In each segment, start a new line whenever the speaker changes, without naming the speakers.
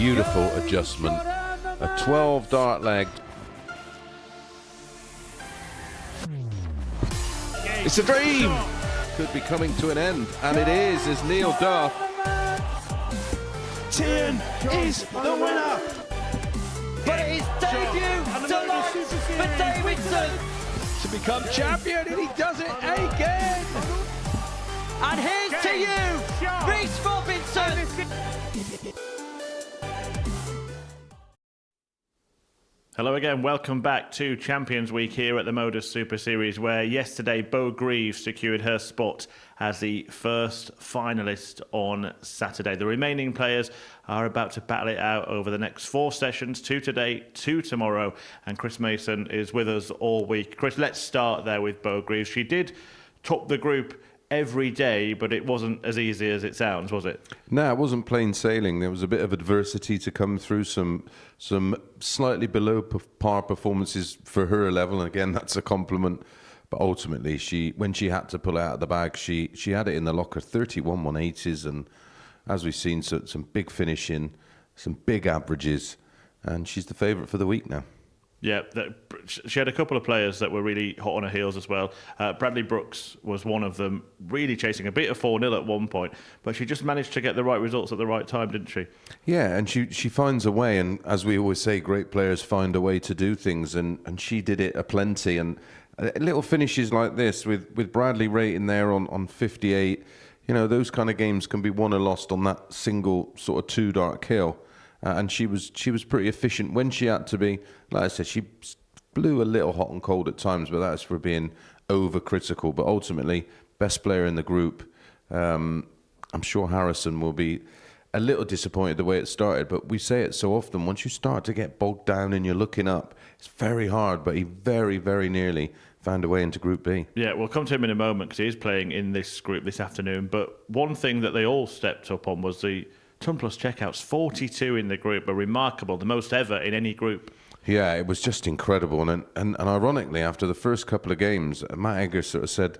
beautiful adjustment. A 12 dart leg. It's a dream! Could be coming to an end, and it is, as Neil Duff.
Teehan is the winner!
But it is debut tonight for Davidson
To become champion, and he does it again!
and here's to you, Reece Robinson.
Hello again, welcome back to Champions Week here at the Modus Super Series, where yesterday Bo Greaves secured her spot as the first finalist on Saturday. The remaining players are about to battle it out over the next 4 sessions, 2 today, 2 tomorrow, and Chris Mason is with us all week. Chris, let's start there with Bo Greaves. She did top the group every day, but it wasn't as easy as it sounds, was it?
No, it wasn't plain sailing. There was a bit of adversity to come through, some slightly below par performances for her level, and again, that's a compliment. But ultimately, when she had to pull out of the bag, she had it in the locker, 31 180s, and as we've seen, some big finishing, some big averages, and she's the favourite for the week now.
Yeah, she had a couple of players that were really hot on her heels as well. Bradley Brooks was one of them, really chasing a bit of 4-0 at one point, but she just managed to get the right results at the right time, didn't she? Yeah,
and she finds a way, and as we always say, great players find a way to do things, and she did it aplenty. And little finishes like this, with Bradley rating there on 58, you know, those kind of games can be won or lost on that single sort of 2-dart kill. And she was pretty efficient when she had to be. Like I said, she blew a little hot and cold at times, but that's for being overcritical. But ultimately, best player in the group. I'm sure Harrison will be a little disappointed the way it started, but we say it so often. Once you start to get bogged down and you're looking up, it's very hard, but he very, very nearly found a way into Group B.
Yeah, we'll come to him in a moment because he is playing in this group this afternoon. But one thing that they all stepped up on was the ton plus checkouts. 42 in the group are remarkable, the most ever in any group.
Yeah, it was just incredible. And ironically, after the first couple of games, Matt Egger sort of said,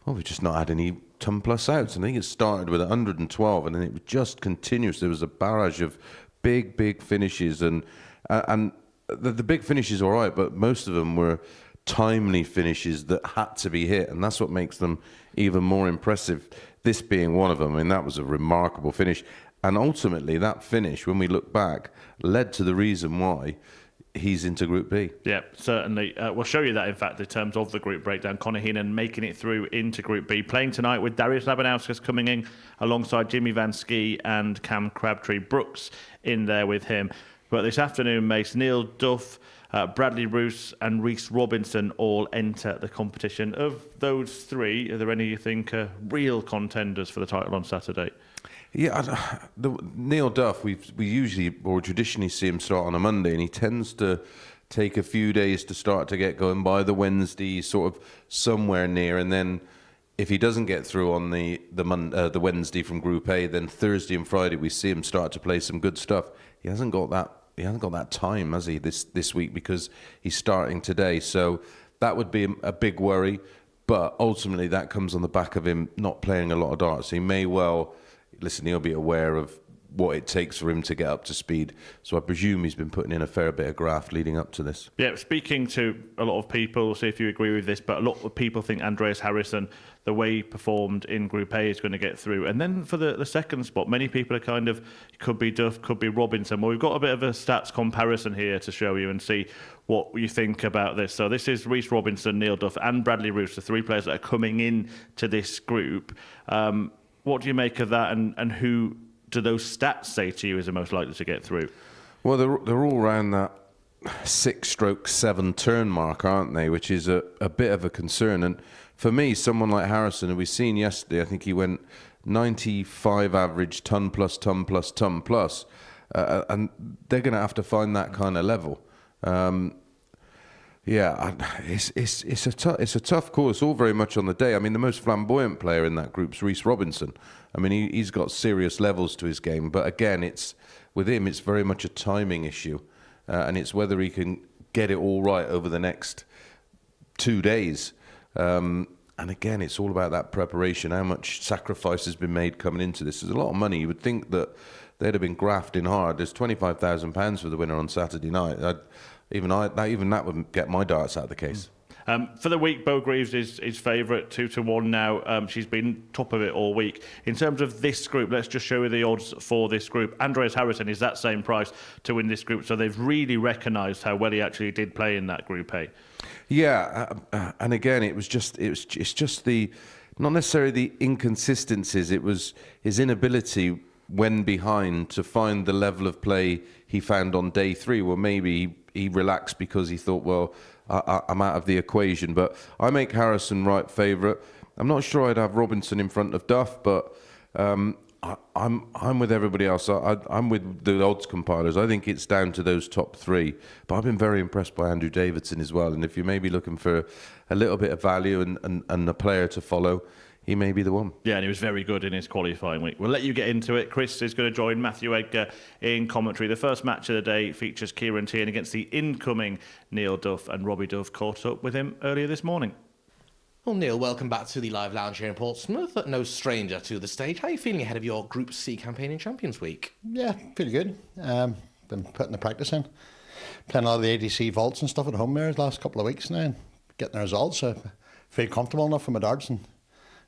well, we've just not had any ton plus outs. And I think it started with 112, and then it was just continuous. There was a barrage of big finishes. And the big finishes, all right, but most of them were timely finishes that had to be hit. And that's what makes them even more impressive. This being one of them. I mean, that was a remarkable finish. And ultimately, that finish, when we look back, led to the reason why he's into Group B.
Yeah, certainly. We'll show you that, in fact, in terms of the group breakdown. Conor Heenan making it through into Group B, playing tonight with Darius Labanauskas coming in alongside Jimmy Van Schie and Cam Crabtree. Brooks in there with him. But this afternoon, Mace, Neil Duff, Bradley Roose and Reece Robinson all enter the competition. Of those three, are there any you think are real contenders for the title on Saturday?
Yeah, Neil Duff, we usually or traditionally see him start on a Monday, and he tends to take a few days to start to get going. By the Wednesday, sort of somewhere near, and then if he doesn't get through on the Wednesday from Group A, then Thursday and Friday we see him start to play some good stuff. He hasn't got that time, has he, this week, because he's starting today. So that would be a big worry. But ultimately, that comes on the back of him not playing a lot of darts. He may well. Listen, he'll be aware of what it takes for him to get up to speed. So I presume he's been putting in a fair bit of graft leading up to this.
Yeah, speaking to a lot of people, see if you agree with this, but a lot of people think Andreas Harrison, the way he performed in Group A, is going to get through. And then for the second spot, many people are kind of, could be Duff, could be Robinson. Well, we've got a bit of a stats comparison here to show you and see what you think about this. So this is Reece Robinson, Neil Duff and Bradley Roose, the three players that are coming in to this group. What do you make of that, and who do those stats say to you is the most likely to get through?
Well, they're all around that 6-7 turn mark, aren't they? Which is a bit of a concern. And for me, someone like Harrison, who we seen yesterday, I think he went 95 average, ton plus, ton plus, ton plus. And they're going to have to find that kind of level. Yeah, it's a tough call. It's all very much on the day. I mean, the most flamboyant player in that group's Reece Robinson. I mean, he's got serious levels to his game, but again, with him, it's very much a timing issue, and it's whether he can get it all right over the next 2 days. And again, it's all about that preparation. How much sacrifice has been made coming into this? There's a lot of money. You would think that they'd have been grafting hard. There's £25,000 for the winner on Saturday night. Even that wouldn't get my darts out of the case.
For the week, Bo Greaves is favourite, 2-1 now. She's been top of it all week. In terms of this group, let's just show you the odds for this group. Andreas Harrison is that same price to win this group, so they've really recognised how well he actually did play in that Group A.
Yeah, and again, it's just the, not necessarily the inconsistencies, it was his inability when behind to find the level of play he found on day 3. Well, maybe he relaxed because he thought, well, I'm out of the equation. But I make Harrison right favourite. I'm not sure I'd have Robinson in front of Duff, but I'm with everybody else. I'm with the odds compilers. I think it's down to those top 3. But I've been very impressed by Andrew Davidson as well. And if you're maybe looking for a little bit of value and a player to follow, he may be the one. Yeah,
and he was very good in his qualifying week. We'll let you get into it. Chris is going to join Matthew Edgar in commentary. The first match of the day features Kieran Teehan against the incoming Neil Duff, and Robbie Duff caught up with him earlier this morning.
Well, Neil, welcome back to the Live Lounge here in Portsmouth. No stranger to the stage. How are you feeling ahead of your Group C campaign in Champions Week?
Yeah, feeling good. Been putting the practice in. Playing a lot of the ADC vaults and stuff at home there the last couple of weeks now, and getting the results. So feel comfortable enough for my darts, and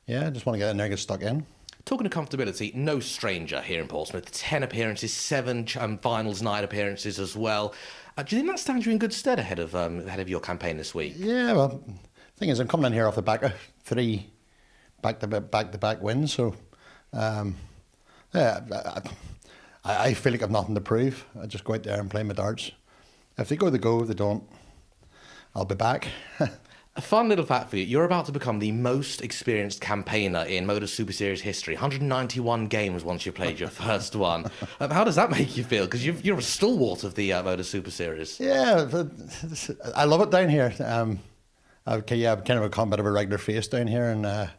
yeah, I just want to get in there and get stuck in.
Talking of comfortability, no stranger here in Portsmouth. 10 appearances, 7 finals night appearances as well. Do you think that stands you in good stead ahead of your campaign this week?
Yeah, well, the thing is, I'm coming in here off the back of 3 back-to-back wins, so yeah, I feel like I've nothing to prove. I just go out there and play my darts. If they go, they go. If they don't, I'll be back.
A fun little fact for you, you're about to become the most experienced campaigner in Modus Super Series history. 191 games once you played your first one. How does that make you feel? Because you're a stalwart of the Modus Super Series.
Yeah, I love it down here. I've kind of become a bit of a regular face down here, and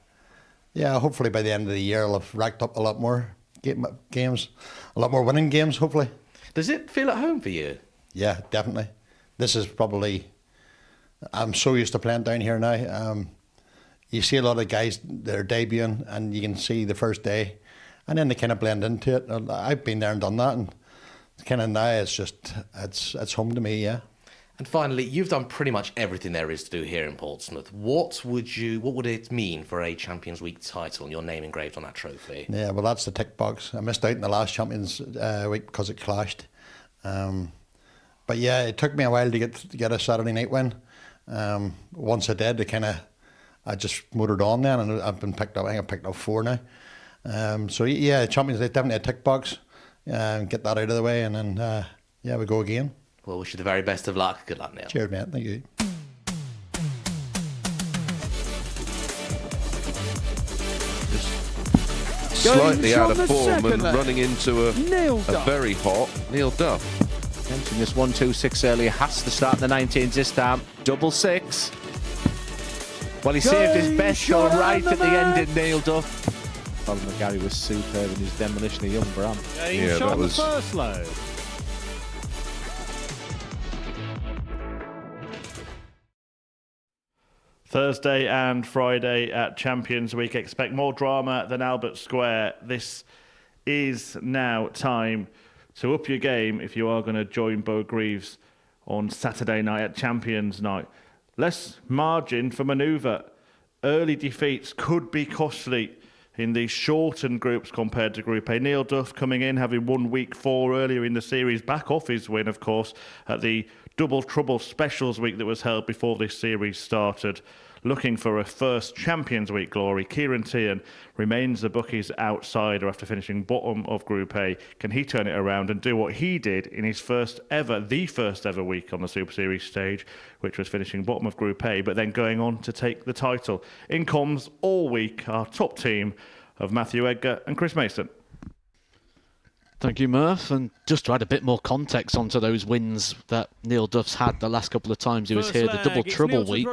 yeah, hopefully by the end of the year I'll have racked up a lot more games, a lot more winning games, hopefully.
Does it feel at home for you?
Yeah, definitely. This is probably... I'm so used to playing down here now. You see a lot of guys that are debuting, and you can see the first day, and then they kind of blend into it. I've been there and done that, and kind of now it's home to me, yeah.
And finally, you've done pretty much everything there is to do here in Portsmouth. What would it mean for a Champions Week title and your name engraved on that trophy?
Yeah, well, that's the tick box. I missed out in the last Champions Week because it clashed. But yeah, it took me a while to get a Saturday night win. Once I did, I just motored on then, and I've been picked up. I think I picked up 4 now. So yeah, Champions League definitely a tick box. Get that out of the way, and then yeah, we go again.
Well, wish you the very best of luck. Good luck, Neil.
Cheers, mate. Thank you.
Slightly out of form and running into a very hot Neil Duff.
Mentioned this 1-2-6 earlier, has to start the 19s this time. 6-6. Well, he saved his best shot right at the end in Neil Duff. Colin McGarry was superb in his demolition of young Bram.
Yeah, that was...
the first load.
Thursday and Friday at Champions Week. Expect more drama than Albert Square. This is now time to up your game if you are going to join Bo Greaves on Saturday night at Champions Night. Less margin for manoeuvre. Early defeats could be costly in these shortened groups compared to Group A. Neil Duff coming in, having won week 4 earlier in the series, back off his win, of course, at the Double Trouble Specials week that was held before this series started. Looking for a first Champions Week glory, Kieran Teehan remains the bookies' outsider after finishing bottom of Group A. Can he turn it around and do what he did in his first ever week on the Super Series stage, which was finishing bottom of Group A, but then going on to take the title? In comms all week, our top team of Matthew Edgar and Chris Mason.
Thank you, Murph. And just to add a bit more context onto those wins that Neil Duff's had the last couple of times he was here, the Double Trouble week.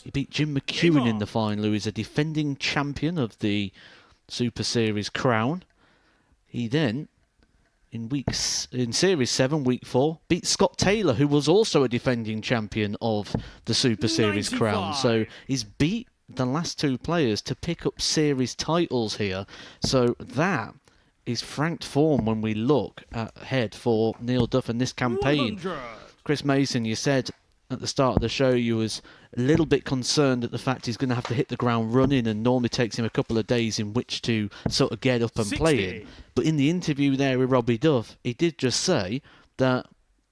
He beat Jim McEwen in the final, who is a defending champion of the Super Series crown. He then, in Series 7, Week 4, beat Scott Taylor, who was also a defending champion of the Super Series crown. So he's beat the last 2 players to pick up series titles here. So that is franked form when we look ahead for Neil Duff and this campaign.
100.
Chris Mason, you said at the start of the show you was a little bit concerned at the fact he's going to have to hit the ground running, and normally takes him a couple of days in which to sort of get up and
60.
play in. But in the interview there with Robbie Duff, he did just say that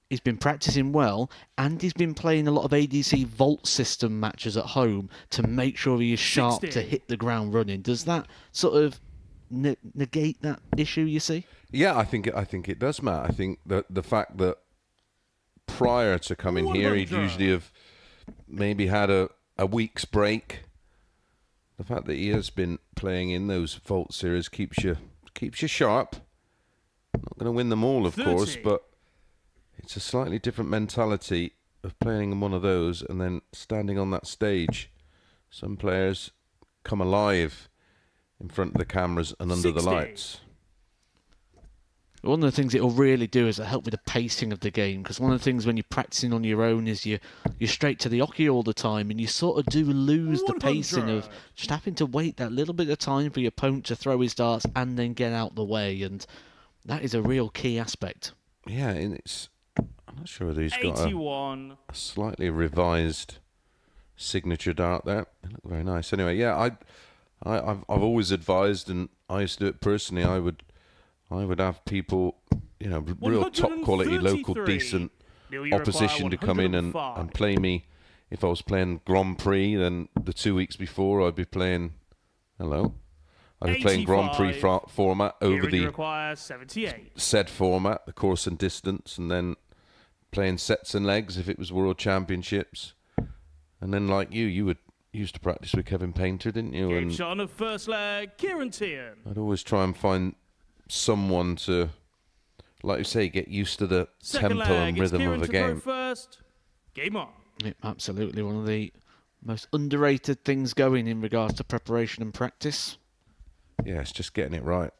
he's been practicing well and he's been playing a lot of ADC Vault system matches at home to make sure he is sharp
60.
to hit the ground running. Does that sort of negate that issue, you see?
Yeah, I think it does, Matt. I think that the fact that prior to coming here, he'd
100.
usually have maybe had a week's break. The fact that he has been playing in those Vault series keeps you sharp. Not going to win them all, of
30.
course, but it's a slightly different mentality of playing in one of those and then standing on that stage. Some players come alive in front of the cameras and under
60.
the lights.
One of the things it'll really do is it'll help with the pacing of the game, because one of the things when you're practicing on your own is you're straight to the hockey all the time, and you sort of do lose the pacing of
100.
just having to wait that little bit of time for your opponent to throw his darts and then get out the way, and that is a real key aspect.
Yeah, and I'm not sure whether he's got
81.
a slightly revised signature dart there. They look very nice. Anyway, yeah, I've always advised, and I used to do it personally. I would have people, real top quality, local,
133.
decent
Neil, you
opposition to
require
come in and
105.
play me. If I was playing Grand Prix, then the 2 weeks before I'd be playing. I'd be playing Grand Prix
85.
format over
Kieran, you
the
require 78.
said format, the course and distance, and then playing sets and legs if it was World Championships. And then, like you used to practice with Kevin Painter, didn't you?
Game
And
shot on the first leg. Kieran Teehan.
I'd always try and find someone to, like you say, get used to the
Second
tempo
leg.
and
It's
rhythm
Kieran
of a
to throw
game.
first. Game on.
Yeah, absolutely one of the most underrated things going in regards to preparation and practice.
Yeah, it's just getting it right.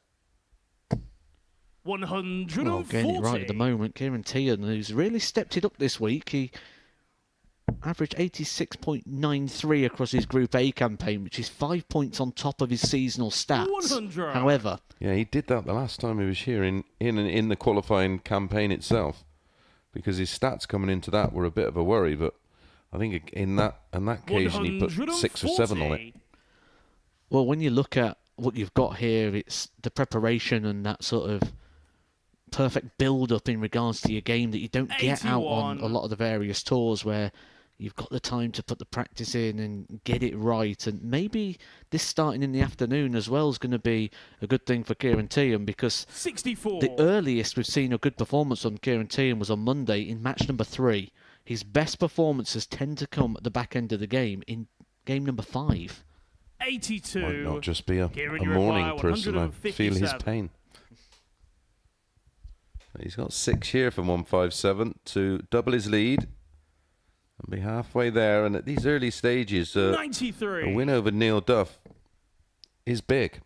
140.
Well, getting it right at the moment. Kieran Teehan, who's really stepped it up this week. He averaged 86.93 across his Group A campaign, which is 5 points on top of his seasonal stats.
100.
However,
Yeah, he did that the last time he was here in the qualifying campaign itself, because his stats coming into that were a bit of a worry. But I think in that occasion he put 6 or 7 on it.
well, when you look at what you've got here, it's the preparation and that sort of perfect build-up in regards to your game that you don't get out on
81.
a lot of the various tours, where you've got the time to put the practice in and get it right. And maybe this starting in the afternoon as well is going to be a good thing for Kieran Teehan, because
64.
the earliest we've seen a good performance on Kieran Teehan was on Monday in match number 3. His best performances tend to come at the back end of the game, in game number 5.
82.
Might not just be a
Kieran, you
morning
require
person. I feel his
157.
pain. He's got 6 here from 157 to double his lead and be halfway there. And at these early stages, a
93.
win over Neil Duff is big.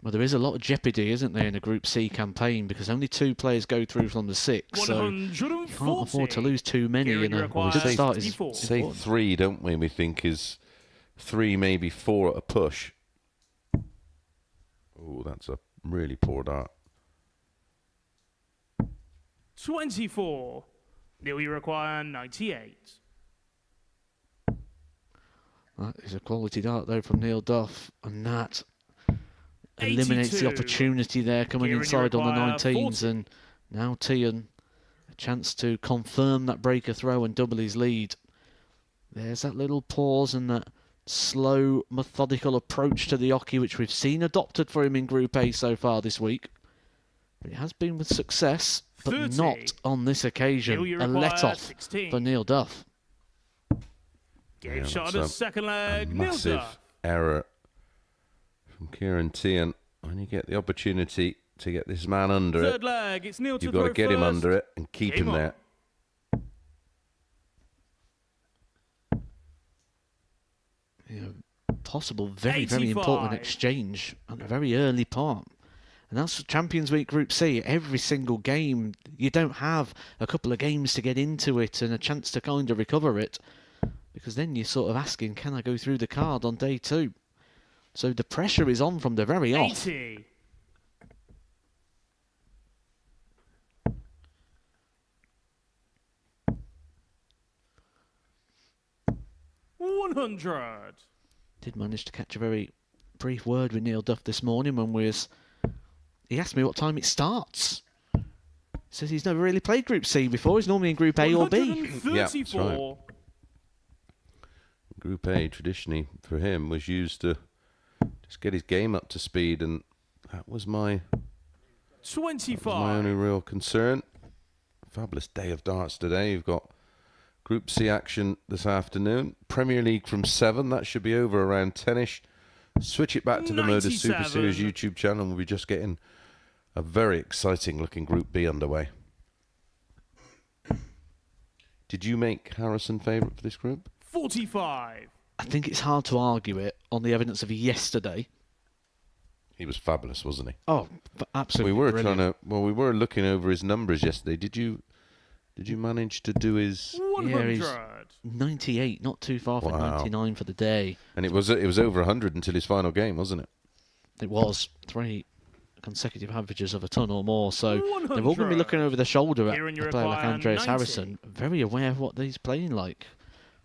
Well, there is a lot of jeopardy, isn't there, in a Group C campaign, because only 2 players go through from the 6, so you can't afford to lose too many.
Kieran,
And
you
a
require
good start is
64.
Say
important.
3, don't we? We think is 3, maybe 4 at a push. Oh, that's a really poor dart.
24. Neil, you require 98.
That is a quality dart, though, from Neil Duff, and that eliminates
82.
the opportunity there coming
Kieran, you
inside on the
require
19s,
40.
and now Teehan a chance to confirm that breaker throw and double his lead. There's that little pause and that slow, methodical approach to the hockey, which we've seen adopted for him in Group A so far this week. But it has been with success, but
30.
not on this occasion.
Neil, you
A
require
let-off
16.
for Neil Duff.
Game
Yeah,
shot
that's
on the
a
second
A
leg. Neil
massive
Duff.
error from Kieran Teehan. When you get the opportunity to get this man under
Third
it,
leg. It's Neil to
you've got to
throw
get him
first.
under it and keep
Game
him
on.
there.
Possible, very important
85.
exchange at the very early part. And that's Champions Week Group C. Every single game, you don't have a couple of games to get into it and a chance to kind of recover it, because then you're sort of asking, can I go through the card on day 2? So the pressure is on from the very off.
80. 100.
Did manage to catch a very brief word with Neil Duff this morning when he asked me what time it starts. Says he's never really played Group C before. He's normally in Group A or B.
134.
Yeah, that's right. Group A traditionally for him was used to just get his game up to speed, and that was my
25.
only real concern. Fabulous day of darts today. You've got Group C action this afternoon. Premier League from 7. That should be over around 10ish. Switch it back to the Modus Super
97.
Series YouTube channel, and we'll be just getting a very exciting looking Group B underway. Did you make Harrison favourite for this group?
45.
I think it's hard to argue it on the evidence of yesterday.
He was fabulous, wasn't he?
Oh, absolutely.
We were
brilliant.
we were looking over his numbers yesterday. Did you manage to do his?
100.
he's 98, not too far from
Wow.
99 for the day.
And it was over 100 until his final game, wasn't it?
It was 3 consecutive averages of a ton or more. So they're all going to
100.
be looking over the shoulder at
Kieran,
a
you
player like
require
Andreas
90.
Harrison, very aware of what he's playing like.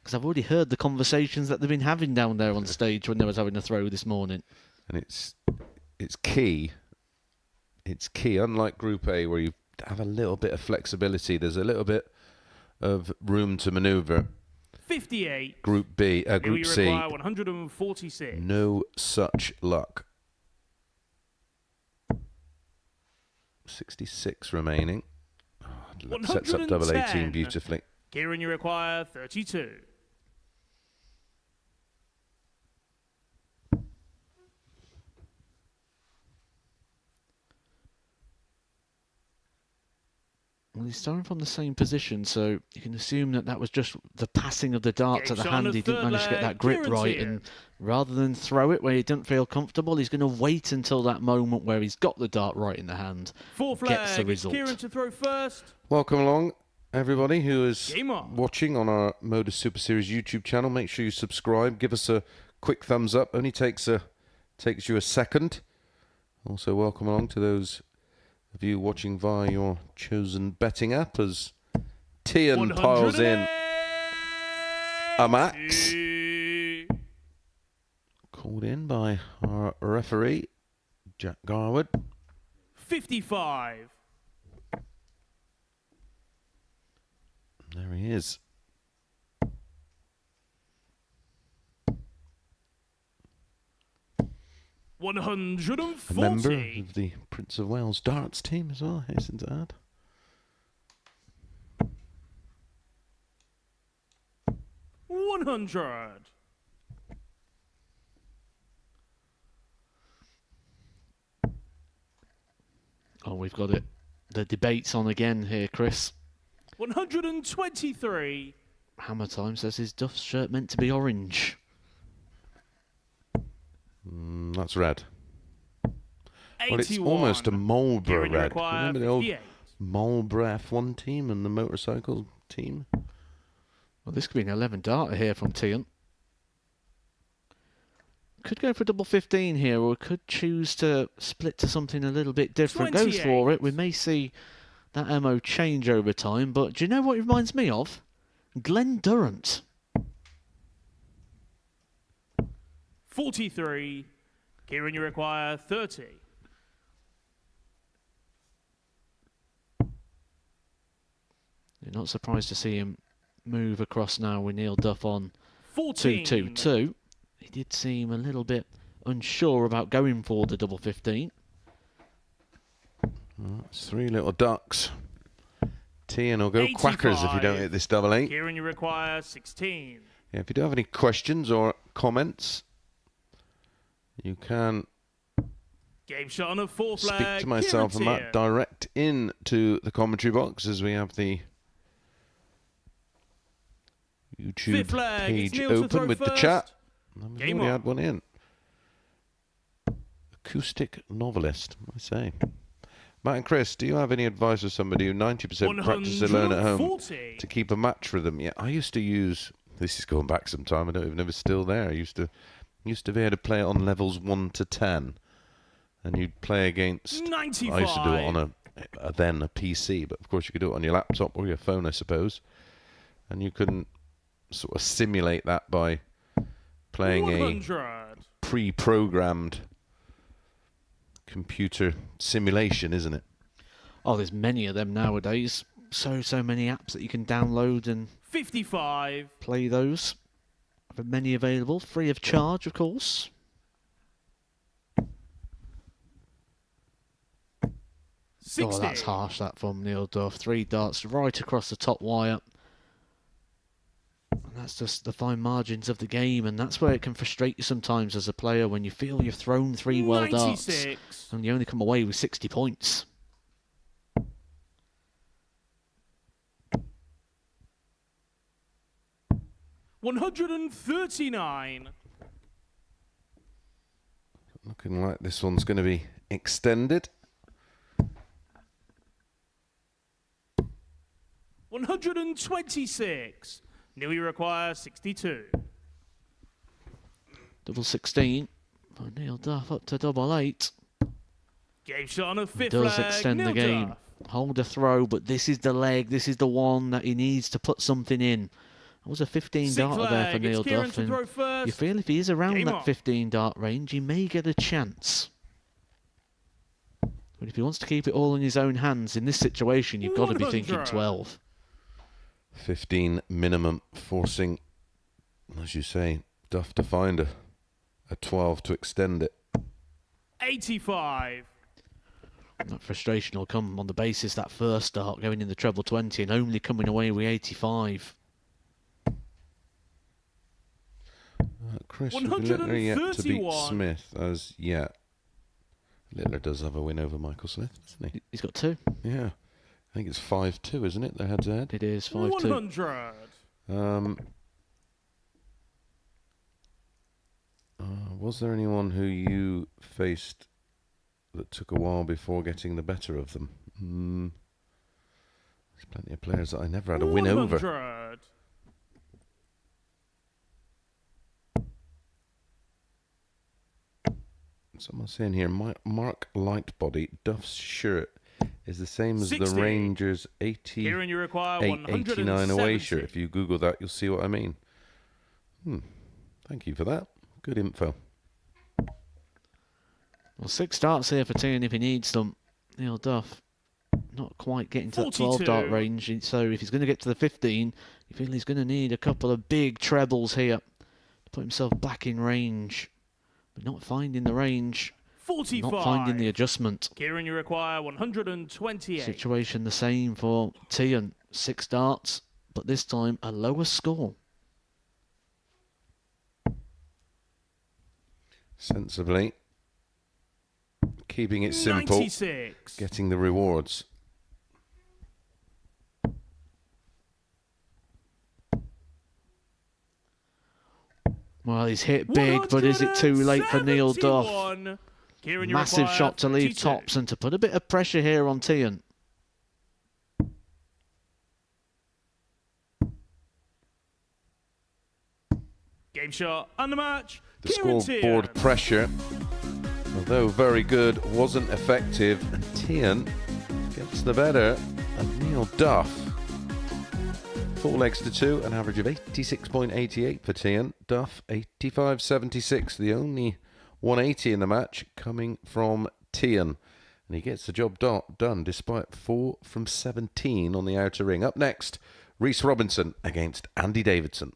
Because I've already heard the conversations that they've been having down there on stage when they was having a throw this morning.
And it's key. It's key. Unlike Group A, where you have a little bit of flexibility, there's a little bit of room to manoeuvre.
58.
Group B,
Here
Group
you
C,
require 146.
no such luck. 66 remaining. Oh, that sets up double 18
110.
beautifully.
Kieran, you require 32.
Well, he's starting from the same position, so you can assume that was just the passing of the dart to
Game
the
shot on
hand.
the
He didn't
third
manage to get
leg.
that grip
Kieran's
right,
here.
and rather than throw it where he didn't feel comfortable, he's going to wait until that moment where he's got the dart right in the hand,
Fourth
gets the
leg.
result.
Kieran to throw first.
Welcome along, everybody who is
Game on.
watching on our Modus Super Series YouTube channel. Make sure you subscribe. Give us a quick thumbs up. Only takes you a second. Also, welcome along to those of you watching via your chosen betting app as Teehan piles in a max. Called in by our referee, Jack Garwood.
55.
There he is. A
140.
member of the Prince of Wales darts team as well, hasten to add.
$100.
Oh, we've got it. The debate's on again here, Chris.
123.
Hammer Time says his Duff's shirt meant to be orange.
That's red.
81.
Well, it's almost a Marlboro
Kieran, you
red.
require
Remember the old
58.
Marlboro F1 team and the motorcycle team?
Well, this could be an 11 darter here from Teehan. Could go for double 15 here, or could choose to split to something a little bit different. Goes for
28.
it. We may see that MO change over time, but do you know what it reminds me of? Glenn Durrant.
43. Kieran, you require 30.
You're not surprised to see him move across now with Neil Duff on
14.
2-2-2. He did seem a little bit unsure about going for the double 15.
It's three little ducks. Teehan will go quackers if you don't
85.
hit this double 8.
Kieran, you require 16.
Yeah, if you do have any questions or comments, you can
Game shot on a fourth leg.
speak to myself and
Kieran's
Matt direct into the commentary box as we have the YouTube
Fifth leg, it's
page
Neil to
open
throw
with the
first.
chat. And we've
Game
already
on.
had one in. Acoustic novelist, I say. Matt and Chris, do you have any advice for somebody who 90% practices alone at home
140.
to keep a match rhythm? Yeah, I used to use, this is going back some time, I don't even know if it's still there. I used to be able to play it on levels 1 to 10. And you'd play against,
95.
I used to do it on a PC, but of course you could do it on your laptop or your phone, I suppose. And you couldn't sort of simulate that by playing
100.
a pre-programmed computer simulation, isn't it?
Oh, there's many of them nowadays. So many apps that you can download and
55.
play those. There are many available, free of charge, of course.
60.
Oh, that's harsh, that from Neil Duff. 3 darts right across the top wire. And that's just the fine margins of the game, and that's where it can frustrate you sometimes as a player when you feel you've thrown 3 well darts
96.
and you only come away with 60 points.
$139.
Looking like this one's going to be extended.
126. Neil, you require 62.
Double 16. Oh, Neil Duff up to double 8.
Game shot on a fifth
Does
leg.
extend
Neil
the game.
Duff.
Hold a throw, but this is the leg. This is the one that he needs to put something in. That was a 15
Sixth
darter there for
leg.
Neil
It's Kieran
Duff.
to
And
throw first.
you feel if he is around
Game
that
on.
15 dart range, he may get a chance. But if he wants to keep it all in his own hands, in this situation, you've got to be thinking
100.
12.
15 minimum, forcing, as you say, Duff to find a 12 to extend it.
85.
That frustration will come on the basis that first start going in the treble 20 and only coming away with 85.
Chris, would Littler yet to beat
131.
Smith as yet? Littler does have a win over Michael Smith, doesn't he?
He's got 2.
Yeah. I think it's 5-2, isn't it? They're head to head.
It is 5-2.
100.
Was there anyone who you faced that took a while before getting the better of them? There's plenty of players that I never had a win over.
100.
Someone's saying here, Mark Lightbody, Duff's shirt is the same as
60.
the Rangers 80,
Kieran, you require
89 away shirt.
170.
If you Google that, you'll see what I mean. Thank you for that. Good info.
Well, 6 darts here for Teehan if he needs them. Neil Duff not quite getting to that 12 dart
42.
range. So if he's going to get to the 15, you feel he's going to need a couple of big trebles here to put himself back in range. But not finding the range,
45.
not finding the adjustment.
Kieran, you require 128.
Situation the same for Teehan. 6 darts, but this time a lower score.
Sensibly. Keeping it simple.
96.
Getting the rewards.
Well, he's hit big, but is it too late for Neil Duff?
171. Kieran, you
Massive
require
shot to leave
32.
tops and to put a bit of pressure here on Teehan.
Game shot and the match.
The
Kieran
scoreboard
Teehan.
pressure, although very good, wasn't effective. And Teehan gets the better of Neil Duff. 4 legs to 2, an average of 86.88 for Teehan. Duff 85.76, the only 180 in the match coming from Teehan. And he gets the job done despite 4 from 17 on the outer ring. Up next, Reece Robinson against Andy Davidson.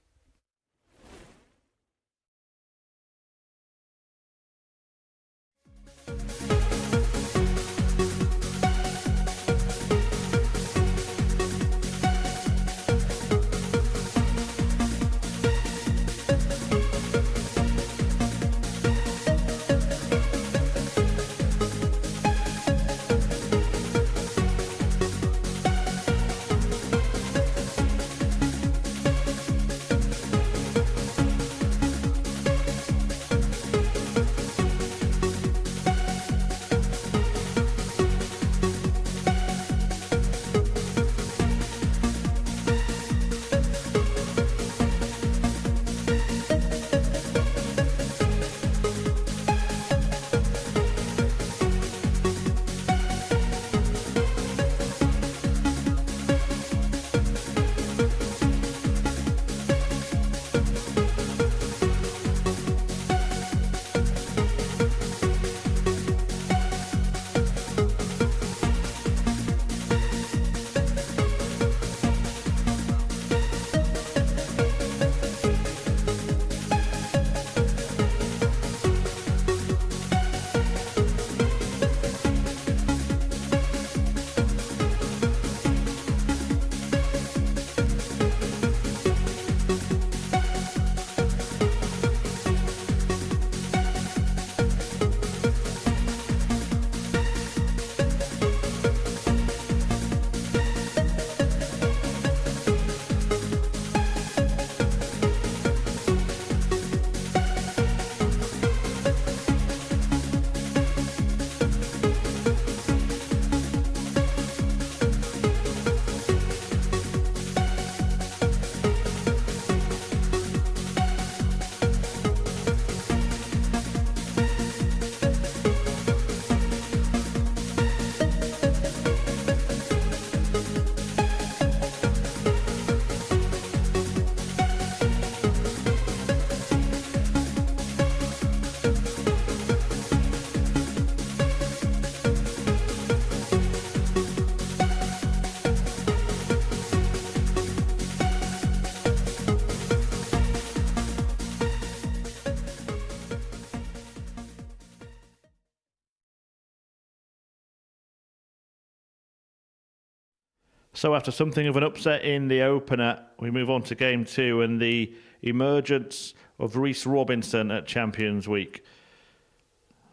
So after something of an upset in the opener, we move on to game 2 and the emergence of Reece Robinson at Champions Week.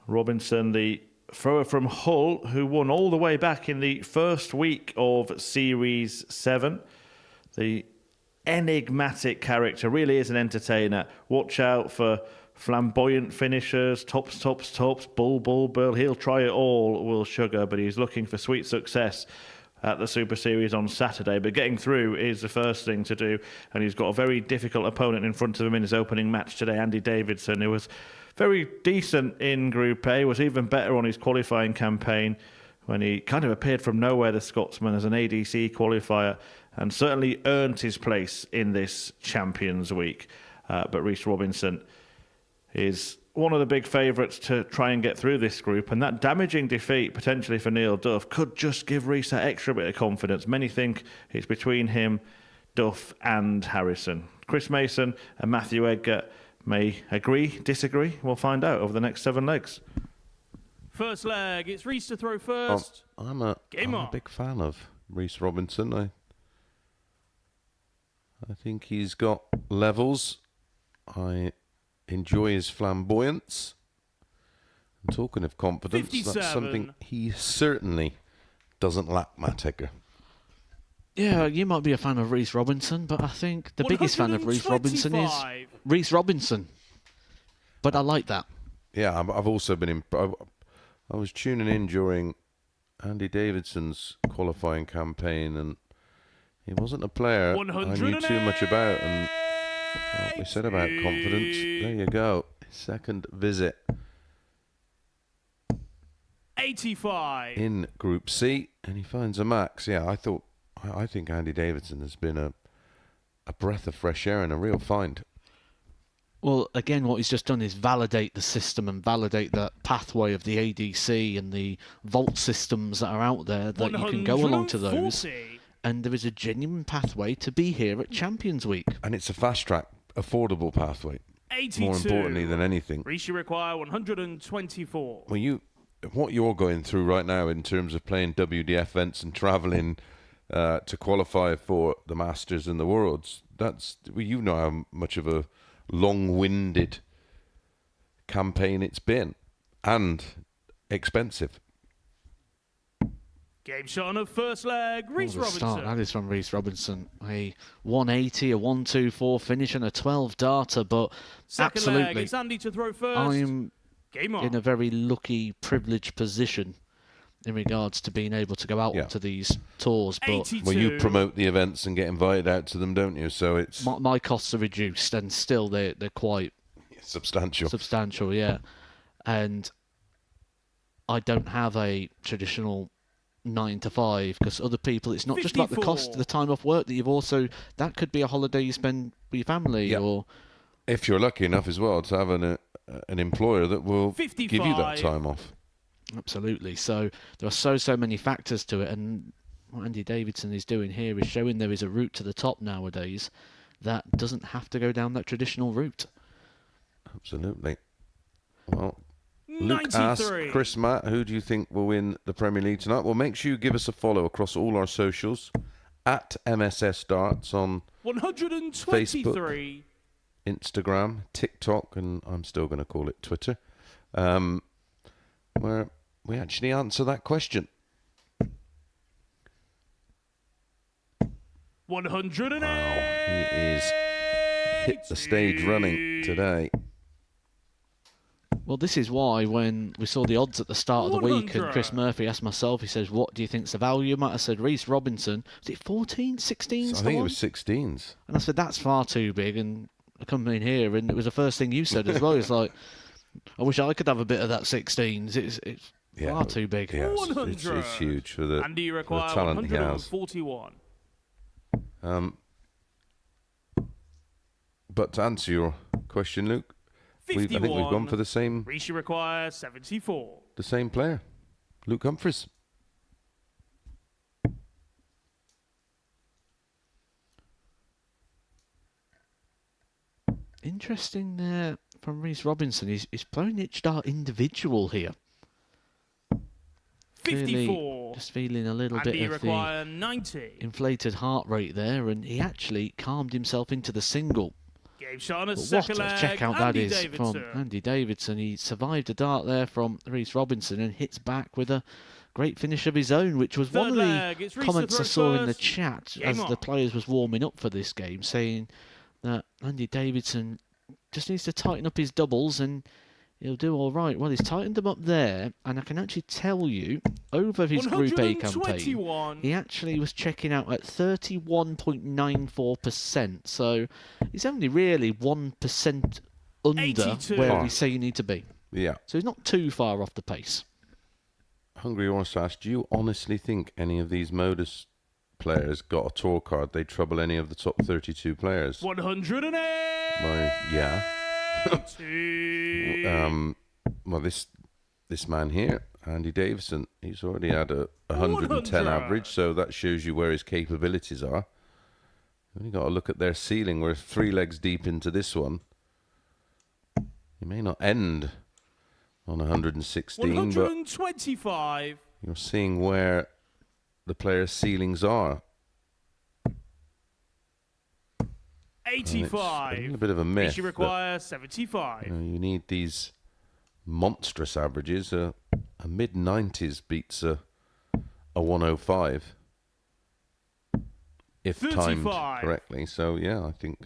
Robinson, the thrower from Hull, who won all the way back in the first week of Series 7. The enigmatic character, really is an entertainer. Watch out for flamboyant finishers, tops, bull. He'll try it all, Will Sugar, but he's looking for sweet success at the Super Series on Saturday. But getting through is the first thing to do, and he's got a very difficult opponent in front of him in his opening match today, Andy Davidson, who was very decent in Group A, was even better on his qualifying campaign when he kind of appeared from nowhere, the Scotsman, as an ADC qualifier, and certainly earned his place in this Champions Week. But Reece Robinson is one of the big favourites to try and get through this group, and that damaging defeat potentially for Neil Duff could just give Reece that extra bit of confidence. Many think it's between him, Duff and Harrison. Chris Mason and Matthew Edgar may agree, disagree. We'll find out over the next 7 legs.
First leg, it's Reece to throw first.
I'm a big fan of Reece Robinson. I think he's got levels. I enjoy his flamboyance. And talking of confidence,
57.
That's something he certainly doesn't lack, Matt Edgar.
Yeah, you might be a fan of Reece Robinson, but I think the biggest fan of Reece Robinson is
125.
Reece Robinson. But I like that.
Yeah, I've also been I was tuning in during Andy Davidson's qualifying campaign, and he wasn't a player I knew too much about. And what we said about confidence, there you go. Second visit
85.
in Group C, and he finds a max. Yeah, I think Andy Davidson has been a breath of fresh air and a real find.
Well, again, what he's just done is validate the system and validate the pathway of the ADC and the vault systems that are out there, that you can go along to those.
140.
And there is a genuine pathway to be here at Champions Week.
And it's a fast track, affordable pathway.
82.
More importantly than anything.
Reece, you require 124.
Well, what you're going through right now in terms of playing WDF events and travelling to qualify for the Masters and the Worlds, you know how much of a long-winded campaign it's been, and expensive.
Game shot on the first leg, Reece
What a start
Robinson.
that is from Reece Robinson. A 180, a 124 finish and a 12 darter, but
Second leg,
absolutely,
it's Andy to throw first.
I'm
Game on.
in a very lucky, privileged position in regards to being able to go out
Yeah.
onto these tours. But
82.
Well, you promote the events and get invited out to them, don't you? So it's
my costs are reduced, and still they're quite
substantial.
substantial, yeah. And I don't have a traditional 9 to 5, because other people, it's not just about the cost
54.
of the time off work, that could be a holiday you spend with your family.
Yep.
Or
If you're lucky enough as well to have an employer that will give you that
55.
time off.
absolutely. So there are so many factors to it, and what Andy Davidson is doing here is showing there is a route to the top nowadays that doesn't have to go down that traditional route.
Absolutely. Well, Luke asked
93.
Chris Matt, who do you think will win the Premier League tonight? Well, make sure you give us a follow across all our socials at MSS Darts on
123.
Instagram, TikTok, and I'm still going to call it Twitter, where we actually answer that question.
108.
Wow, he is hit the stage running today.
Well, this is why when we saw the odds at the start of the week and
100.
Chris Murphy asked myself, he says, what do you think's the value? I said, Reece Robinson, was it 14, 16?
I think it was 16s.
And I said, that's far too big. And I come in here, and it was the first thing you said as well. It's like, I wish I could have a bit of that 16s. It's far too big.
Yeah, it's
100.
huge for the,
Andy, you
for the
require
talent he has.
141.
But to answer your question, Luke, I think we've
51.
gone for the same
Reece, you require 74.
player, Luke Humphries.
Interesting there from Reece Robinson. He's playing each dart individual here. Clearly
54.
Just feeling a little
Andy
bit of
require
the
90.
inflated heart rate there, and he actually calmed himself into the single.
Game shot on a
But
second
what a
leg.
checkout that
Andy
is
Davidson.
from Andy Davidson. He survived a dart there from Reece Robinson and hits back with a great finish of his own, which was one of the comments I saw in the chat as the players was warming up for this game, saying that Andy Davidson just needs to tighten up his doubles and he'll do all right. Well, he's tightened them up there, and I can actually tell you, over his Group A campaign, he actually was checking out at 31.94%. So he's only really 1% under
82.
where we say you need to be.
Yeah.
So he's not too far off the pace.
Hungry wants to ask, do you honestly think any of these Modus players got a tour card? They trouble any of the top 32 players?
108.
Well, yeah. Well, this man here, Andy Davidson, he's already had a 110 average, so that shows you where his capabilities are. You've got to look at their ceiling. We're 3 legs deep into this one. He may not end on 116,
125.
but you're seeing where the players' ceilings are.
85.
A little bit of a myth.
You require 75.
You need these monstrous averages. A mid-90s beats a 105 if
35.
timed correctly. So, yeah, I think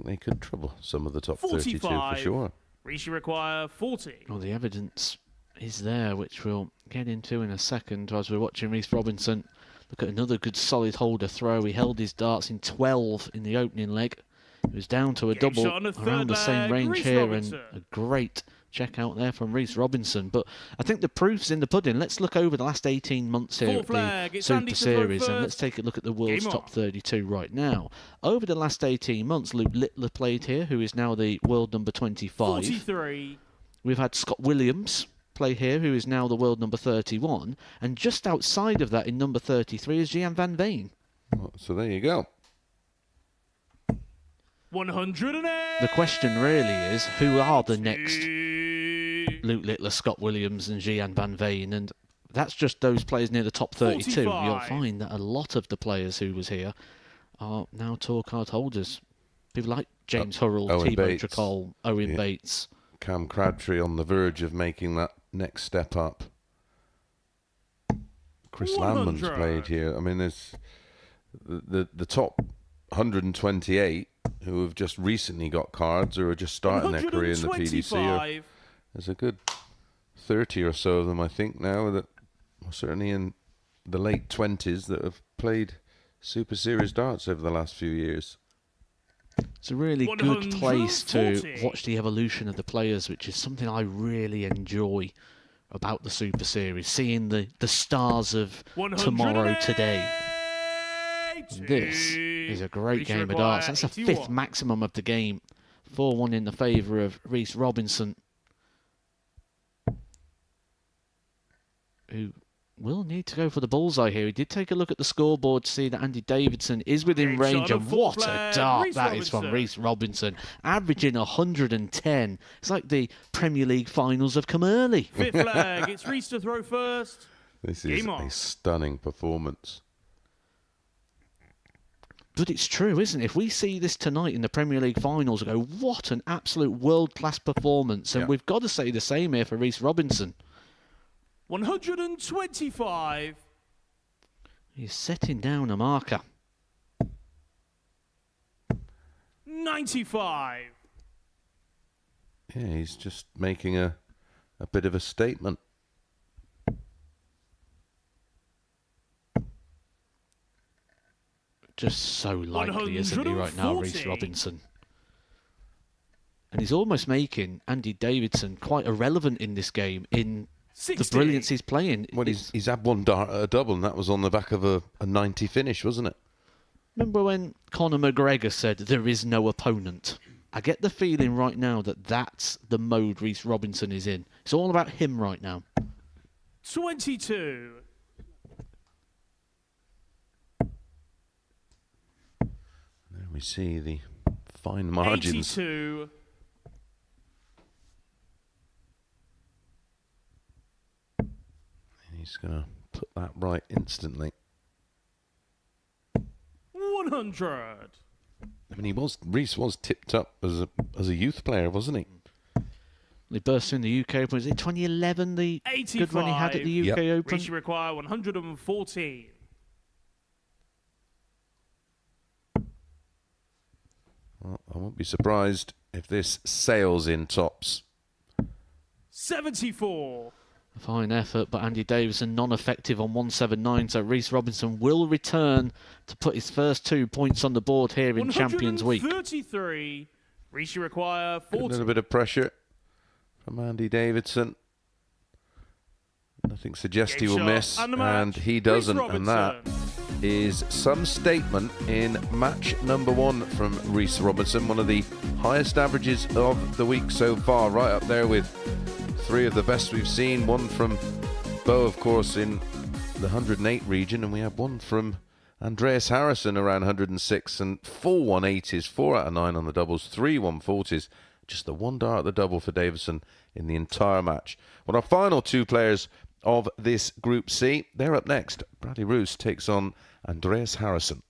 they could trouble some of the top 32 for sure.
Reece, you require 40.
Well, the evidence is there, which we'll get into in a second as we're watching Reece Robinson look at another good solid holder throw. He held his darts in 12 in the opening leg. He was down to a double around the same range here, and a great check out there from Reece Robinson. But I think the proof's in the pudding. Let's look over the last 18 months here at the Super Series, and let's take a look at the world's top 32 right now. Over the last 18 months, Luke Littler played here, who is now the world number 25.
43.
We've had Scott Williams play here, who is now the world number 31. And just outside of that, in number 33, is Gian van Veen.
So there you go.
108.
The question really is, who are the next Luke Littler, Scott Williams and Gian van Veen? And that's just those players near the top 32.
45.
You'll find that a lot of the players who was here are now tour card holders. People like James Hurrell, Thibaut Tricol, Owen Bates.
Cam Crabtree on the verge of making that next step up. Chris
100.
Landman's played here. I mean, there's the top 128 who have just recently got cards or are just starting their career in the PDC. There's a good 30 or so of them, I think, now that are certainly in the late 20s that have played Super Series darts over the last few years.
It's a really good place to watch the evolution of the players, which is something I really enjoy about the Super Series, seeing the stars of tomorrow today. And this is a great game of darts. That's the 5th maximum of the game. 4-1 in the favour of Reece Robinson, who will need to go for the bullseye here. He did take a look at the scoreboard to see that Andy Davidson is within range, and what a dart that is from Reece Robinson, averaging 110. It's like the Premier League finals have come early.
5th leg, it's Reece to throw first.
This is a stunning performance.
But it's true, isn't it? If we see this tonight in the Premier League finals, we go, what an absolute world-class performance. And we've got to say the same here for Reece Robinson.
125.
He's setting down a marker.
95.
Yeah, he's just making a bit of a statement.
Just so likely, isn't he, right now, Reece Robinson? And he's almost making Andy Davidson quite irrelevant in this game, in 60. The brilliance he's playing.
Well, he's had one dart at a double, and that was on the back of a 90 finish, wasn't it?
Remember when Conor McGregor said, there is no opponent? I get the feeling right now that that's the mode Reece Robinson is in. It's all about him right now.
22.
There we see the fine margins.
82.
He's going to put that right instantly.
100.
I mean, Reece was tipped up as a youth player, wasn't he?
He burst in the UK Open. Was it 2011, the
85.
good run he had at the UK Open?
Reece require 114.
Well, I won't be surprised if this sails in tops.
74.
A fine effort, but Andy Davidson non-effective on 179, so Reece Robinson will return to put his first 2 points on the board here in Champions Week.
133. Reece require 40.
A little bit of pressure from Andy Davidson. Nothing suggests he will miss, and he doesn't, and that is some statement in match number 1 from Reece Robinson, one of the highest averages of the week so far, right up there with 3 of the best we've seen. One from Bo, of course, in the 108 region, and we have one from Andreas Harrison around 106, and 4 180s, 4 out of 9 on the doubles, 3 140s, just the 1 dart at the double for Davidson in the entire match. Well, our final 2 players of this Group C, they're up next. Bradley Roose takes on Andreas Harrison.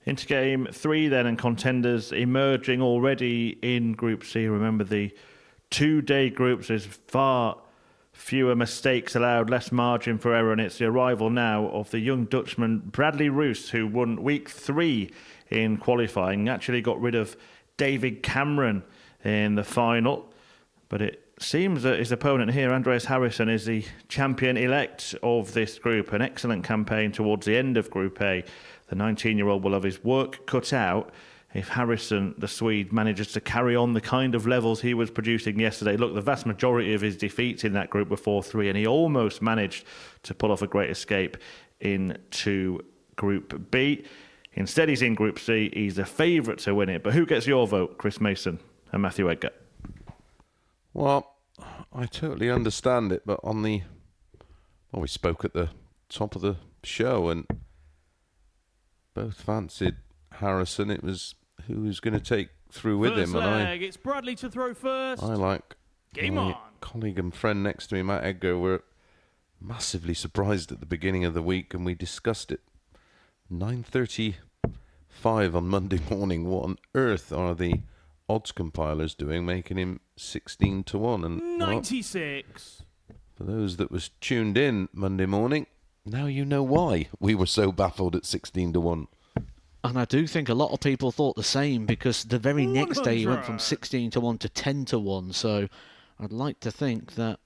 Into game 3 then, and contenders emerging already in Group C. Remember, the 2-day groups, there's far fewer mistakes allowed, less margin for error, and it's the arrival now of the young Dutchman Bradley Roose, who won week 3 in qualifying, actually got rid of David Cameron in the final, but it seems that his opponent here, Andreas Harrison, is the champion-elect of this group. An excellent campaign towards the end of Group A. The 19-year-old will have his work cut out if Harrison, the Swede, manages to carry on the kind of levels he was producing yesterday. Look, the vast majority of his defeats in that group were 4-3, and he almost managed to pull off a great escape into Group B. Instead, he's in Group C. He's the favourite to win it. But who gets your vote, Chris Mason and Matthew Edgar?
Well, I totally understand it, but we spoke at the top of the show, and both fancied Harrison. It was who was going to take through with
First
him,
leg, it's Bradley to throw first.
I like
Game
my
on.
colleague and friend next to me, Matt Edgar, were massively surprised at the beginning of the week, and we discussed it. 9:35 on Monday morning. What on earth are the odds compilers doing, making him 16 to 1? And
96.
for those that was tuned in Monday morning, now you know why we were so baffled at 16 to 1.
And I do think a lot of people thought the same, because the very next day he went from
100.
16 to 1 to 10 to 1. So I'd like to think that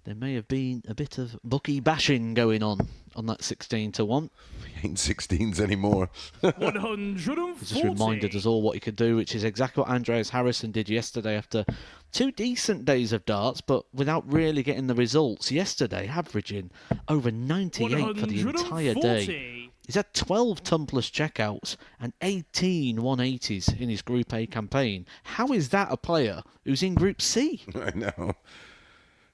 there may have been a bit of bookie bashing going on that 16 to 1.
We ain't 16s anymore.
140.
Just reminded us all what he could do, which is exactly what Andreas Harrison did yesterday after 2 decent days of darts, but without really getting the results. Yesterday, averaging over 98 for the entire day. He's had 12 tumpless checkouts and 18 180s in his Group A campaign. How is that a player who's in Group C?
I know.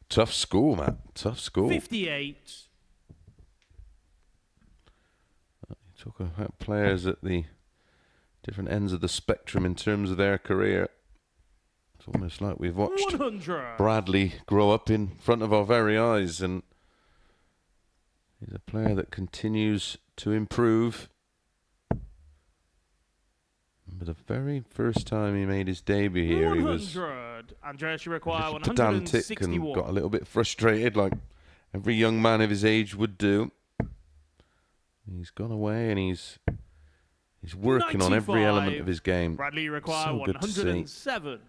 Tough school, Matt. Tough school.
58.
Talk about players at the different ends of the spectrum in terms of their career. It's almost like we've watched
100.
Bradley grow up in front of our very eyes, and he's a player that continues to improve. Remember the very first time he made his debut here, he was
100. Andreas, you
a
require
little pedantic and
161.
got a little bit frustrated, like every young man of his age would do. He's gone away and he's working on every
95.
element of his game.
Bradley, you require
So good to see.
107.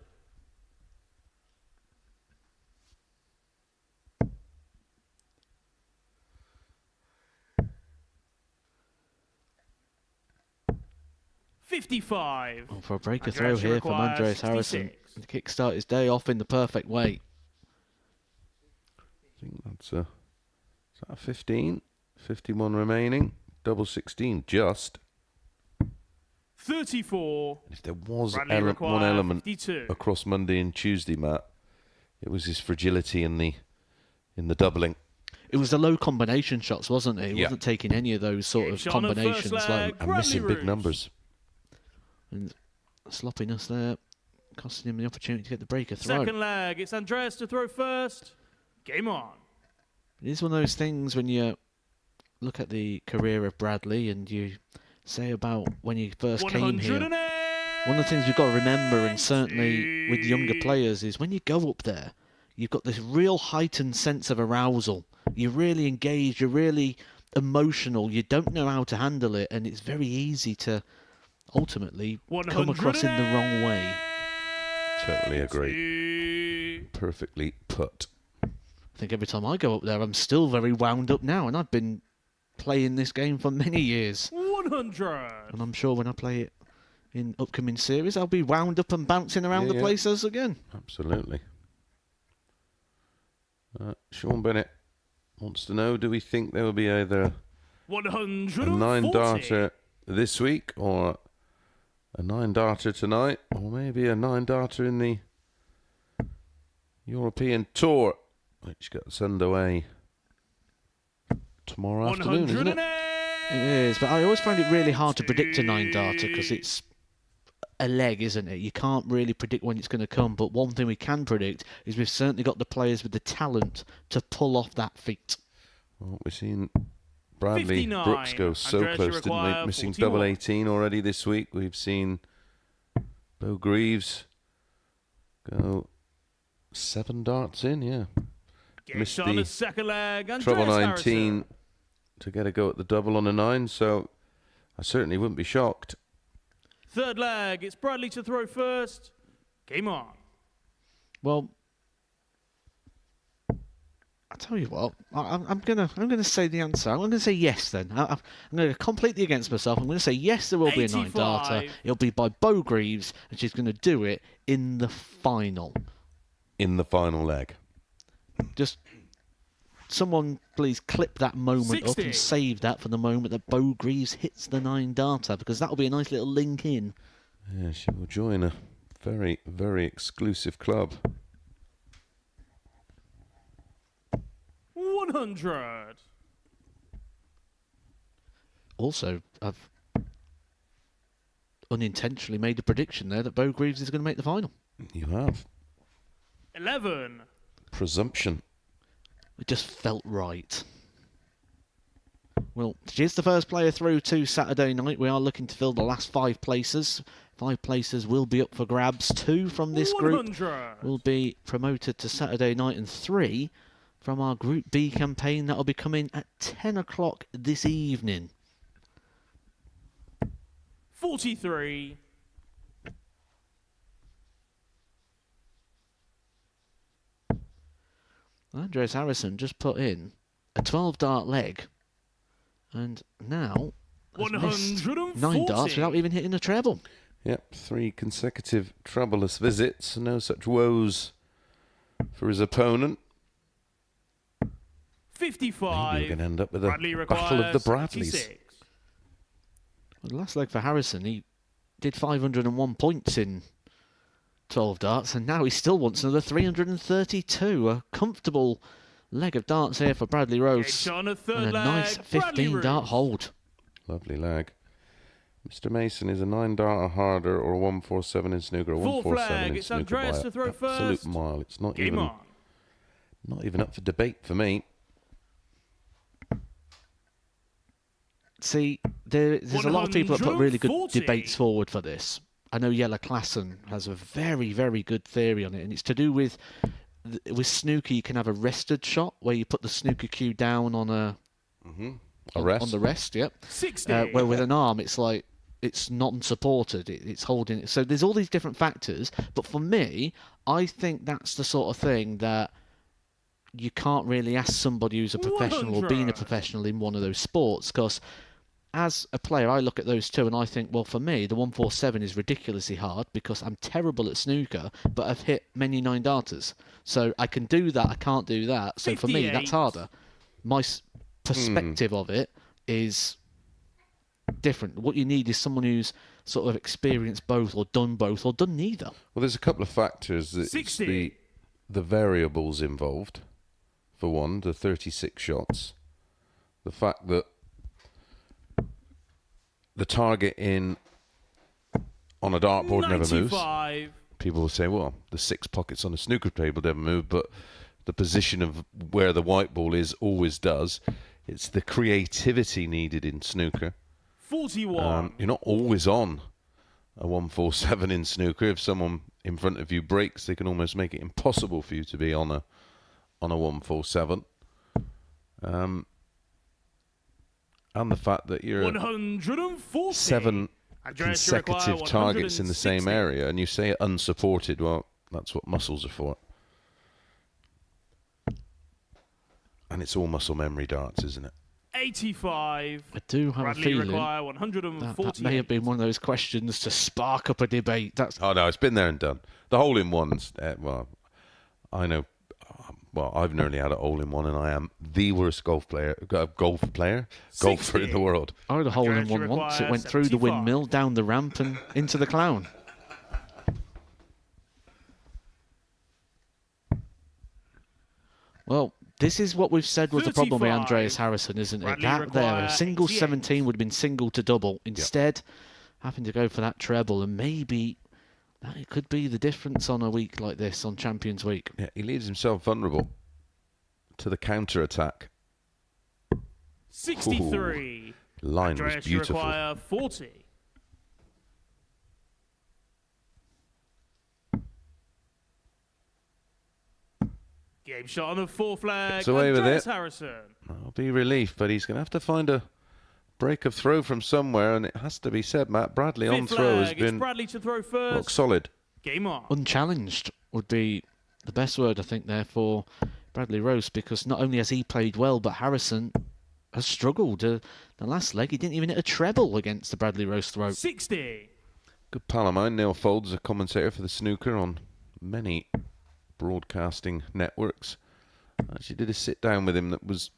$55.
Oh, for a breaker
Andreas,
throw
you
here from
require
Andreas Harrison
66.
to kickstart his day off in the perfect way.
I think that's is that a 15? 51 remaining. Double 16 just.
34.
If there was
Bradley
one
require
element
52.
across Monday and Tuesday, Matt, it was his fragility in the doubling.
It was the low combination shots, wasn't it? He
Yeah.
wasn't taking any of those sort of
Sean on first
combinations
leg.
like
And missing
Bradley
big
Roose.
numbers.
and sloppiness there, costing him the opportunity to get the breaker throw.
Second leg, it's Andreas to throw first. Game on.
It is one of those things when you look at the career of Bradley and you say about when he first came here.
108.
One of the things we've got to remember, and certainly with younger players, is when you go up there, you've got this real heightened sense of arousal. You're really engaged, you're really emotional, you don't know how to handle it, and it's very easy to ultimately come across in the wrong way.
Totally agree. Perfectly put.
I think every time I go up there, I'm still very wound up now, and I've been playing this game for many years.
100.
And I'm sure when I play it in upcoming series, I'll be wound up and bouncing around the places again.
Absolutely. Sean Bennett wants to know, do we think there will be either a
140.
9-darter this week or a 9-darter tonight, or maybe a 9-darter in the European Tour, which gets underway tomorrow afternoon, isn't it?
It is, but I always find it really hard to predict a 9-darter because it's a leg, isn't it? You can't really predict when it's going to come, but one thing we can predict is we've certainly got the players with the talent to pull off that feat.
Well, we've seen Bradley
59.
Brooks go so
Andreas,
close,
you
didn't we?
require
Missing
41.
double 18 already this week. We've seen Bo Greaves go 7 darts in, yeah. Missed
on
the
the second leg.
treble
Andreas
19
Harrison.
to get a go at the double on a 9, so I certainly wouldn't be shocked.
Third leg, it's Bradley to throw first. Game on.
Well, I tell you what, I'm gonna say the answer. I'm gonna say yes. Then I'm gonna go completely against myself. I'm gonna say yes. There will be a 9-darter.
85.
It'll be by Bo Greaves, and she's gonna do it in the final.
In the final leg.
Just someone please clip that moment up
60.
and save that for the moment that Bo Greaves hits the 9-darter, because that'll be a nice little link in.
Yeah, she will join a very, very exclusive club.
100.
Also, unintentionally made a prediction there that Bo Greaves is going to make the final.
You have.
11.
Presumption.
It just felt right. Well, she's the first player through to Saturday night. We are looking to fill the last 5 places. 5 places will be up for grabs. 2 from this group
100.
will be promoted to Saturday night, and 3 from our Group B campaign. That will be coming at 10 o'clock this evening.
43.
Andreas Harrison just put in a 12-dart leg, and now has missed 9 darts without even hitting a treble.
Yep, 3 consecutive troubleless visits. No such woes for his opponent.
55.
Maybe we're going to end up with a
Bradley
battle of the
requires
Bradleys.
76.
Well, the last leg for Harrison, he did 501 points in 12 darts, and now he still wants another 332. A comfortable leg of darts here for Bradley Roose,
On a
and
third
a nice
leg, Bradley
15-dart
Roose.
hold.
Lovely lag. Mr. Mason is a 9-dart or harder, or 147 in snooker, or
Full
147
flag,
in
it's
snooker
Andreas
by
to throw
an absolute
first.
mile. It's not
Game on.
even up for debate for me.
See, there's a lot of people that put really good
140.
debates forward for this. I know Jelle Klassen has a very, very good theory on it, and it's to do with snooker. You can have a rested shot where you put the snooker cue down on a
rest.
on the rest. Yep.
60.
Where with an arm, it's like it's non-supported. It's holding it. So there's all these different factors. But for me, I think that's the sort of thing that you can't really ask somebody who's a professional or being a
100.
professional in one of those sports, because as a player, I look at those two and I think, well, for me, the 147 is ridiculously hard because I'm terrible at snooker, but I've hit many 9-darters. So I can do that, I can't do that. So for me,
58.
that's harder. My perspective of it is different. What you need is someone who's sort of experienced both or done neither.
Well, there's a couple of factors. It's
60.
the variables involved. For one, the 36 shots. The fact that the target on a dartboard never moves.
95.
People will say, well, the 6 pockets on a snooker table never move, but the position of where the white ball is always does. It's the creativity needed in snooker.
41.
You're not always on a 147 in snooker. If someone in front of you breaks, they can almost make it impossible for you to be on a 147. And the fact that you're
140.
7
Andreas, you require
consecutive targets in the same
160.
area, and you say it unsupported, well, that's what muscles are for. And it's all muscle memory darts, isn't it?
85.
I do have
Bradley
a feeling
require
that
140.
may have been one of those questions to spark up a debate. That's
Oh, no, it's been there and done. The hole-in-ones, well, I know, well, I've nearly had a hole-in-one, and I am the worst golfer in the world.
I had a hole in
Andreas, you
one once. It
require
went through the
75.
windmill, down the ramp, and into the clown. Well, this is what we've said was the problem with
35.
Andreas Harrison, isn't it?
Bradley
That there, a
require
single
88.
17 would have been single to double. Instead, having to go for that treble, and maybe that could be the difference on a week like this, on Champions Week.
Yeah, he leaves himself vulnerable to the counter-attack.
63.
Line was
Andreas, you
beautiful.
require 40. Game shot on the 4th flag.
Gets away with
Andreas
it.
Harrison.
That'll be relief, but he's going to have to find a break of throw from somewhere, and it has to be said, Matt Bradley on
5th
throw has
flag. It's
been
Bradley to throw
rock
first.
solid.
Game on.
Unchallenged would be the best word, I think, there for Bradley Roose, because not only has he played well, but Harrison has struggled. The last leg, he didn't even hit a treble against the Bradley Roose throw.
60.
Good pal of mine, Neil Folds, a commentator for the snooker on many broadcasting networks. Actually did a sit-down with him that was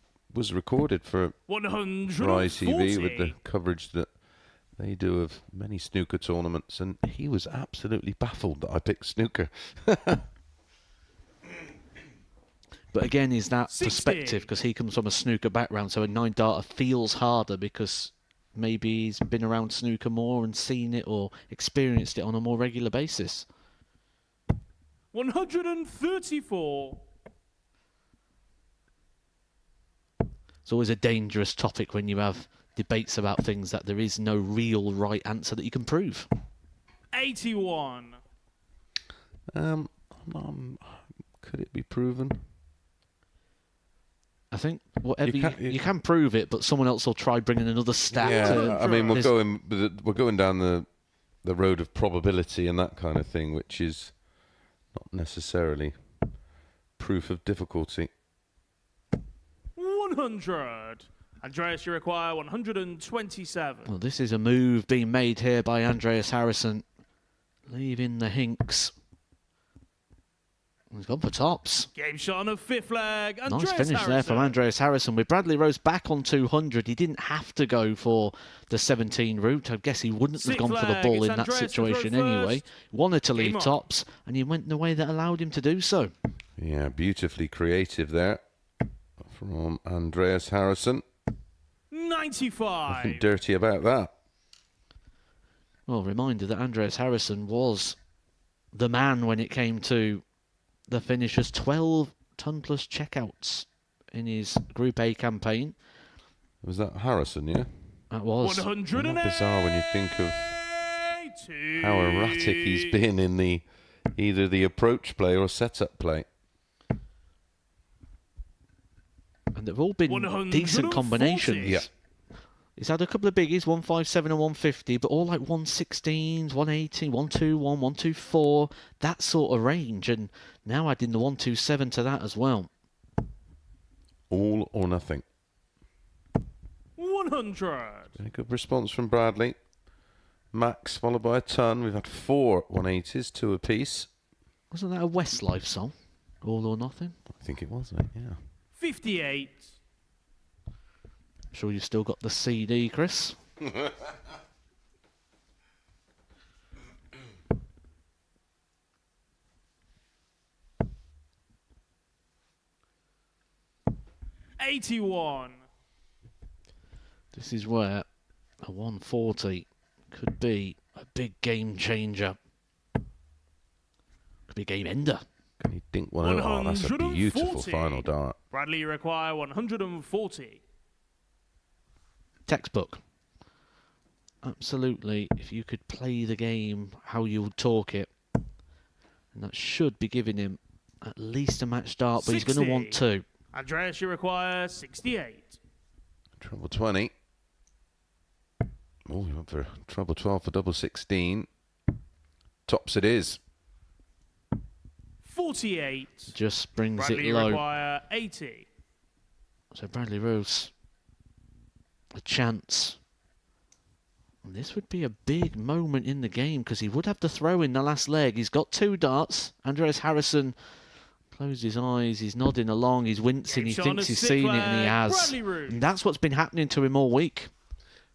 recorded for
140.
ITV with the coverage that they do of many snooker tournaments, and he was absolutely baffled that I picked snooker.
But again, is that
60.
perspective, because he comes from a snooker background, so a 9-darter feels harder because maybe he's been around snooker more and seen it or experienced it on a more regular basis.
134.
It's always a dangerous topic when you have debates about things that there is no real right answer that you can prove.
81.
Could it be proven?
I think whatever you can prove it, but someone else will try bringing another stat.
Yeah, I mean we're going down the road of probability and that kind of thing, which is not necessarily proof of difficulty.
100. Andreas, you require 127.
Well, this is a move being made here by Andreas Harrison, leaving the Hinks. He's gone for tops.
Game shot on a fifth leg.
Nice finish there from Andreas Harrison. With Bradley Roose back on 200, he didn't have to go for the 17 route. I guess he wouldn't have gone for the ball in that situation anyway. Wanted to leave tops, and he went in the way that allowed him to do so.
Yeah, beautifully creative there from Andreas Harrison.
95.
Nothing dirty about that.
Well, reminder that Andreas Harrison was the man when it came to the finishers. 12 ton-plus checkouts in his Group A campaign.
Was that Harrison, yeah?
That was.
108.
Not bizarre when you think of how erratic he's been in either the approach play or setup play.
And they've all been decent combinations.
Yeah.
He's had a couple of biggies, 157 and 150, but all like 116s, 180, 121, 124, that sort of range. And now adding the 127 to that as well.
All or nothing.
100.
A good response from Bradley. Max followed by a ton. We've had 4 180s, 2 apiece.
Wasn't that a Westlife song? All or nothing?
I think it was, mate, yeah.
58.
Sure you've still got the CD, Chris?
$81.
This is where a 140 could be a big game changer. Could be a game ender.
Can he dink one out? Oh, that's a beautiful final dart.
Bradley, you require 140.
Textbook. Absolutely. If you could play the game how you would talk it, and that should be giving him at least a match start, but
60.
he's going to want 2.
Andreas, you require 68.
Treble 20. Oh, he went for treble 12 for double 16. Tops it is.
48.
Just brings
Bradley,
it
you
low.
require 80.
So Bradley Roose, a chance. And this would be a big moment in the game because he would have to throw in the last leg. He's got 2 darts. Andreas Harrison closed his eyes. He's nodding along. He's wincing. He thinks he's seen it, and he has. And that's what's been happening to him all week.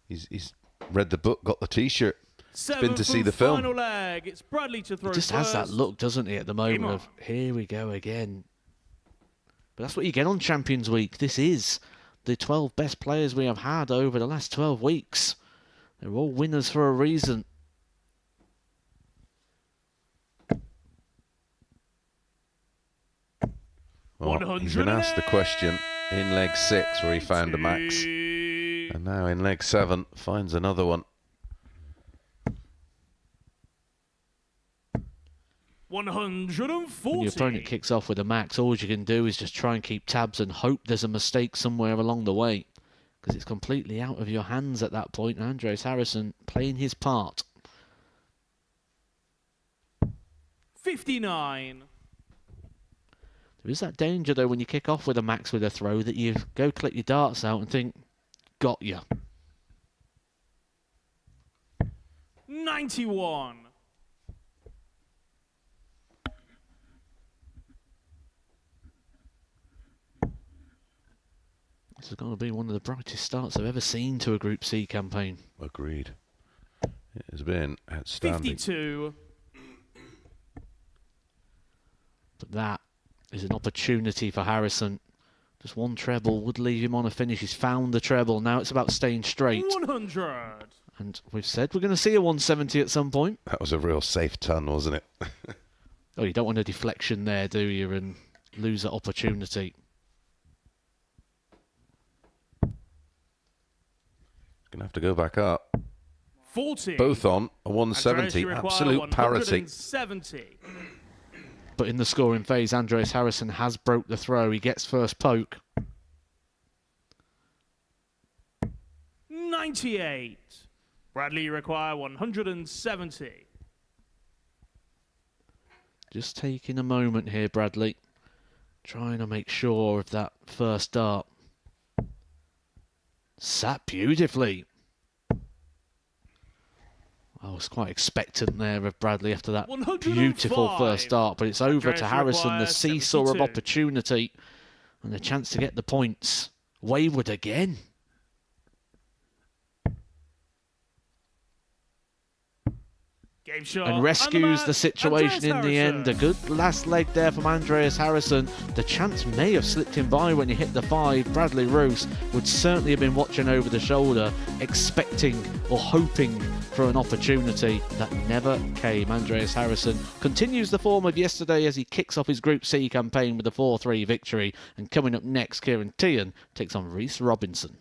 He's read the book, got the T-shirt. He's been to see the film.
Final leg. It's Bradley to throw.
He just has that look, doesn't he, at the moment of, here we go again. But that's what you get on Champions Week. This is the 12 best players we have had over the last 12 weeks. They're all winners for a reason.
Well, he's been asked the question in leg 6 where he found a max. And now in leg 7 finds another one.
140.
When your opponent kicks off with a max, all you can do is just try and keep tabs and hope there's a mistake somewhere along the way. Because it's completely out of your hands at that point. Andreas Harrison playing his part.
59.
There is that danger, though, when you kick off with a max with a throw, that you go click your darts out and think, got ya.
91.
This is going to be one of the brightest starts I've ever seen to a Group C campaign.
Agreed. It has been outstanding.
52.
But that is an opportunity for Harrison Just one treble would leave him on a finish. He's found the treble. Now it's about staying straight.
100.
And we've said we're going to see a 170 at some point.
That was a real safe ton, wasn't it?
Oh, you don't want a deflection there, do you? And lose that opportunity.
Going to have to go back up.
40.
Both on a 170.
Andreas, you
Absolute
require
parity.
170.
But in the scoring phase, Andreas Harrison has broke the throw. He gets first poke.
98. Bradley, you require 170.
Just taking a moment here, Bradley. Trying to make sure of that first dart. Sat beautifully. I was quite expectant there of Bradley after that beautiful first dart, but it's over to Harrison, the seesaw of
72.
opportunity and the chance to get the points. Wayward again.
Game shot.
And rescues the situation in the end. A
Harrison.
good last leg there from Andreas Harrison. The chance may have slipped him by when he hit the 5. Bradley Roose would certainly have been watching over the shoulder, expecting or hoping for an opportunity that never came. Andreas Harrison continues the form of yesterday as he kicks off his Group C campaign with a 4-3 victory. And coming up next, Kieran Teehan takes on Reece Robinson.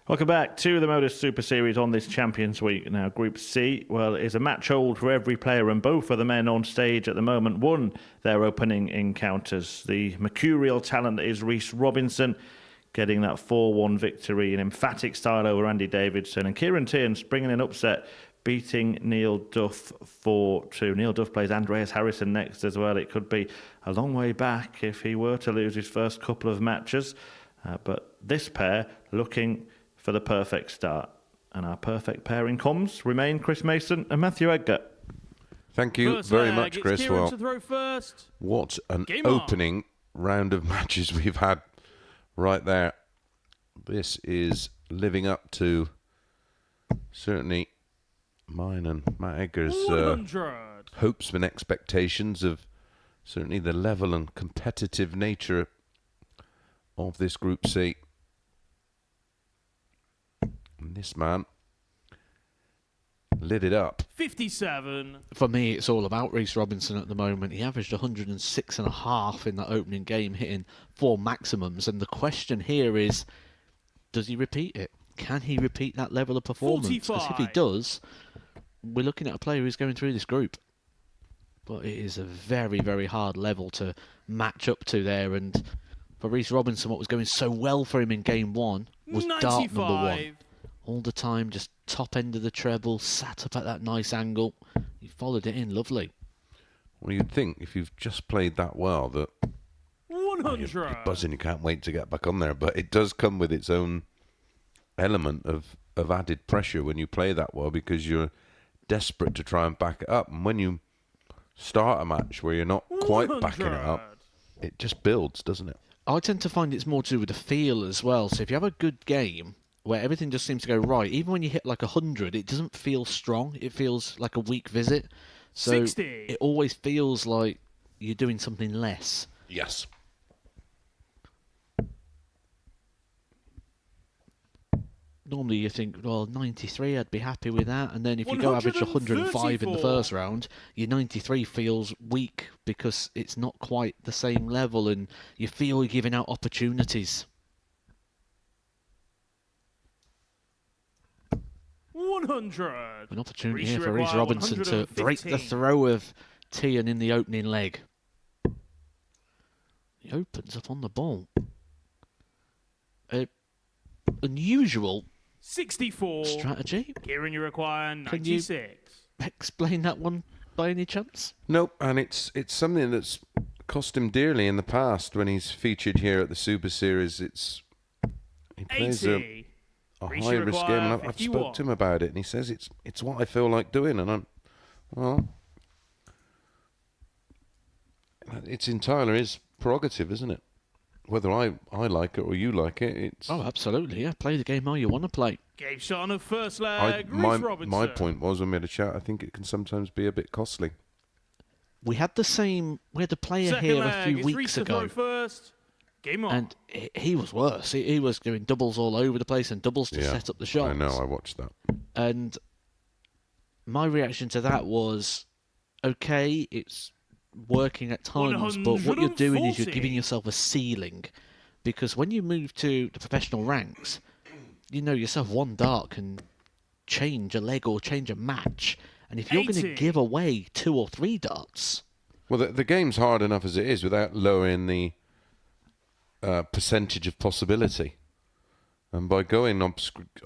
Welcome back to the Modus Super Series on this Champions Week. Now, Group C, well, is a match hold for every player, and both of the men on stage at the moment won their opening encounters. The mercurial talent is Reece Robinson, getting that 4-1 victory in emphatic style over Andy Davidson, and Kieran Teehan bringing an upset, beating Neil Duff 4-2. Neil Duff plays Andreas Harrison next as well. It could be a long way back if he were to lose his first couple of matches, but this pair looking for the perfect start. And our perfect pairing comms remain Chris Mason and Matthew Edgar.
Thank you
First
very
leg,
much,
it's
Chris.
Kieran
Well,
to throw first.
what an
Game on.
opening round of matches we've had right there. This is living up to certainly mine and Matt Egger's
100.
hopes and expectations of certainly the level and competitive nature of this Group C. And this man lit it up.
57.
For me, it's all about Reece Robinson at the moment. He averaged 106.5 in that opening game, hitting 4 maximums. And the question here is, does he repeat it? Can he repeat that level of performance? Because if he
45.
does, we're looking at a player who's going through this group. But it is a very, very hard level to match up to there. And for Reece Robinson, what was going so well for him in game 1 was dart number 1.
95.
All the time, just top end of the treble, sat up at that nice angle. He followed it in, lovely.
Well, you'd think if you've just played that well that
100.
you're buzzing, you can't wait to get back on there. But it does come with its own element of added pressure when you play that well, because you're desperate to try and back it up. And when you start a match where you're not quite backing it up, it just builds, doesn't it?
I tend to find it's more to do with the feel as well. So if you have a good game where everything just seems to go right, even when you hit like 100, it doesn't feel strong. It feels like a weak visit. So
60.
it always feels like you're doing something less.
Yes.
Normally you think, well, 93, I'd be happy with that. And then if you go average 105 in the first round, your 93 feels weak because it's not quite the same level and you feel you're giving out opportunities.
100.
An opportunity
Reece
here for Reece
require
Robinson to break the
115.
throw of Teehan in the opening leg. He opens up on the ball. Unusual
64.
strategy.
Kieran, you require
Can you-
96.
Explain that one by any chance?
Nope, and it's something that's cost him dearly in the past when he's featured here at the Super Series. He plays
80.
a
Reece
high risk game, and I've
51.
spoke to him about it, and he says it's what I feel like doing, and it's entirely his prerogative, isn't it? Whether I like it or you like it, it's
Oh, absolutely. Yeah, play the game how you want to play.
Game shot on the first leg. Reece
my
Robinson.
point was when we had a chat, I think it can sometimes be a bit costly.
We had a player
Second
here a
leg.
few
It's
weeks
Reece to
ago,
throw first. Game on.
and he was worse. He was doing doubles all over the place and doubles to set up the shots.
I know, I watched that.
And my reaction to that was, okay, it's working at times, but what you're doing is you're
140.
giving yourself a ceiling. Because when you move to the professional ranks, you know yourself one dart can change a leg or change a match. And if you're going to
80.
give away 2 or 3 darts,
Well, the game's hard enough as it is without lowering the percentage of possibility. And by going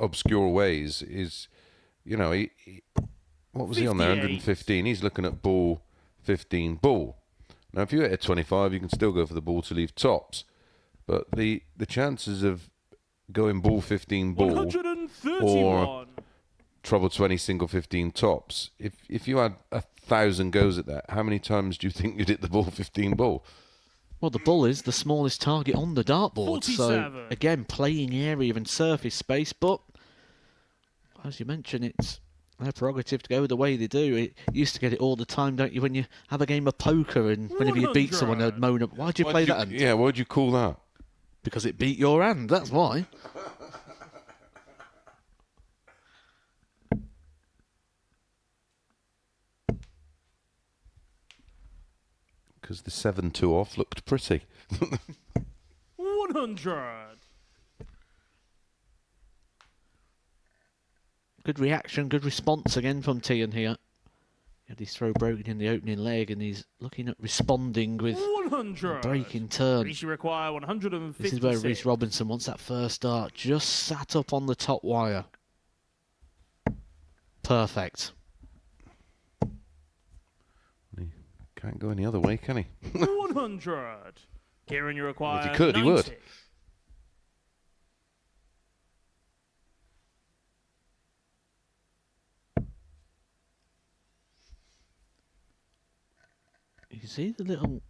obscure ways is, what was he on there?
58.
115. He's looking at ball 15 ball. Now, if you hit a 25, you can still go for the ball to leave tops. But the chances of going ball 15 ball
131.
or trouble 20 single 15 tops, if you had 1,000 goes at that, how many times do you think you'd hit the ball 15 ball?
well, the bull is the smallest target on the dartboard. So,
47.
again, playing area and surface space. But, as you mentioned, it's their prerogative to go the way they do. It used to get it all the time, don't you, when you have a game of poker and whenever you beat someone, they'd moan up, why'd you play that hand?
Yeah, why'd you call that?
Because it beat your hand, that's why.
Because the 7-2 off looked pretty.
100.
Good reaction, good response again from Teehan here. He had his throw broken in the opening leg and he's looking at responding with a
100.
breaking turn.
Reece require 156.
This is where Reece Robinson wants that first dart. Just sat up on the top wire. Perfect.
He can't go any other way, can he?
100. Kieran, you require
If he could, he would.
90.
You see the little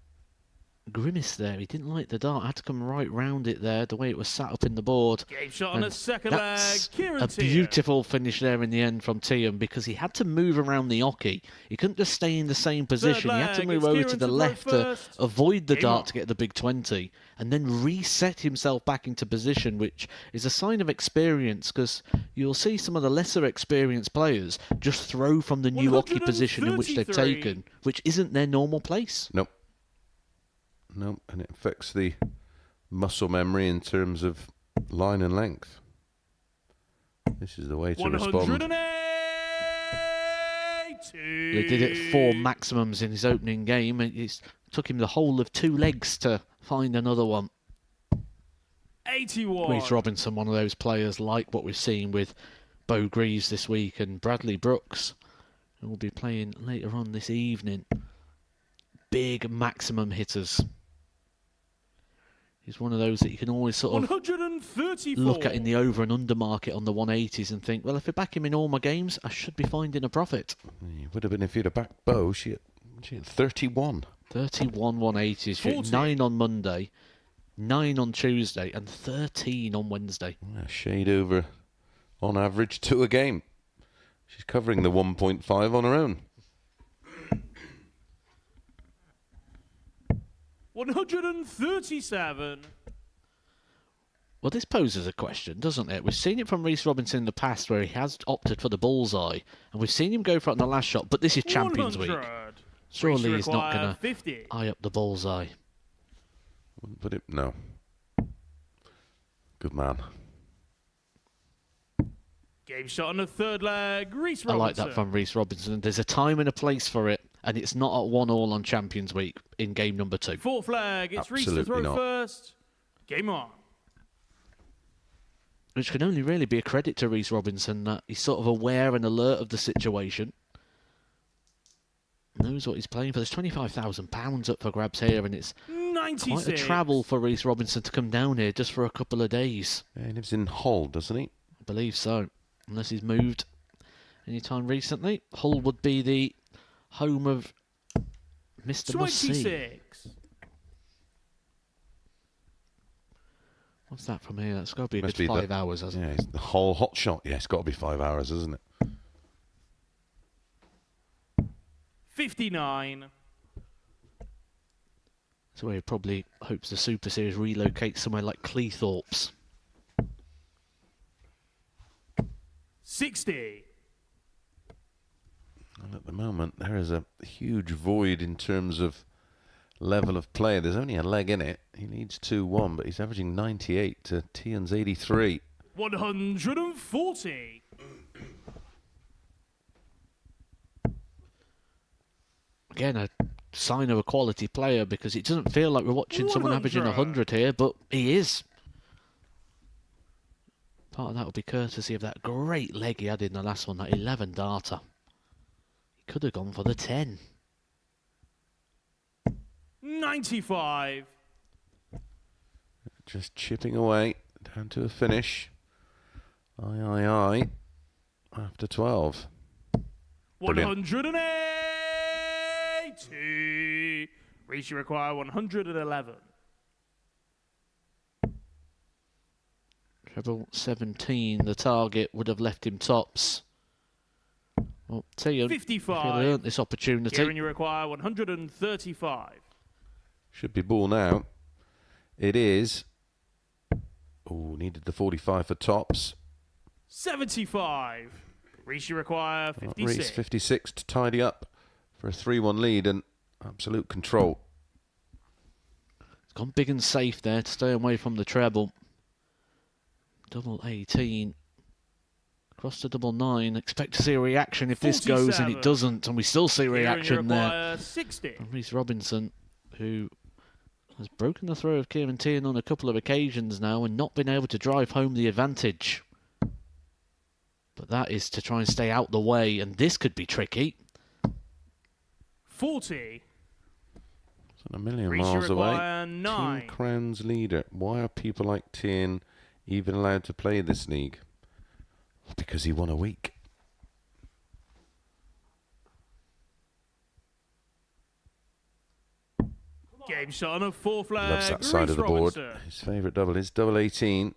grimace there. He didn't like the dart. Had to come right round it there, the way it was sat up in the board.
Game shot on
And
a second
that's
leg. Kieran
a
Teehan.
beautiful finish there in the end from Teehan because he had to move around the oche. He couldn't just stay in the same position. He had to
leg,
move
it's
over
Kieran
to the
to throw
left to
first.
avoid the
Game
dart
on.
to get the big 20 and then reset himself back into position, which is a sign of experience because you'll see some of the lesser experienced players just throw from the new oche position in which they've
133.
taken, which isn't their normal place.
Nope. Nope. And it affects the muscle memory in terms of line and length. This is the way to respond.
180.
They did it 4 maximums in his opening game. It took him the whole of 2 legs to find another one.
81.
Reece Robinson, one of those players like what we've seen with Bo Greaves this week and Bradley Brooks, who will be playing later on this evening. Big maximum hitters. He's one of those that you can always sort of
134.
look at in the over and under market on the 180s and think, well, if I back him in all my games, I should be finding a profit.
It would have been if you'd have backed Bo. She had 31.
31 180s. She had
40.
9 on Monday, 9 on Tuesday, and 13 on Wednesday.
A shade over, on average, 2 a game. She's covering the 1.5 on her own.
137.
Well, this poses a question, doesn't it? We've seen it from Reece Robinson in the past where he has opted for the bullseye, and we've seen him go for it on the last shot, but this is Champions
100.
Week. Surely
Reece
he's not
require
going to
50.
eye up the bullseye.
Wouldn't put it. No. Good man.
Game shot on the third leg. Reece
I
Robinson.
like that from Reece Robinson. There's a time and a place for it, and it's not at 1-1 on Champions Week in game number 2.
Fourth leg. It's Reece to
Absolutely
throw
not.
first. Game on.
Which can only really be a credit to Reece Robinson that he's sort of aware and alert of the situation. Knows what he's playing for. There's £25,000 up for grabs here, and it's
96.
quite a travel for Reece Robinson to come down here just for a couple of days.
Yeah, he lives in Hull, doesn't he?
I believe so, unless he's moved any time recently. Hull would be the home of Mr. Must-See.
26.
What's that from here? That's got to be a
Must
good
be
5 hours, hasn't it?
Yeah, it's the Hull hot shot. Yeah, it's got to be 5 hours, isn't it?
59.
That's where he probably hopes the Super Series relocates somewhere like Cleethorpes.
60.
And at the moment, there is a huge void in terms of level of play. There's only a leg in it. He needs 2-1, but he's averaging 98 to Teehan's 83.
140.
Again, a sign of a quality player because it doesn't feel like we're watching someone averaging 100 here, but he is. Part of that will be courtesy of that great leg he had in the last one, that 11 darter. He could have gone for the 10.
95.
Just chipping away down to a finish. Aye. After 12. Brilliant.
180. Reece, you require 111.
Treble 17, the target would have left him tops. Well, Teehan, if he'd
55.
earned this opportunity.
Kieran, you require 135.
Should be ball now. It is. Oh, needed the 45 for tops.
75. Reece, you require 56.
Reece 56 to tidy up for a 3-1 lead and absolute control.
It's gone big and safe there to stay away from the treble. Double 18. Across to double 9. Expect to see a reaction if this goes, and it
47.
doesn't. And we still see
Kieran, you
reaction there
require 60.
from Reece Robinson, who has broken the throw of Kieran Teehan on a couple of occasions now and not been able to drive home the advantage. But that is to try and stay out the way, and this could be tricky.
40.
It's not a million
Reece, you
miles away.
require 9.
Team Crown's leader. Why are people like Teehan even allowed to play this league? Because he won a week.
Game shot on a 4th flag.
Loves that side of the board.
Robinson.
His favourite double is double 18.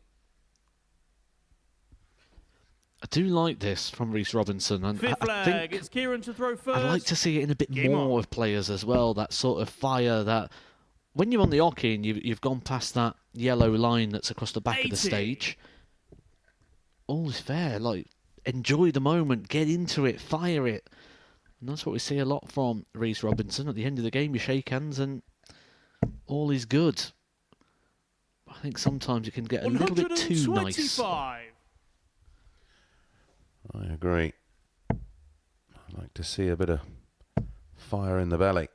I do like this from Reece Robinson, and
5th
I
flag.
think
It's Kieran to throw first.
I'd like to see it in a bit
Game
more
on.
of players as well. That sort of fire that when you're on the hockey and you've gone past that yellow line that's across the back of the
80.
stage, all is fair. Like, enjoy the moment, get into it, fire it. And that's what we see a lot from Reece Robinson. At the end of the game, you shake hands and all is good. I think sometimes it can get a little bit too nice.
125.
I agree. I'd like to see a bit of fire in the belly.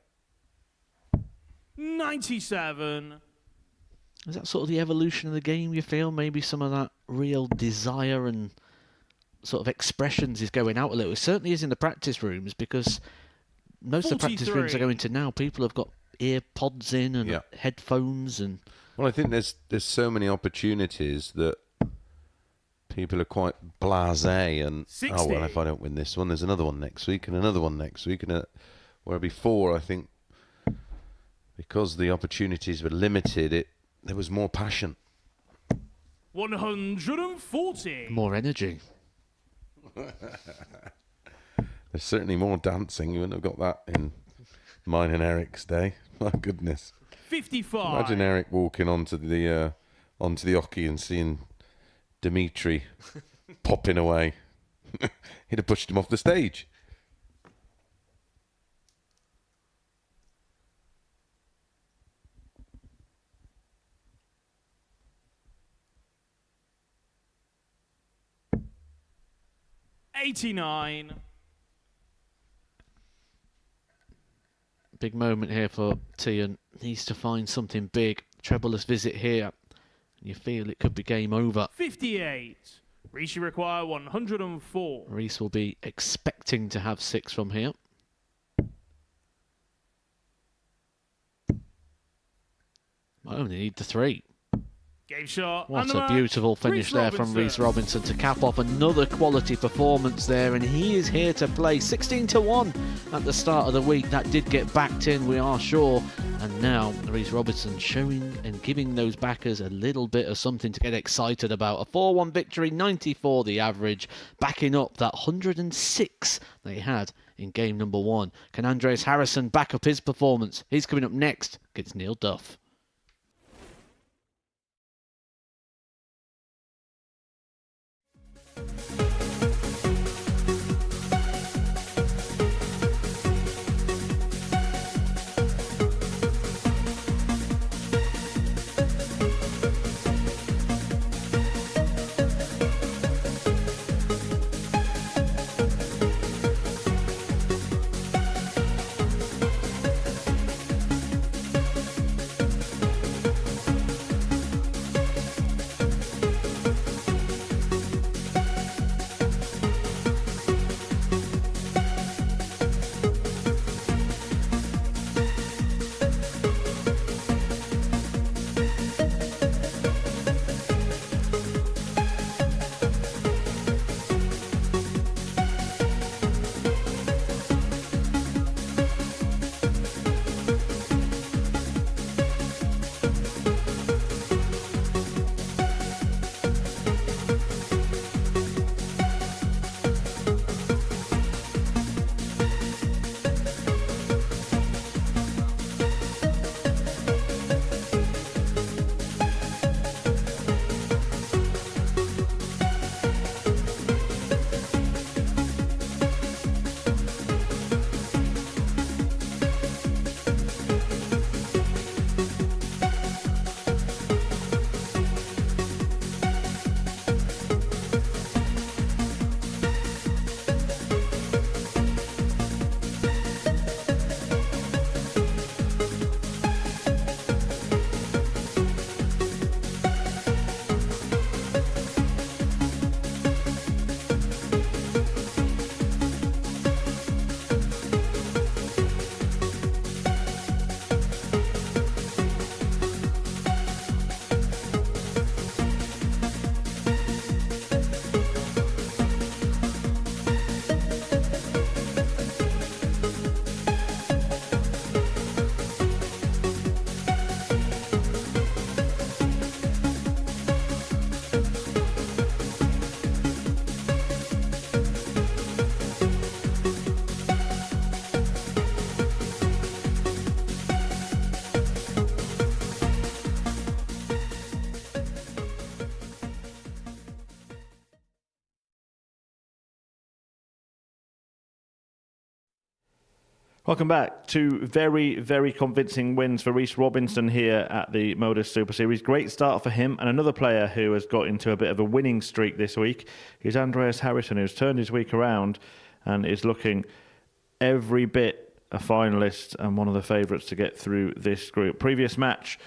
97.
Is that sort of the evolution of the game, you feel? Maybe some of that real desire and sort of expressions is going out a little. It certainly is in the practice rooms, because most of the practice rooms
43.
I go into now, people have got ear pods in and
Yeah.
headphones and...
Well, I think there's so many opportunities that people are quite blasé and,
60.
oh, well, if I don't win this one, there's another one next week and another one next week. And where before, I think, because the opportunities were limited, there was more passion.
140.
more energy.
There's certainly more dancing. You wouldn't have got that in mine and Eric's day. My goodness.
55.
Imagine Eric walking onto the hockey and seeing Dimitri popping away. He'd have pushed him off the stage.
$89.
Big moment here for Teehan. Needs to find something big. Trebleless visit here. You feel it could be game over.
58. Reece require 104.
Reece will be expecting to have 6 from here. Might only need the 3.
Game shot.
What
and the
a
match.
beautiful finish
Reece
there from Reece Robinson to cap off another quality performance there, and he is here to play. 16-1 at the start of the week. That did get backed in, we are sure. And now Reece Robinson showing and giving those backers a little bit of something to get excited about. A 4-1 victory, 94 the average, backing up that 106 they had in game number 1. Can Andreas Harrison back up his performance? He's coming up next against Neil Duff.
Welcome back. Two very, very convincing wins for Reece Robinson here at the Modus Super Series. Great start for him. And another player who has got into a bit of a winning streak this week is Andreas Harrison, who's turned his week around and is looking every bit a finalist and one of the favourites to get through this group. Previous match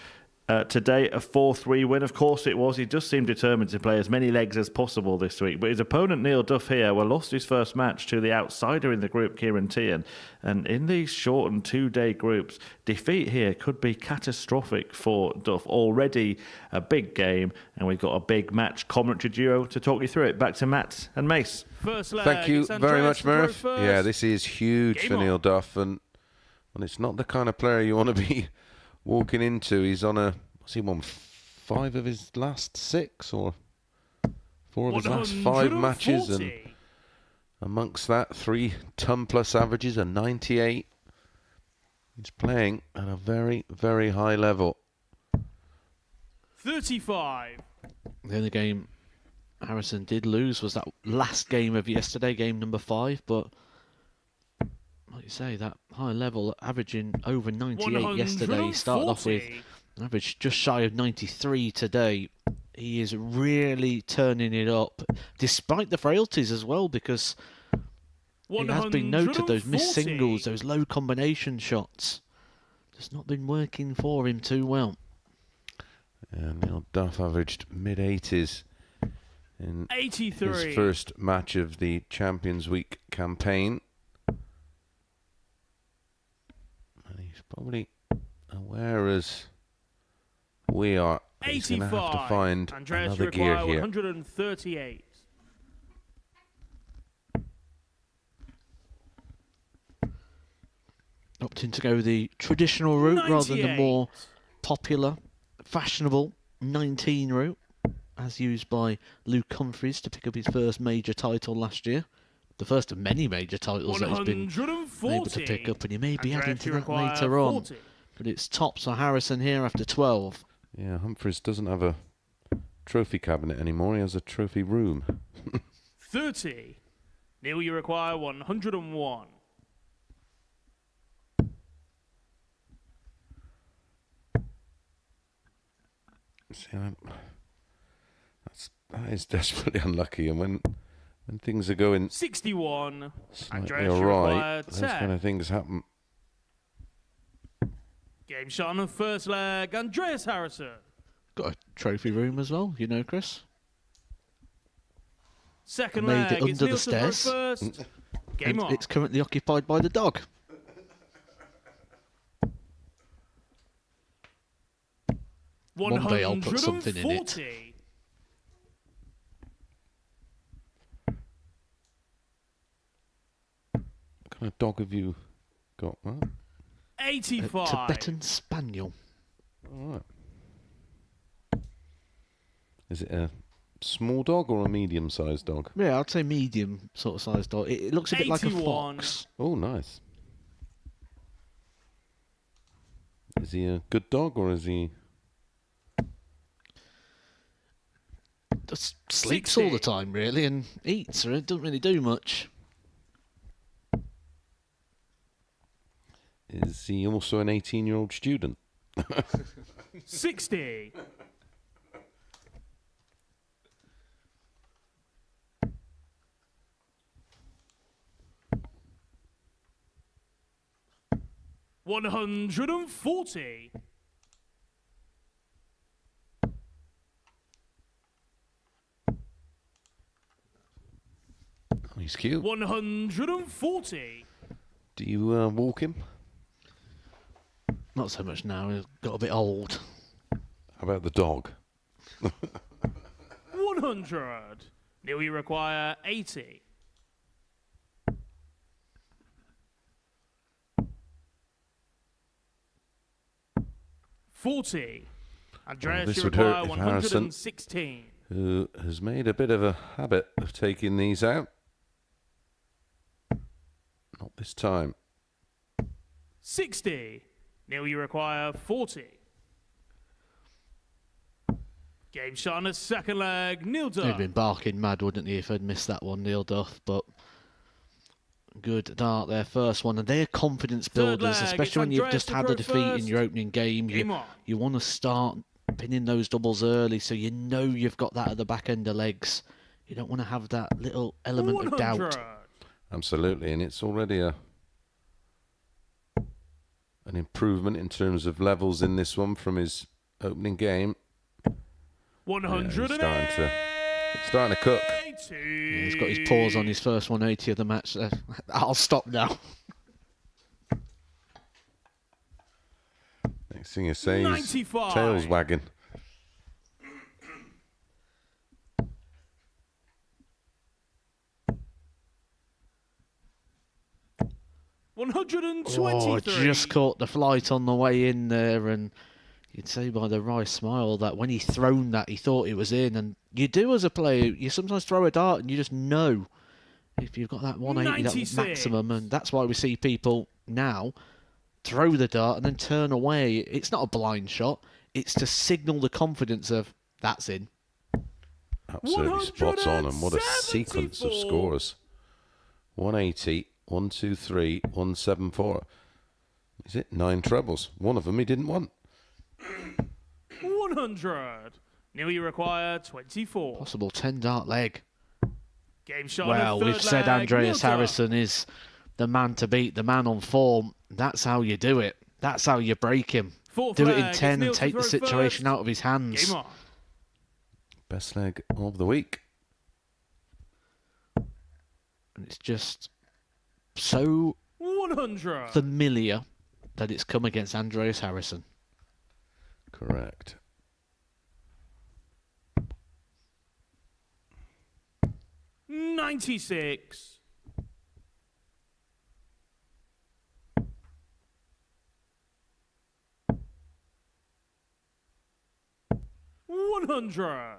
today, a 4-3 win. Of course it was. He just seemed determined to play as many legs as possible this week. But his opponent, Neil Duff here, lost his first match to the outsider in the group, Kieran Teehan. And in these shortened 2-day groups, defeat here could be catastrophic for Duff. Already a big game, and we've got a big match commentary duo to talk you through it. Back to Matt and Mace.
Thank you very much, Murph. Yeah, this is huge for Neil Duff, and it's not the kind of player you want to be walking into. He's on he won 5 of his last 6 or 4 of his last 5 matches, and amongst that 3 ton-plus averages, a 98. He's playing at a very, very high level.
35.
The only game Harrison did lose was that last game of yesterday, game number 5, but like you say, that high level, averaging over 98 yesterday. He started off with an average just shy of 93 today. He is really turning it up, despite the frailties as well, because it has been noted, those missed singles, those low combination shots, just not been working for him too well.
Yeah, Neil Duff averaged mid-80s in
83.
his first match of the Champions Week campaign. And he's probably aware as we are. He's going to have to find
Andreas,
another gear here.
138.
Opting to go the traditional route
98.
rather than the more popular, fashionable 19 route, as used by Luke Humphries to pick up his first major title last year. The first of many major titles that he's been able to pick up, and he may be adding to that later on. But it's tops for Harrison here after 12.
Yeah, Humphries doesn't have a trophy cabinet anymore. He has a trophy room.
30. Neil, you require 101.
See, that is desperately unlucky, and when things are going
61.
slightly alright, those kind of things happen.
Game shot on the first leg, Andreas Harrison.
Got a trophy room as well, you know, Chris.
Second
Made
leg,
it
it's
under
Neil
the
to throw
stairs.
first. Game
And
on.
it's currently occupied by the dog. One day I'll put something in it.
What kind of dog have you got, Matt?
85.
A Tibetan Spaniel.
All right. Is it a small dog or a medium-sized dog?
Yeah, I'd say medium sort of sized dog. It looks a bit like a
81.
fox.
Oh, nice. Is he a good dog, or is he...
Just sleeps
60.
all the time, really, and eats. It doesn't really do much.
Is he also an 18-year-old student?
60. $140.
Oh, he's cute.
140.
Do you walk him?
Not so much now. He's got a bit old.
How about the dog?
100. Neil, you require 80. $40. Andreas,
this
you
would hurt
require
if Harrison-
116.
Who has made a bit of a habit of taking these out. Not this time.
60. Neil, you require 40. Game shot on the second leg. Neil
He'd
Duff.
been barking mad, wouldn't he, if I'd missed that one, Neil Duff. But Good dart, their first one, and they're confidence
Third
builders,
leg,
especially when
it's
you've
Andreas
just
to
had a
throw
defeat in
first.
your opening game.
Game on.
You want to start pinning those doubles early, so you know you've got that at the back end of legs. You don't want to have that little element of
100.
doubt.
Absolutely, and it's already an improvement in terms of levels in this one from his opening game.
100.
Yeah, starting to cook.
Yeah, he's got his paws on his first 180 of the match. I'll stop now.
Next thing you say, his
95.
tail's wagging.
Oh, just caught the flight on the way in there, and you'd say by the Rice smile that when he thrown that, he thought it was in. And you do as a player, you sometimes throw a dart and you just know if you've got that 180,
96.
that maximum, and that's why we see people now throw the dart and then turn away. It's not a blind shot, it's to signal the confidence of that's in.
Absolutely spot on, and what a sequence of
174.
scores. 180, 1, 2, 3, 174. Is it 9 trebles? One of them he didn't want.
100. Now you require 24.
Possible 10 dart leg.
Game shot.
Well, we've said Andreas Harrison is the man to beat, the man on form. That's how you do it. That's how you break him. Do it in 10 and take the situation out of his hands.
Game on.
Best leg of the week.
And it's just so
100.
familiar that it's come against Andreas Harrison.
Correct.
$96. 100.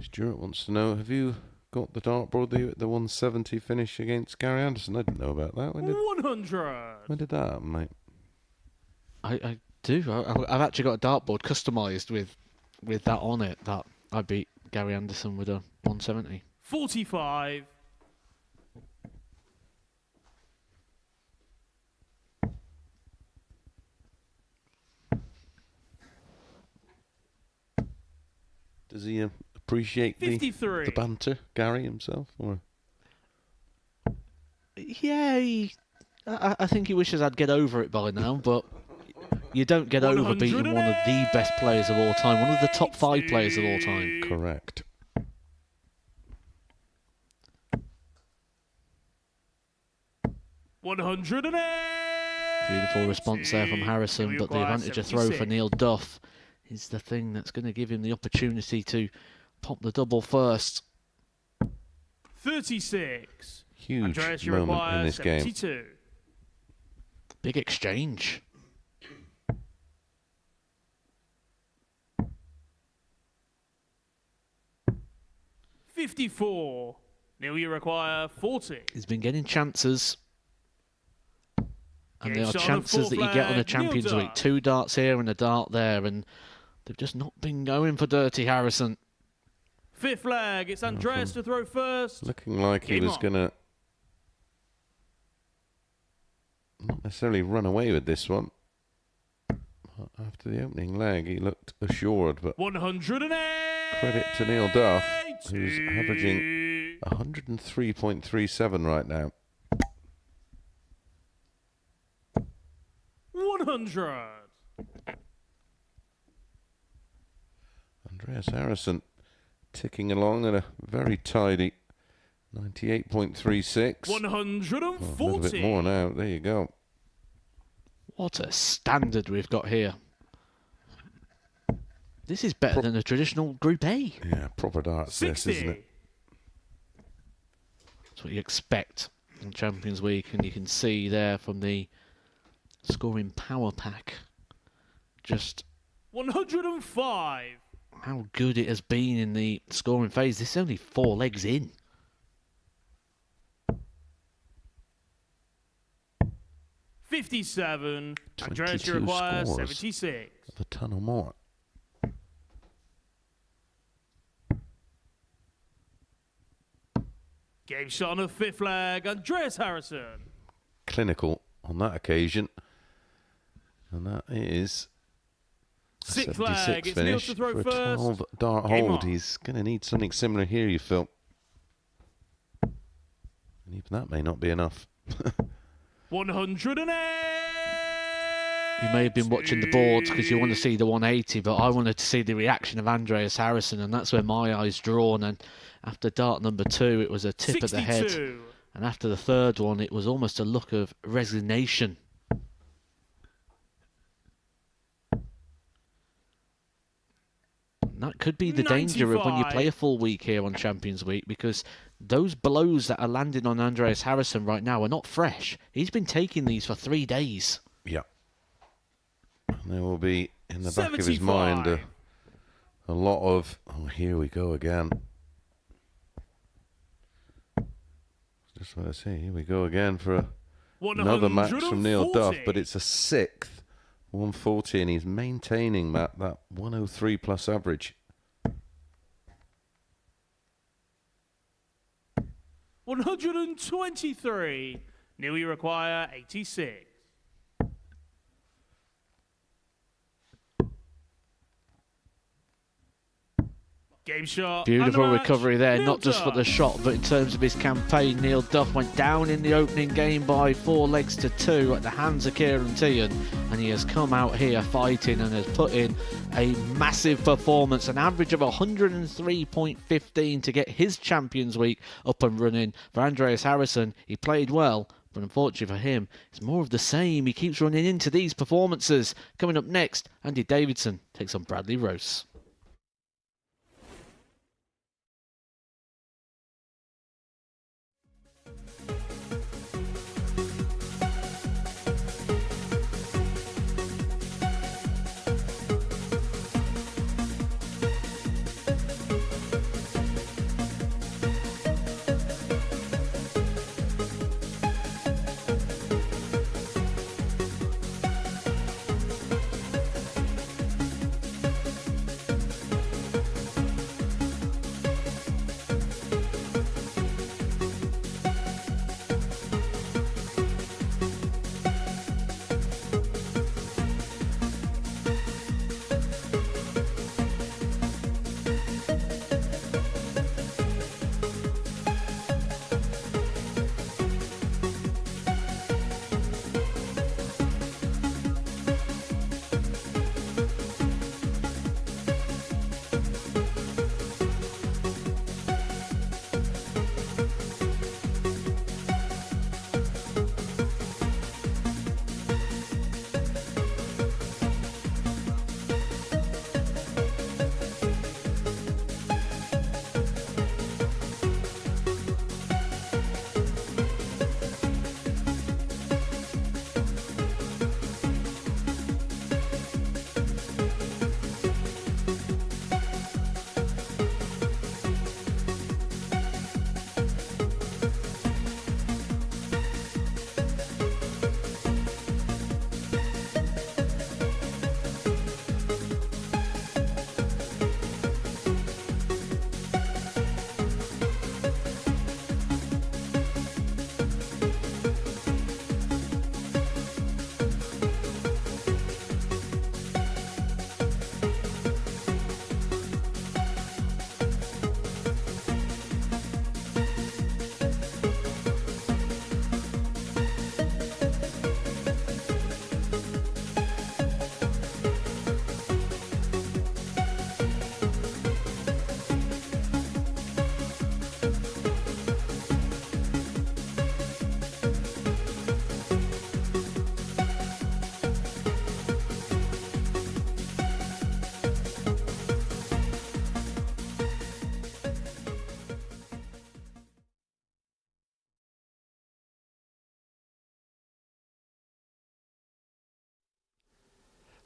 Stuart wants to know, have you got the dartboard, the 170 finish against Gary Anderson? I didn't know about that. When
100.
did that happen, mate?
I do. I've actually got a dartboard customised with that on it, that I beat Gary Anderson with a 170.
45.
Does he appreciate the
53.
banter, Gary himself? Or?
Yeah, I think he wishes I'd get over it by now, but you don't get over beating one of the best players of all time, one of the top 5 players of all time.
Correct.
Beautiful response there from Harrison, but the advantage of throw for Neil Duff is the thing that's going to give him the opportunity to pop the double first.
36.
Huge
Andreas, you
moment
require
in this game.
72.
Big exchange.
$54. Now you require 40.
He's been getting chances. And
Game
there are
shot on
chances
the
that you get on a
flag,
Champions
Neil
Week.
Duff.
2 darts here and a dart there, and they've just not been going for dirty Harrison.
Fifth flag. It's Andreas to throw first.
Looking like he
Game
was
on.
going to not necessarily run away with this one. After the opening leg, he looked assured, but
108.
credit to Neil Duff, who's averaging 103.37 right now.
100.
Andreas Harrison ticking along at a very tidy 98.36.
140.
A little bit more now. There you go.
What a standard we've got here. This is better than a traditional Group A.
Yeah, proper darts this,
60.
isn't it?
That's what you expect in Champions Week, and you can see there from the scoring power pack just
105.
how good it has been in the scoring phase. This is only 4 legs in.
$57. Andreas, you
22
require
scores.
76.
A ton or more.
Game shot on the fifth leg, Andreas Harrison.
Clinical on that occasion. And that is a
Sixth
76
flag, it's Neil
finish
to throw
for a
first.
12 dart
Game
hold.
on.
He's going to need something similar here, you feel. And even that may not be enough.
108.
You may have been watching the boards because you want to see the 180, but I wanted to see the reaction of Andreas Harrison, and that's where my eyes drawn. And after dart number 2, it was a tip of the head.
62.
And after the third one, it was almost a look of resignation. And that could be the danger of when you play a full week here on Champions Week, because those blows that are landing on Andreas Harrison right now are not fresh. He's been taking these for 3 days.
Yeah. And there will be, in the back of his mind, a lot of, oh, here we go again. Just want to see, here we go again for another max from Neil Duff, but it's a 6th. 140, and he's maintaining that 103 plus average.
123. Neil, you require 86. Game shot.
Beautiful
and the match,
recovery there,
Neil
not just for
Duff.
the shot, but in terms of his campaign. Neil Duff went down in the opening game by 4 legs to 2 at the hands of Kieran Teehan, and he has come out here fighting and has put in a massive performance, an average of 103.15 to get his Champions Week up and running. For Andreas Harrison, he played well, but unfortunately for him, it's more of the same. He keeps running into these performances. Coming up next, Andy Davidson takes on Bradley Roose.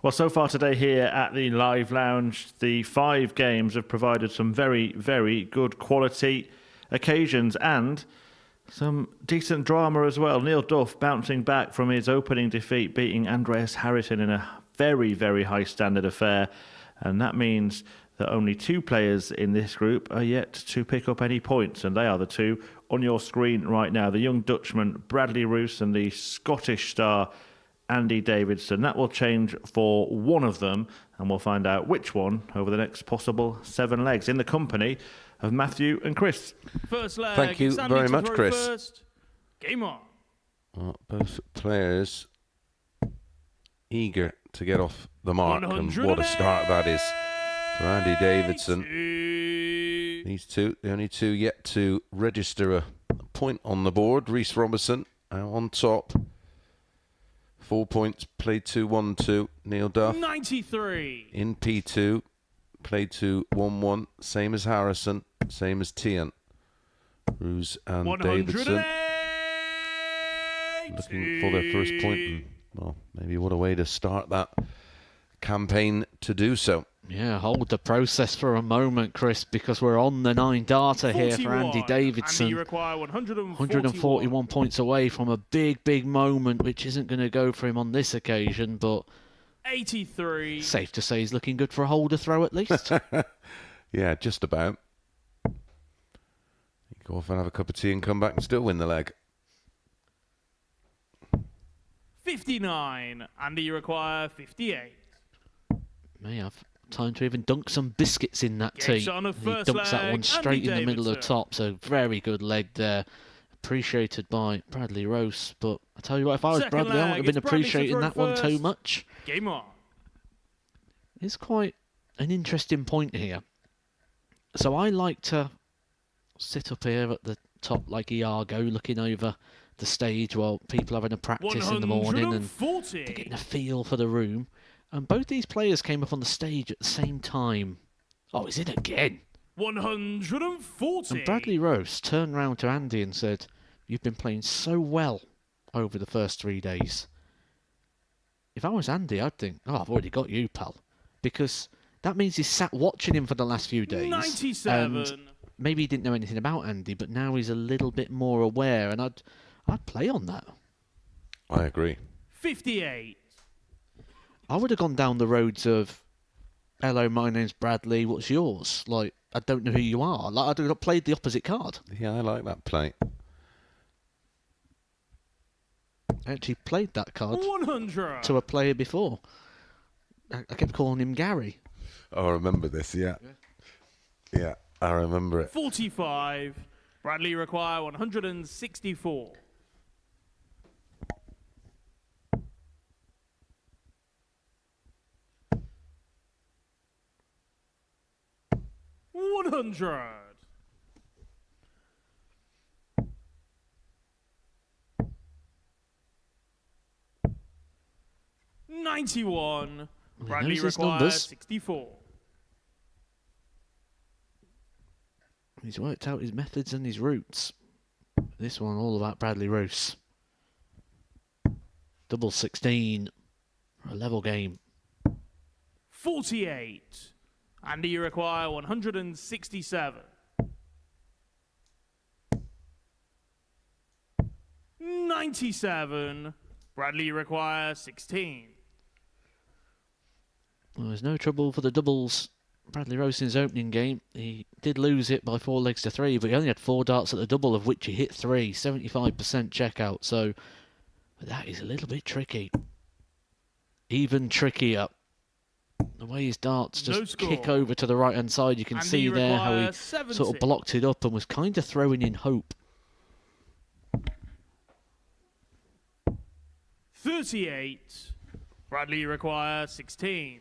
Well, so far today here at the Live Lounge, the 5 games have provided some very, very good quality occasions and some decent drama as well. Neil Duff bouncing back from his opening defeat, beating Andreas Harrison in a very, very high standard affair. And that means that only 2 players in this group are yet to pick up any points, and they are the 2 on your screen right now, the young Dutchman Bradley Roose and the Scottish star Andy Davidson. That will change for one of them, and we'll find out which one over the next possible 7 legs in the company of Matthew and Chris.
First leg.
Thank you very much, Chris.
First. Game on.
Well, both players eager to get off the mark, and what a start that is for Andy Davidson. These two, the only two yet to register a point on the board. Reece Robertson out on top. 4 points, played 2-1-2. Neil Duff
93
in P2, played 2-1-1. Same as Harrison, same as Teehan. Roose and Davidson looking for their first point. And, well, maybe what a way to start that campaign to do so.
Yeah, hold the process for a moment, Chris, because we're on the 9 darter here for Andy Davidson.
Andy, you require
141 points away from a big, big moment, which isn't going to go for him on this occasion, but
83.
Safe to say he's looking good for a holder throw at least.
Yeah, just about. You go off and have a cup of tea and come back and still win the leg.
59. Andy, you require 58.
May have time to even dunk some biscuits in that tea. He
first
dunks that one
leg,
straight
Andy
in the middle of
Davidson.
top, so very good leg there. Appreciated by Bradley Roose, but I tell you what, if I was
Second
Bradley, I wouldn't have
leg,
been
it's Bradley to
appreciating
throw
that one too
first.
much.
Game on.
It's quite an interesting point here. So I like to sit up here at the top like Iago, looking over the stage while people are having a practice in the morning and
140.
getting a feel for the room. And both these players came up on the stage at the same time. Oh, he's in again.
140.
And Bradley Roose turned round to Andy and said, "You've been playing so well over the first 3 days. If I was Andy, I'd think, oh, I've already got you, pal." Because that means he's sat watching him for the last few days.
97.
And maybe he didn't know anything about Andy, but now he's a little bit more aware, and I'd play on that.
I agree.
58.
I would have gone down the roads of, "Hello, my name's Bradley, what's yours?" Like, I don't know who you are. Like, I'd have played the opposite card.
Yeah, I like that play.
I actually played that card
100.
to a player before. I kept calling him Gary.
Oh, I remember this, yeah. Yeah, I remember it.
45. Bradley require 164. $100. 91. Bradley
knows his
requires
numbers.
64.
He's worked out his methods and his routes. This one all about Bradley Roose. Double 16 for a level game.
48. Andy, you require 167. 97. Bradley, you require 16.
Well, there's no trouble for the doubles. Bradley Roose in his opening game, he did lose it by 4 legs to 3, but he only had 4 darts at the double, of which he hit 3, 75% checkout, so that is a little bit tricky. Even trickier. The way his darts just kick over to the right-hand side, you can
Andy,
see there how he
70.
sort of blocked it up and was kind of throwing in hope.
38. Bradley, you require 16.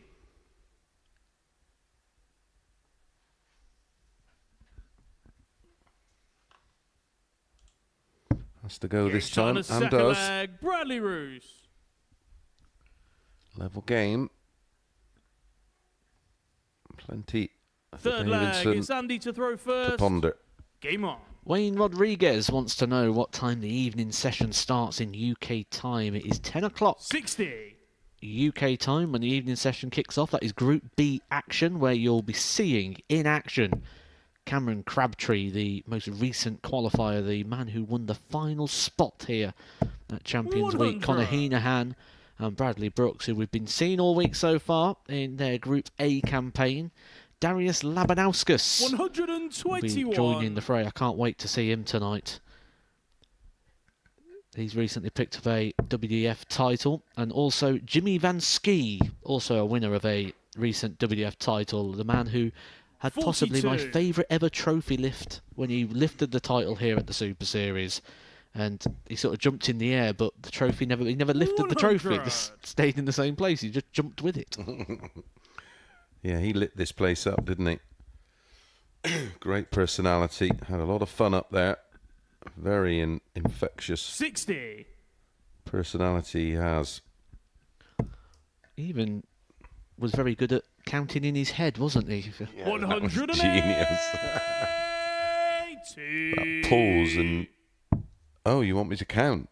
Has to go this
On
time,
a
and
second
does.
leg, Bradley Roose.
Level game. Plenty for
Third leg,
Davidson
it's Andy to throw
to
first.
ponder.
Game on.
Wayne Rodriguez wants to know what time the evening session starts in UK time. It is 10 o'clock.
60.
UK time when the evening session kicks off. That is Group B action, where you'll be seeing in action Cameron Crabtree, the most recent qualifier, the man who won the final spot here at Champions Week.
100.
Conor Heenahan and Bradley Brooks, who we've been seeing all week so far in their Group A campaign. Darius Labanauskas will be
121.
joining the fray. I can't wait to see him tonight. He's recently picked up a WDF title, and also Jimmy Van Ski, also a winner of a recent WDF title, the man who had possibly my
42.
favourite ever trophy lift when he lifted the title here at the Super Series. And he sort of jumped in the air, but the trophy he never lifted the trophy. It
100.
just stayed in the same place. He just jumped with it.
Yeah, he lit this place up, didn't he? Great personality. Had a lot of fun up there. Very infectious
60.
personality he has.
Even was very good at counting in his head, wasn't he?
Yeah, that was
108.
genius. That pause and... Oh, you want me to count?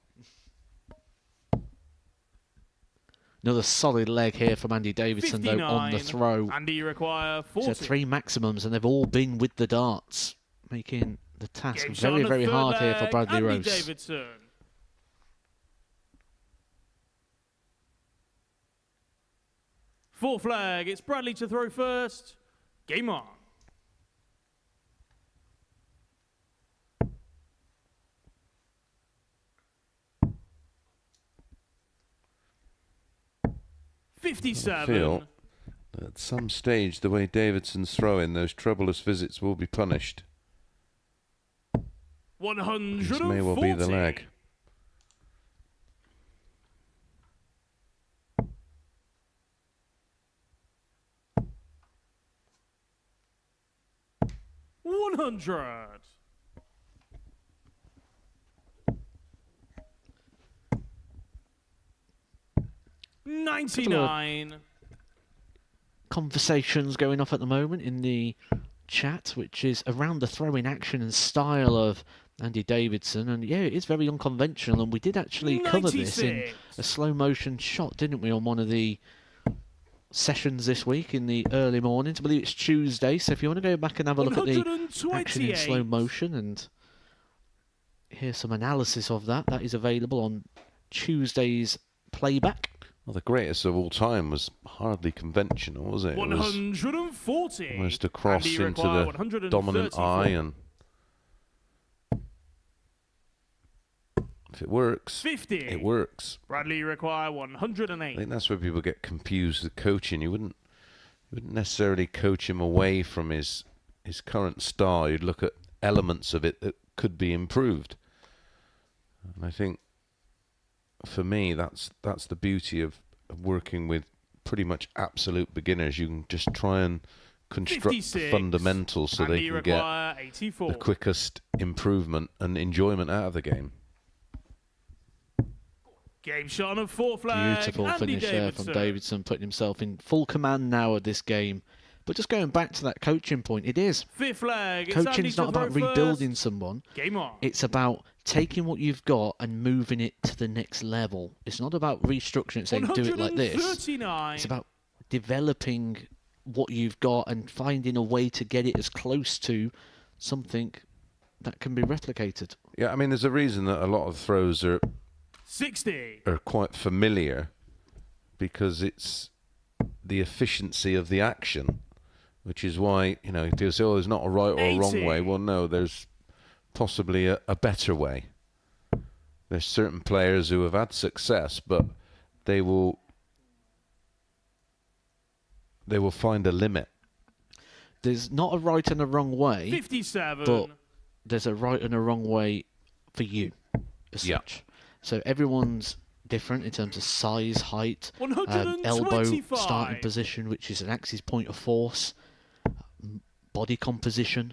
Another solid leg here from Andy Davidson, though, on the
59.
throw.
Andy, you require
He's
40.
had 3 maximums, and they've all been with the darts, making the task
Game shot on
very,
the
very
third
hard here for
leg,
Bradley
Andy
Roose.
Davidson. Fourth flag, it's Bradley to throw first. Game on.
I
57.
feel that at some stage, the way Davidson's throwing, those troublous visits will be punished.
140.
This may well be the leg.
$100. $99.
Conversations going off at the moment in the chat, which is around the throwing action and style of Andy Davidson. And yeah, it is very unconventional, and we did actually cover this in
96.
a slow motion shot, didn't we, on one of the sessions this week in the early mornings. I believe it's Tuesday, so if you want to go back and have a look at the action in slow
128.
motion and hear some analysis of that, that is available on Tuesday's playback.
Well, the greatest of all time was hardly conventional, was it? It was
140.
almost a cross
Andy, you
into
require
the dominant
134.
eye, and if it works,
50.
it works.
Bradley, you require
I
108.
think that's where people get confused with coaching. You wouldn't necessarily coach him away from his current style. You'd look at elements of it that could be improved. And I think, for me, that's the beauty of working with pretty much absolute beginners. You can just try and construct the
56.
fundamentals so
Andy,
they
you
can get
require 84.
the quickest improvement and enjoyment out of the game.
Game shot on a fourth flag.
Beautiful
Andy
finish there from Davidson, putting himself in full command now of this game. But just going back to that coaching point, it is.
Fifth flag. It's
Coaching
Andy
is
to
not about
throw
rebuilding
first.
someone.
Game on.
It's about taking what you've got and moving it to the next level. It's not about restructuring it, saying do it like this.
139.
It's about developing what you've got and finding a way to get it as close to something that can be replicated.
Yeah, I mean, there's a reason that a lot of throws are
60.
quite familiar, because it's the efficiency of the action, which is why, you know, people say, oh, there's not a right or a wrong
80.
way. Well, no, there's possibly a better way. There's certain players who have had success, but they will find a limit.
There's not a right and a wrong way,
57.
but there's a right and a wrong way for you, as
Yeah.
such. So everyone's different in terms of size, height, elbow
125.
starting position, which is an axis point of force, body composition,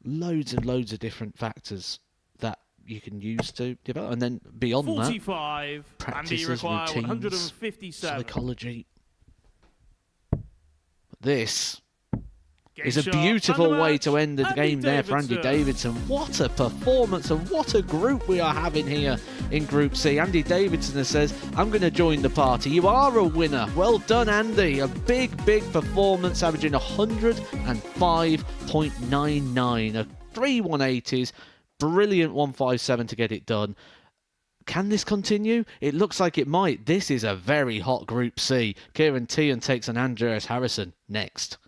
loads and loads of different factors that you can use to develop. And then beyond
45.
that,
Andy, you
practices,
require
routines,
157.
psychology. This
Game
is a
shot
beautiful
and the
way
match,
to end the
Andy
game there for Andy
Davidson.
Davidson. What a performance and what a group we are having here in Group C. Andy Davidson says, I'm going to join the party. You are a winner. Well done, Andy. A big, big performance, averaging 105.99. A 3 180s. Brilliant 157 to get it done. Can this continue? It looks like it might. This is a very hot Group C. Kieran Teehan takes on Andreas Harrison next.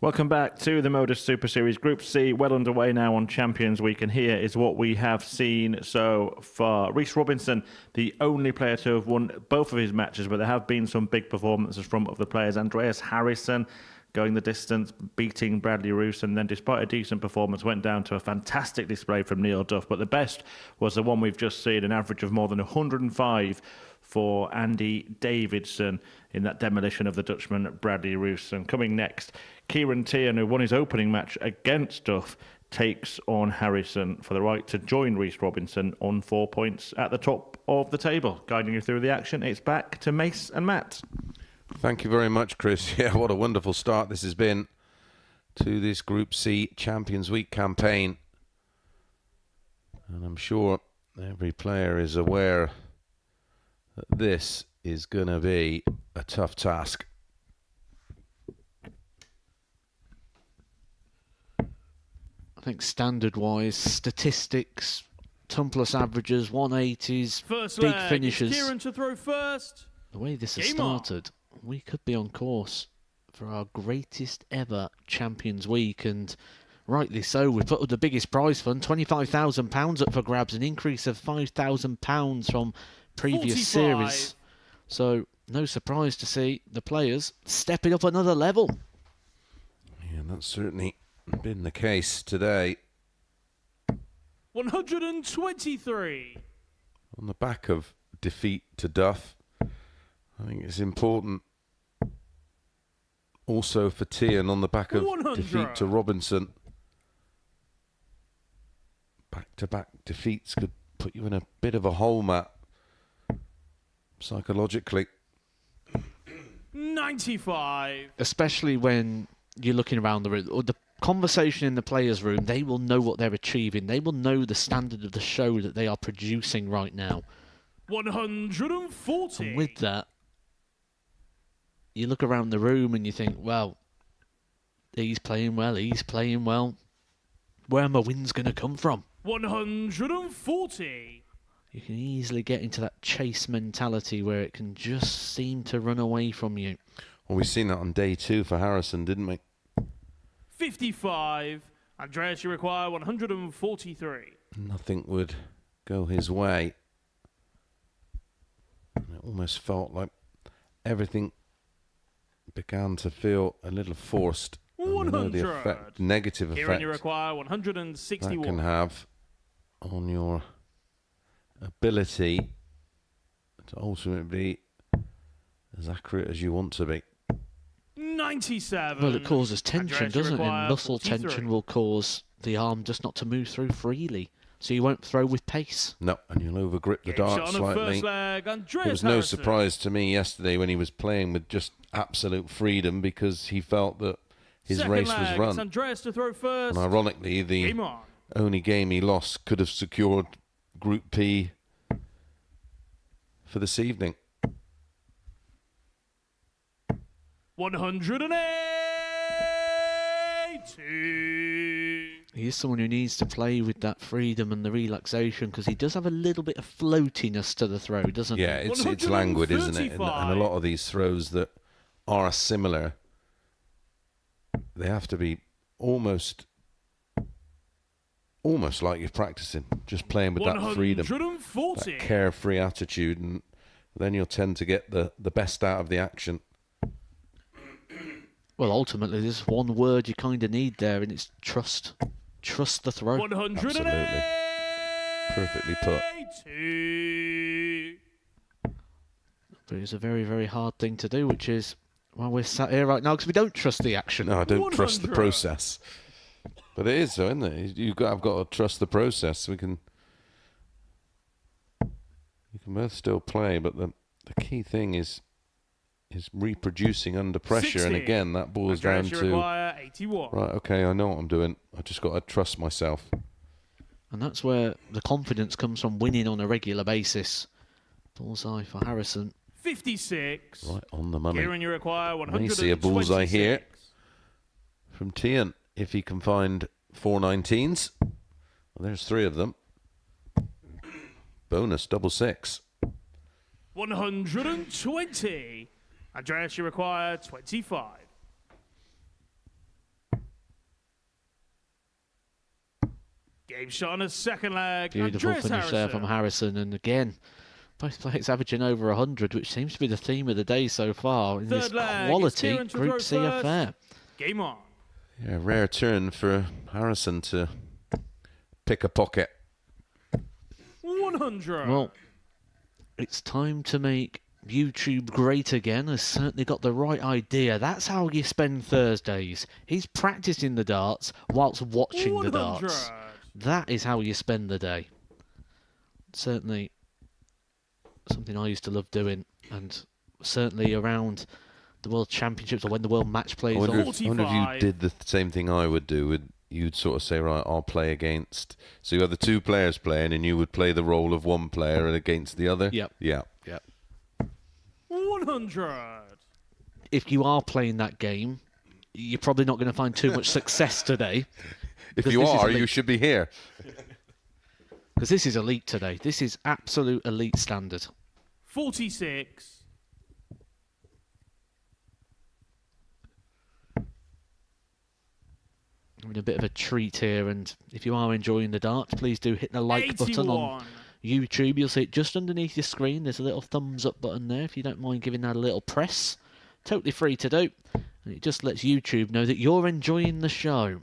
Welcome back to the Modus Super Series Group C, well underway now on Champions Week, and here is what we have seen so far. Reece Robinson, the only player to have won both of his matches, but there have been some big performances from other players. Andreas Harrison going the distance, beating Bradley Roose, and then despite a decent performance, went down to a fantastic display from Neil Duff. But the best was the one we've just seen, an average of more than 105 for Andy Davidson in that demolition of the Dutchman Bradley Roose. And coming next, Kieran, who won his opening match against Duff, takes on Harrison for the right to join Reece Robinson on 4 points at the top of the table. Guiding you through the action, it's back to Mace and Matt.
Thank you very much, Chris. Yeah, what a wonderful start this has been to this Group C Champions Week campaign. And I'm sure every player is aware that this is going to be a tough task.
I think standard-wise, statistics, ton plus averages, 180s,
First
big
leg,
finishes.
Kieran to throw first.
The way this has
Game on.
started, we could be on course for our greatest ever Champions Week, and rightly so. We've put up the biggest prize fund, £25,000 up for grabs, an increase of £5,000 from previous
45.
series. So no surprise to see the players stepping up another level.
Yeah, that's certainly been the case today.
123.
On the back of defeat to Duff, I think it's important also for Teehan on the back of
100.
defeat to Robinson. Back-to-back defeats could put you in a bit of a hole, Matt, psychologically.
95.
Especially when you're looking around the room, or the conversation in the players' room, they will know what they're achieving. They will know the standard of the show that they are producing right now.
140.
And with that, you look around the room and you think, well, he's playing well, he's playing well. Where are my wins going to come from?
140.
You can easily get into that chase mentality where it can just seem to run away from you.
Well, we've seen that on day 2 for Harrison, didn't we?
55. Andreas, you require 143.
Nothing would go his way. And it almost felt like everything began to feel a little forced. And we know the
100.
negative
Kieran,
effect
you require
that
161.
can have on your ability to ultimately be as accurate as you want to be.
97.
Well, it causes tension,
Andreas, you
doesn't it? And
require
muscle
43.
tension will cause the arm just not to move through freely. So you won't throw with pace.
No, and you'll overgrip the
Game
dart
shot on the
slightly.
first leg, Andreas
It was no
Harrison.
surprise to me yesterday when he was playing with just absolute freedom because he felt that his
Second
race
leg,
was
it's
run.
Andreas to throw first.
And ironically, the
Game on.
only game he lost could have secured Group P for this evening.
182.
He is someone who needs to play with that freedom and the relaxation because he does have a little bit of floatiness to the throw, doesn't he?
Yeah, it's languid, isn't it? And a lot of these throws that are similar, they have to be almost like you're practicing, just playing with that freedom,
140.
that carefree attitude, and then you'll tend to get the best out of the action.
Well, ultimately, there's one word you kind of need there, and it's trust. Trust the throw.
182.
Absolutely. Perfectly put.
But it's a very, very hard thing to do, which is why we're sat here right now, because we don't trust the action.
No, I don't trust the
100.
process. But it is, though, isn't it? I've got to trust the process. We can both still play, but the key thing is reproducing under pressure.
60.
And again, that boils down
Andreas, you
to,
require 81.
right, okay, I know what I'm doing. I just got to trust myself.
And that's where the confidence comes from winning on a regular basis. Bullseye for Harrison.
56.
Right on the money.
Kieran, you require
May
126.
see a bullseye here from Teehan if he can find 4 19s. Well, there's 3 of them. Bonus, double 6.
120. Andreas, you require 25. Game shot on a second leg.
Beautiful
Andreas
finish there from Harrison. And again, both players averaging over 100, which seems to be the theme of the day so far in this quality Group C affair.
Game on.
Yeah, rare turn for Harrison to pick a pocket.
100.
Well, it's time to make YouTube great again. Has certainly got the right idea. That's how you spend Thursdays. He's practicing the darts whilst watching
100.
the darts. That is how you spend the day. Certainly something I used to love doing, and certainly around the World Championships or when the World Match plays
I
on.
wonder if you did the same thing I would do. You'd sort of say, right, I'll play against. So you have the two players playing, and you would play the role of one player against the other.
Yep.
Yeah.
Yep.
100.
If you are playing that game, you're probably not going to find too much success today.
If you are, you should be here.
Because this is elite today. This is absolute elite standard.
46.
Having a bit of a treat here, and if you are enjoying the darts, please do hit the like button on YouTube. You'll see it just underneath your screen. There's a little thumbs up button there if you don't mind giving that a little press. Totally free to do, and it just lets YouTube know that you're enjoying the show.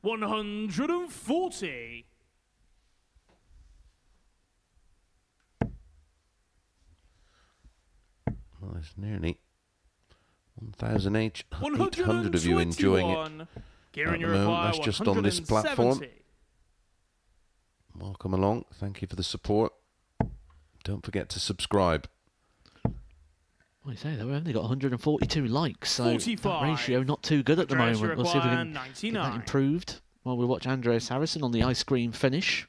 140.
Well, it's nearly 1,800 of you enjoying it
Kieran,
at the moment. That's just on this platform. Welcome along. Thank you for the support. Don't forget to subscribe.
Well, you say that we've only got 142 likes, so
45.
that ratio not too good at the
Andreas
moment. We'll see if we can
99.
get that improved while we watch Andreas Harrison on the ice cream finish.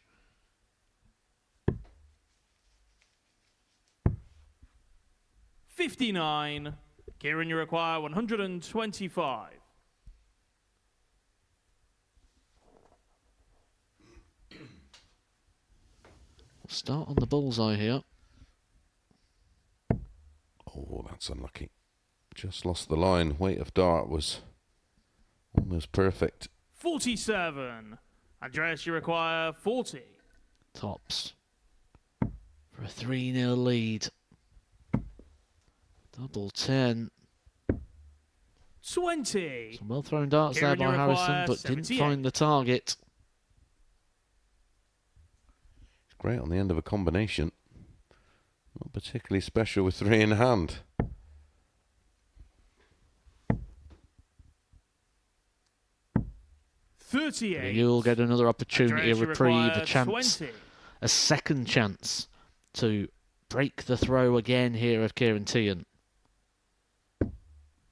$59. Kieran, you require 125.
We'll start on the bullseye here.
Oh, that's unlucky. Just lost the line. Weight of dart was almost perfect.
47. Andreas, you require 40.
Tops for a 3-0 lead. Double 10.
20.
Some well thrown darts
Kieran,
there by
you
Harrison,
require
but
78.
didn't find the target.
It's great on the end of a combination. Not particularly special with three in hand.
$38.
You'll get another opportunity,
Andreas,
a
you
reprieve,
require
a chance,
20.
a second chance to break the throw again here of Kieran Teehan.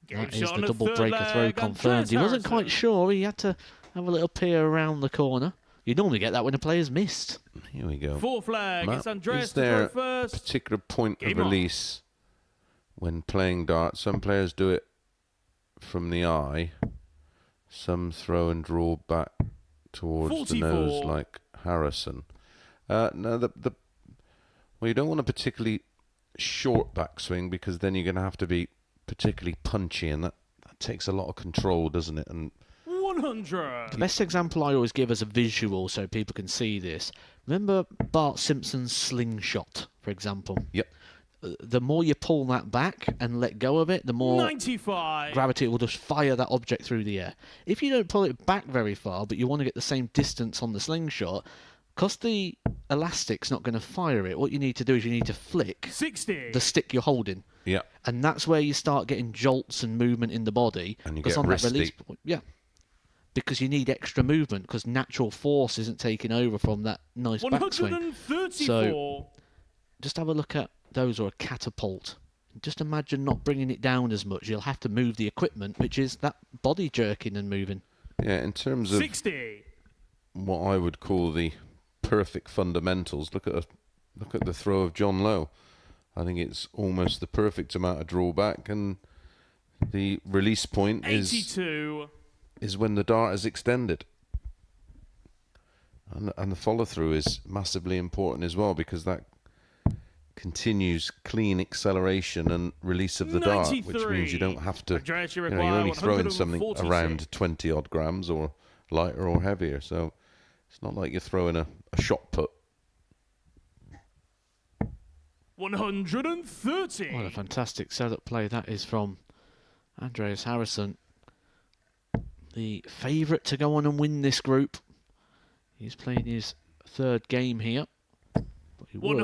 That is the double breaker throw confirmed. He wasn't quite sure. He had to have a little peer around the corner. You normally get that when a player's missed.
Here we go.
Fourth flag.
Matt,
It's Andreas
is
to
there
throw
a
first.
particular point of
Game on.
release when playing darts? Some players do it from the eye. Some throw and draw back towards
44.
the nose like Harrison. No, well, you don't want a particularly short backswing because then you're going to have to be particularly punchy, and that takes a lot of control, doesn't it? And
100.
The best example I always give as a visual so people can see this. Remember Bart Simpson's slingshot, for example?
Yep.
The more you pull that back and let go of it, the more
95.
gravity will just fire that object through the air. If you don't pull it back very far, but you want to get the same distance on the slingshot, because the elastic's not going to fire it, what you need to do is you need to flick
60.
the stick you're holding.
yeah,
And that's where you start getting jolts and movement in the body.
and you
'cause
get
on that release
wristy.
point, yeah. Because you need extra movement, because natural force isn't taking over from that nice backswing.
134.
Just have a look at those, or a catapult. Just imagine not bringing it down as much. You'll have to move the equipment, which is that body jerking and moving.
Yeah, in terms of
60.
what I would call the perfect fundamentals, look at the throw of John Lowe. I think it's almost the perfect amount of drawback, and the release point
82.
is when the dart is extended. And the follow-through is massively important as well, because that continues clean acceleration and release of the dart, which means you don't have to,
Andreas, you
you're
require
only throwing something
146.
around 20 odd grams or lighter or heavier. So it's not like you're throwing a shot put.
130.
What a fantastic setup play that is from Andreas Harrison. The favourite to go on and win this group. He's playing his 3rd game here. But he would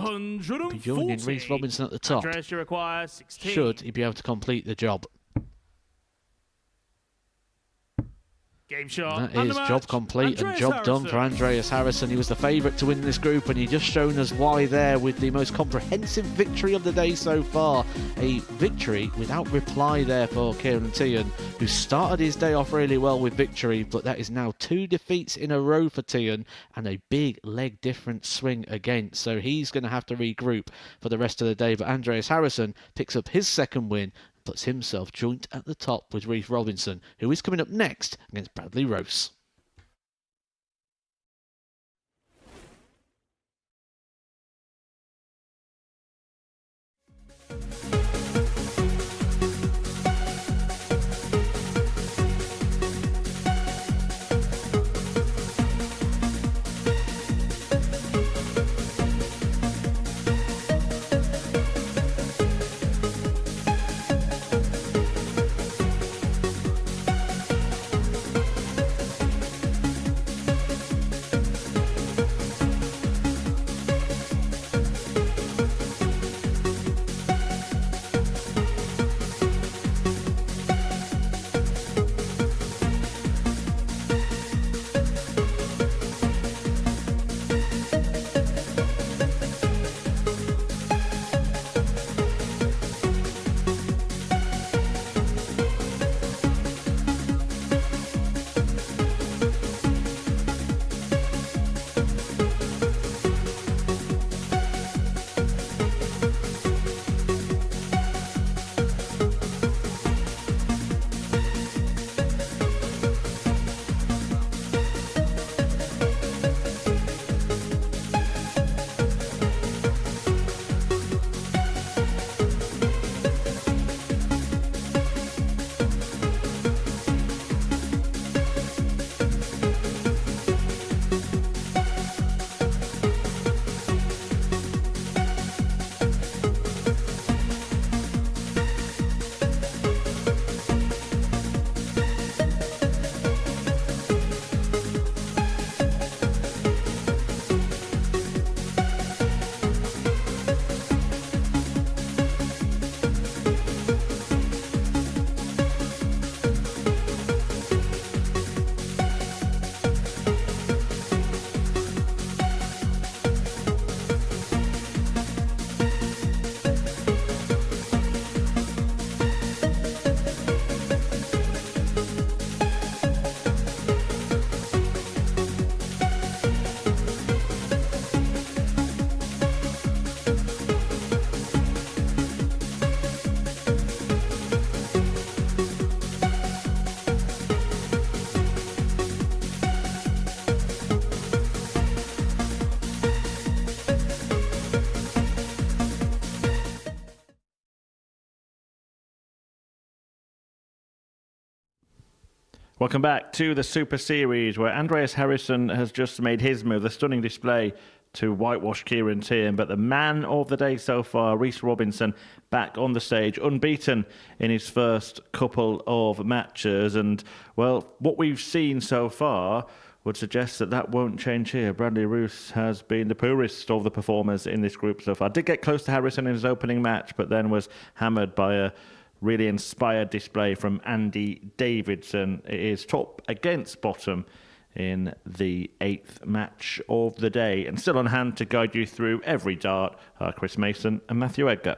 be joining Reece Robinson at the top.
Andreas, you require 16.
Should he be able to complete the job.
Game shot.
That is job complete and job done for Andreas Harrison. He was the favourite to win this group, and he just shown us why there with the most comprehensive victory of the day so far. A victory without reply there for Kieran Teehan, who started his day off really well with victory, but that is now 2 defeats in a row for Teehan and a big leg difference swing against. So he's going to have to regroup for the rest of the day. But Andreas Harrison picks up his 2nd win, puts himself joint at the top with Reece Robinson, who is coming up next against Bradley Roose.
Welcome back to the Super Series, where Andreas Harrison has just made his move, a stunning display to whitewash Kieran Teehan. But the man of the day so far, Reece Robinson, back on the stage, unbeaten in his first couple of matches. And, well, what we've seen so far would suggest that that won't change here. Bradley Roose has been the poorest of the performers in this group so far. Did get close to Harrison in his opening match, but then was hammered by a really inspired display from Andy Davidson. It is top against bottom in the 8th match of the day. And still on hand to guide you through every dart are Chris Mason and Matthew Edgar.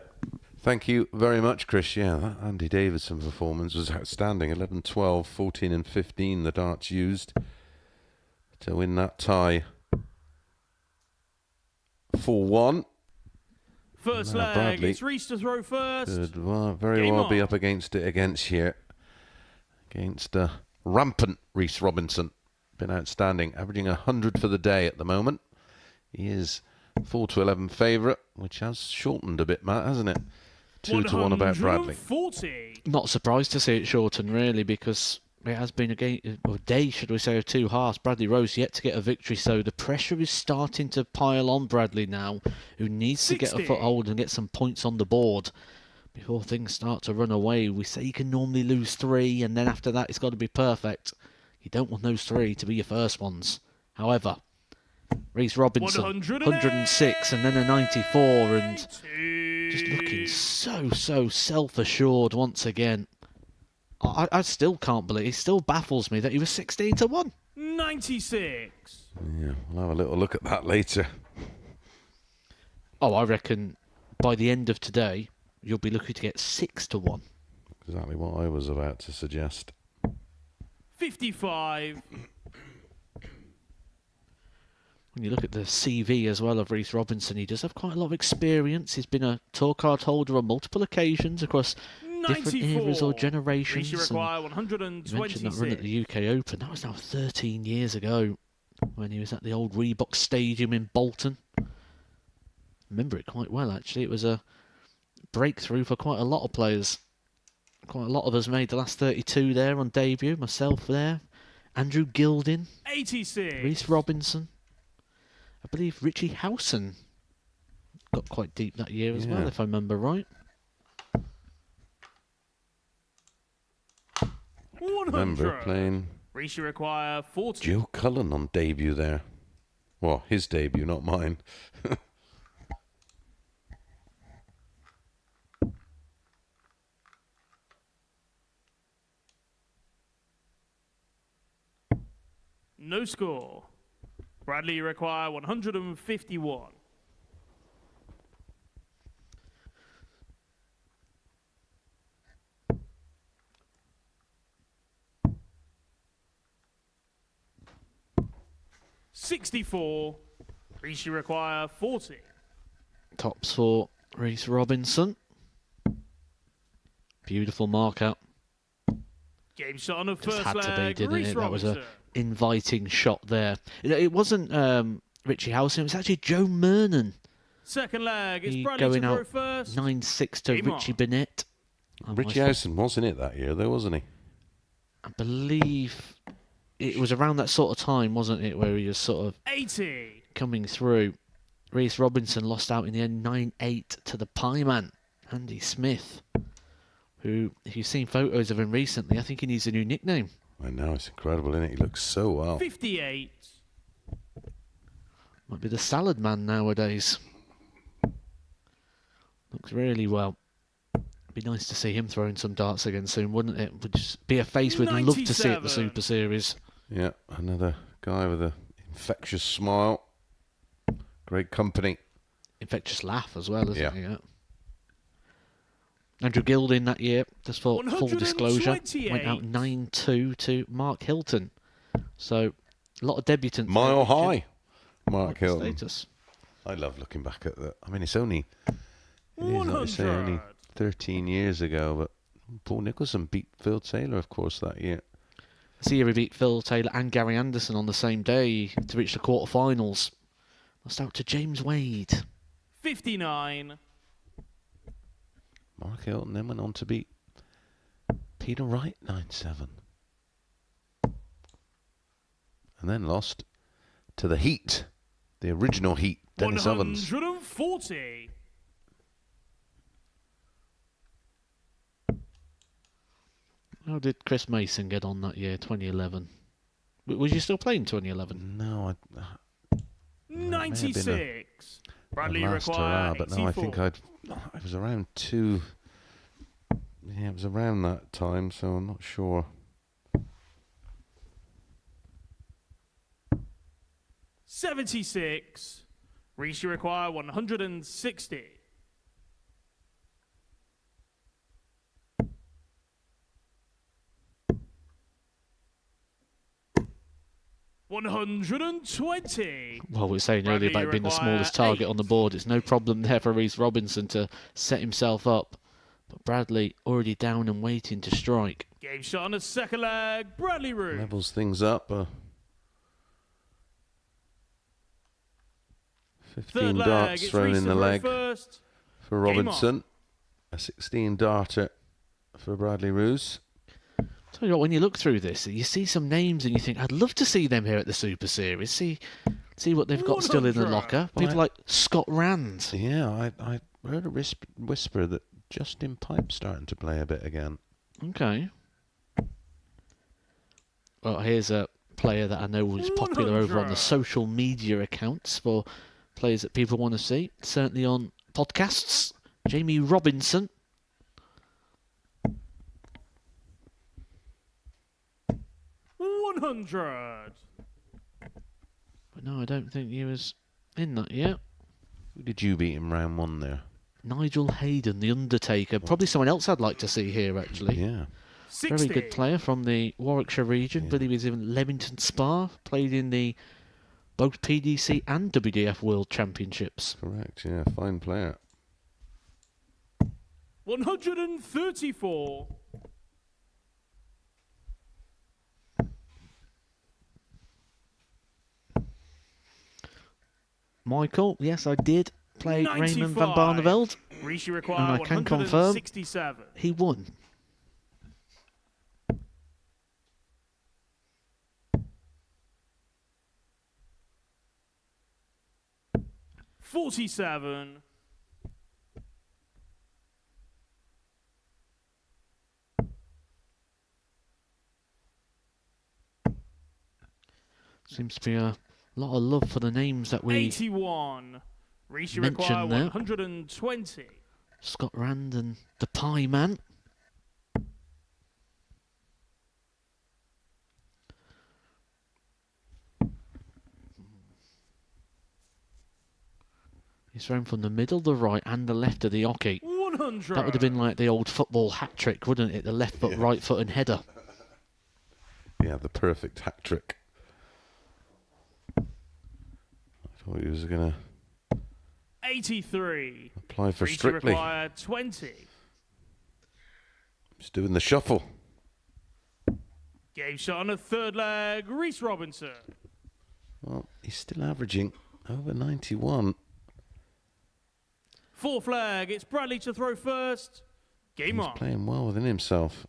Thank you very much, Chris. Yeah, that Andy Davidson performance was outstanding. 11, 12, 14 and 15 the darts used to win that tie 4-1.
First leg,
Bradley
it's Reece to throw first.
Could very well be up against it against here. Against rampant Reece Robinson. Been outstanding, averaging 100 for the day at the moment. He is 4-11 favourite, which has shortened a bit, Matt, hasn't it? 2-1 about Bradley.
40.
Not surprised to see it shorten, really, because it has been a game, or day, should we say, of two halves. Bradley Roose yet to get a victory, so the pressure is starting to pile on Bradley now, who needs to get a foothold and get some points on the board before things start to run away. We say you can normally lose 3, and then after that it's got to be perfect. You don't want those 3 to be your first ones. However, Reece Robinson, 106, and then a 94, and just looking so self-assured once again. I still can't believe, it still baffles me that he was 16 to 1.
96.
Yeah, we'll have a little look at that later.
Oh, I reckon by the end of today, you'll be looking to get 6 to 1.
Exactly what I was about to suggest.
55.
When you look at the CV as well of Reece Robinson, he does have quite a lot of experience. He's been a tour card holder on multiple occasions across different eras or generations.
You require
You
126.
mentioned that run at the UK Open. That was now 13 years ago when he was at the old Reebok Stadium in Bolton. Remember it quite well, actually. It was a breakthrough for quite a lot of players. Quite a lot of us made the last 32 there on debut. Myself there. Andrew Gilding.
86.
Reece Robinson. I believe Richie Howson got quite deep that year as well, if I remember right.
100.
Remember playing
Reece, you require 40.
Joe Cullen on debut there. Well, his debut, not mine.
No score. Bradley, you require 151. $64. Reece, you require 40.
Tops for Reece Robinson. Beautiful mark out.
Game shot on the
Just
first
had to be,
leg.
didn't
Reece
it? That was
Robinson.
a inviting shot there. It wasn't Richie Howson, it was actually Joe Mernon.
Second leg. It's
He
Bradley
going
to
out
throw first.
9-6 to
Game
Richie
on.
Burnett.
Richie Howson was in it that year, though, wasn't he?
I believe it was around that sort of time, wasn't it, where he was sort of
80.
coming through. Reece Robinson lost out in the end 9-8 to the Pie Man, Andy Smith, who, if you've seen photos of him recently, I think he needs a new nickname.
I know, it's incredible, isn't it? He looks so well.
58.
Might be the Salad Man nowadays. Looks really well. Be nice to see him throwing some darts again soon, wouldn't it? Would just be a face we'd love to see at the
97.
Super Series.
Yeah, another guy with an infectious smile. Great company.
Infectious laugh as well, isn't
Yeah.
he? Yeah. Andrew Gilding that year, just for full disclosure, went out 9-2 to Mark Hilton. So, a lot of debutants.
Mile
there,
high, Mark Hilton.
Status.
I love looking back at that. I mean, it's only, it is, like you say,
100.
only 13 years ago, but Paul Nicholson beat Phil Taylor, of course, that year.
See, he beat Phil Taylor and Gary Anderson on the same day to reach the quarterfinals. Lost out to James Wade.
59.
Mark Hilton then went on to beat Peter Wright 9-7. And then lost to the Heat, the original Heat, Dennis Evans.
140.
How did Chris Mason get on that year, 2011? Was you still playing 2011?
No,
96. Bradley, you
last
require
hurrah, but no, I think
84.
it was around 2. Yeah, it was around that time, so I'm not sure.
76. Reece, you require 160. $120.
Well, we were saying
Bradley,
earlier about
you
being the
require
smallest target
8.
on the board. It's no problem there for Reece Robinson to set himself up. But Bradley already down and waiting to strike.
Game shot on the second leg. Bradley Roose.
Levels things up. 15
Third leg.
darts
It's
thrown
Reece
in
to
the
throw
leg
first.
for
Game on.
Robinson. A 16 darter for Bradley Roose.
Tell you what, when you look through this, you see some names and you think, I'd love to see them here at the Super Series. See what they've got still in the locker. People like Scott Rand.
Yeah, I heard a whisper that Justin Pipe's starting to play a bit again.
Okay. Well, here's a player that I know is popular over on the social media accounts for players that people want to see. Certainly on podcasts. Jamie Robinson.
100.
But no, I don't think he was in that yet.
Who did you beat in round 1 there?
Nigel Hayden, the Undertaker. Probably someone else I'd like to see here, actually.
Yeah.
60.
Very good player from the Warwickshire region. But he was in Leamington Spa. Played in the both PDC and WDF World Championships.
Correct, yeah. Fine player.
134.
Michael, yes, I did play
95.
Raymond van Barneveld.
Reece
And
required
I can confirm
167.
he won.
$47.
Seems to be a lot of love for the names that we
81. Reece
mentioned
required
there.
120.
Scott Rand and the Pie Man. He's thrown from the middle, the right, and the left of the hockey.
100.
That would have been like the old football hat trick, wouldn't it? The left foot, right foot, and header.
Yeah, the perfect hat trick. I thought he was going to
83.
apply for
Reece
Strictly.
required 20.
He's doing the shuffle.
Game shot on the third leg. Reece Robinson.
Well, he's still averaging over 91.
Fourth leg. It's Bradley to throw first. Game
He's
on.
playing well within himself.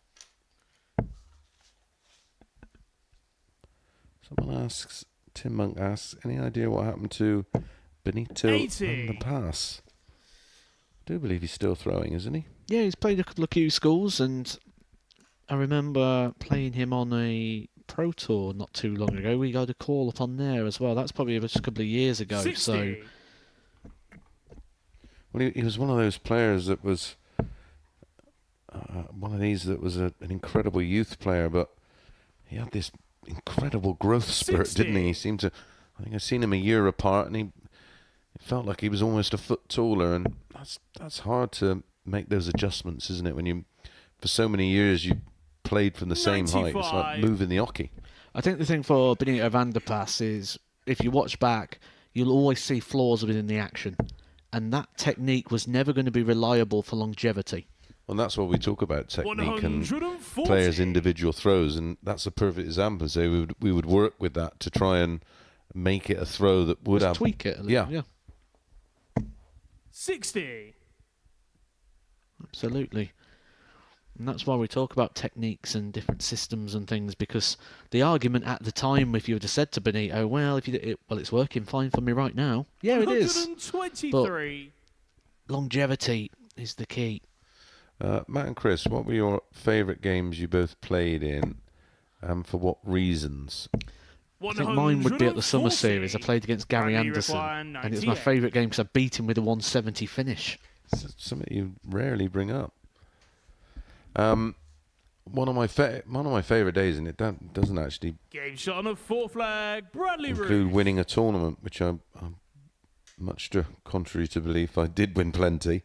Someone asks, Tim Monk asks, any idea what happened to Benito
80.
and the pass? I do believe he's still throwing, isn't he?
Yeah, he's played a couple of Q schools, and I remember playing him on a Pro Tour not too long ago. We got a call up on there as well. That's probably just a couple of years ago.
60.
So
Well, he was one of those players that was one of these that was an incredible youth player, but he had this incredible growth spurt,
60.
didn't he? He seemed to. I think I've seen him a year apart, and it felt like he was almost a foot taller, and that's hard to make those adjustments, isn't it? When you, for so many years, you played from the same height. It's like
95.
moving the hockey.
I think the thing for Benito van der Pas is, if you watch back, you'll always see flaws within the action. And that technique was never going to be reliable for longevity.
Well, that's what we talk about, technique and
140.
players' individual throws, and that's a perfect example. So we would work with that to try and make it a throw that would
Just
have
tweak it a little. Yeah,
60.
absolutely. And that's why we talk about techniques and different systems and things, because the argument at the time, if you would have said to Benito, well, it's working fine for me right now. Yeah, it is.
123.
Longevity is the key.
Matt and Chris, what were your favourite games you both played in, and for what reasons?
I think mine would be at the Summer
140.
Series. I played against Gary
Bradley
Anderson,
required
and it was my
98.
favourite game because I beat him with a 170 finish.
It's something you rarely bring up. One of my favourite days, and it doesn't actually
Game shot on the fourth leg. Bradley
include
Roose.
winning a tournament, which I'm much contrary to belief, I did win plenty.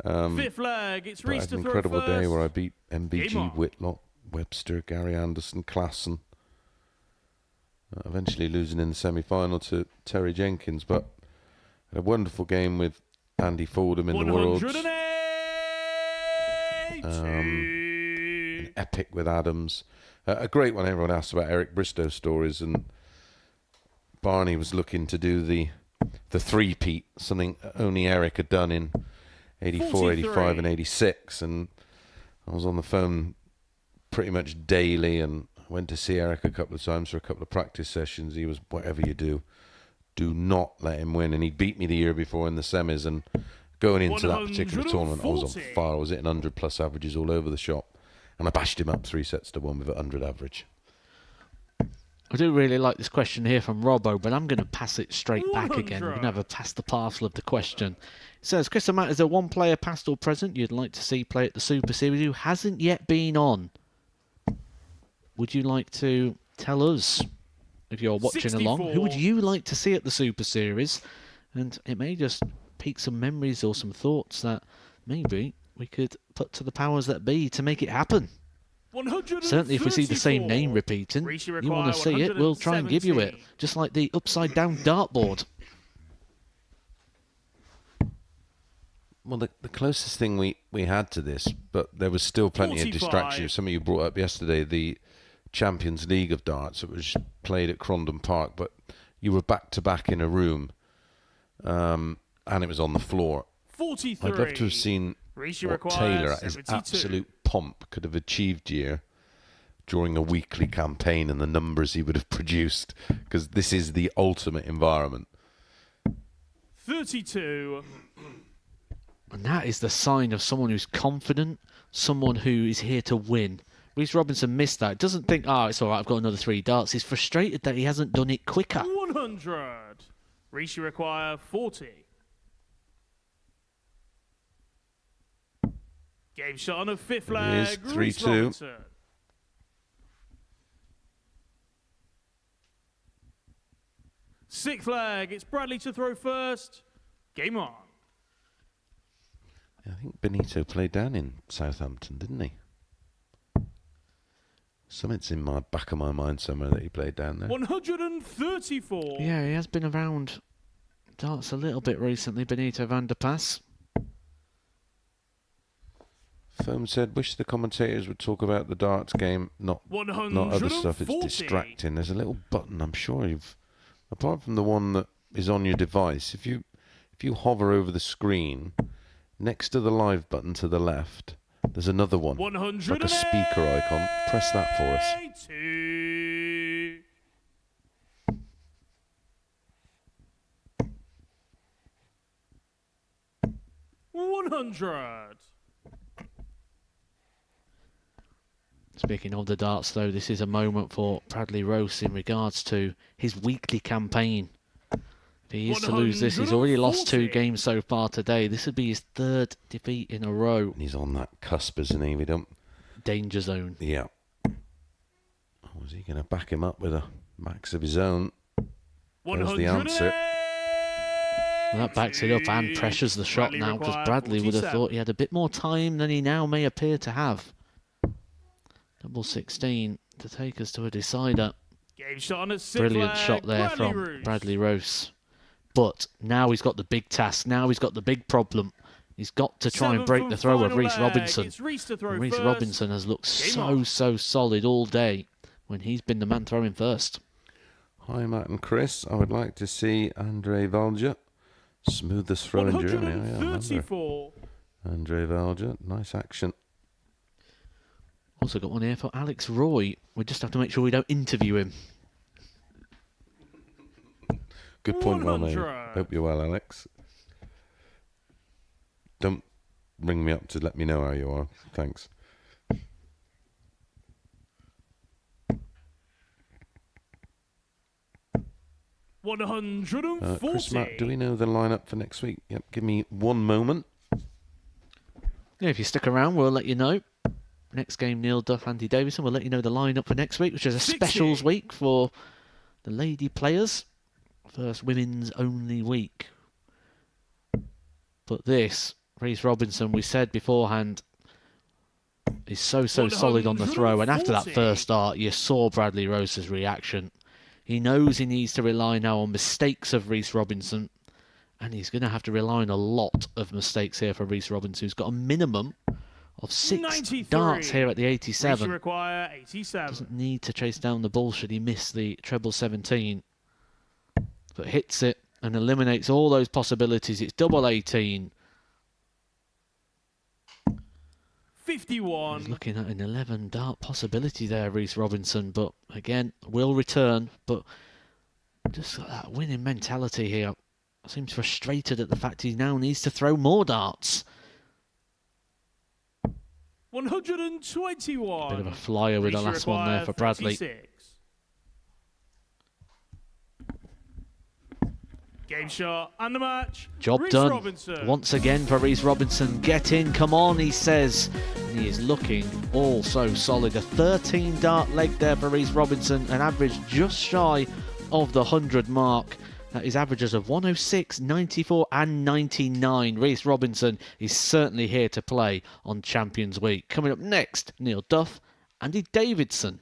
Fifth leg. It's
But I
Reece
had
to
an
throw
incredible
first.
day where I beat
Game
MBG,
on.
Whitlock, Webster, Gary Anderson, Klassen. Eventually losing in the semi-final to Terry Jenkins, but had a wonderful game with Andy Fordham in the Worlds.
108.
An epic with Adams. A great one. Everyone asked about Eric Bristow stories, and Barney was looking to do the three-peat, something only Eric had done in 84, 85 and 86, and I was on the phone pretty much daily, and went to see Eric a couple of times for a couple of practice sessions. He was, whatever you do not let him win. And he beat me the year before in the semis, and going into that particular tournament, I was on fire. I was hitting 100+ averages all over the shop, and I bashed him up 3-1 with a 100 average.
I do really like this question here from Robbo, but I'm going to pass it straight back again. We're going to have a pass the parcel of the question. It says, Chris and Matt, is there one player, past or present, you'd like to see play at the Super Series who hasn't yet been on? Would you like to tell us, if you're watching
64.
along, who would you like to see at the Super Series? And it may just pique some memories or some thoughts that maybe we could put to the powers that be to make it happen. Certainly, if we see the same name repeating, you want to see it, we'll try and give you it. Just like the upside-down dartboard.
Well, the closest thing we had to this, but there was still plenty
45.
of distraction. Some of you brought up yesterday the Champions League of darts. It was played at Crondon Park, but you were back-to-back in a room, and it was on the floor.
43.
I'd love to have seen
Reece
what
requires
Taylor, at his
72.
absolute pomp, could have achieved here during a weekly campaign, and the numbers he would have produced, because this is the ultimate environment.
32.
And that is the sign of someone who's confident, someone who is here to win. Reece Robinson missed that. Doesn't think, it's all right, I've got another 3 darts. He's frustrated that he hasn't done it quicker.
100. Reece require 40. Game shot on a 5th leg.
It is
Reece
3-2.
Robinson. Sixth leg. It's Bradley to throw first. Game on.
I think Benito played down in Southampton, didn't he? Something's in my back of my mind somewhere that he played down there.
134.
Yeah, he has been around darts a little bit recently, Benito van der Pas.
Foam said, wish the commentators would talk about the darts game, not other stuff. It's
140.
distracting. There's a little button, I'm sure you've, apart from the one that is on your device, if you hover over the screen, next to the live button to the left, there's another one, like a speaker icon. Press that for us.
100.
Speaking of the darts, though, this is a moment for Bradley Roose in regards to his weekly campaign. If he is to lose this, he's already lost 2 games so far today. This would be his 3rd defeat in a row.
He's on that cusp, isn't he? We don't...
Danger zone.
Yeah. Oh, is he going to back him up with a max of his own? There's the answer.
Well, that backs it up and pressures the shot now, because Bradley would have thought he had a bit more time than he now may appear to have. Double 16 to take us to a decider.
Game shot on a 6th
Brilliant
leg.
shot there
Bradley
from
Roose.
Bradley Roose. But now he's got the big task. Now he's got the big problem. He's got to try and break the throw of Reece Robinson.
Reece
Reece Robinson has looked so solid all day when he's been the man throwing first.
Hi, Matt and Chris. I would like to see Andre Valja. Smoothest throw in Germany. I remember.
134.
Andre Valja. Nice action.
Also got one here for Alex Roy. We just have to make sure we don't interview him.
Good point, well made.
100.
Hope you're well, Alex. Don't ring me up to let me know how you are. Thanks. Chris, Matt, do we know the lineup for next week? Yep, give me one moment.
Yeah, if you stick around, we'll let you know. Next game, Neil Duff, Andy Davidson. We'll let you know the lineup for next week, which is a
60.
specials week for the lady players. First women's only week. But this, Reece Robinson, we said beforehand, is so solid on the throw. And after that first start, you saw Bradley Roose's reaction. He knows he needs to rely now on mistakes of Reece Robinson. And he's going to have to rely on a lot of mistakes here for Reece Robinson, who's got a minimum of 6
93.
darts here at the 87.
Reece require 87.
Doesn't need to chase down the ball should he miss the treble 17. But hits it and eliminates all those possibilities. It's double 18.
51.
He's looking at an 11 dart possibility there, Reece Robinson, but again, will return, but just got that winning mentality here. Seems frustrated at the fact he now needs to throw more darts.
121.
Bit of a flyer with the last one there for Bradley.
36. Game shot and the match.
Job
Reece
done
Robinson.
once again for Reece Robinson. Get in, come on, he says. And he is looking all so solid. A 13 dart leg there for Reece Robinson, an average just shy of the 100 mark. That is averages of 106, 94 and 99. Reece Robinson is certainly here to play on Champions Week. Coming up next, Neil Duff, Andy Davidson.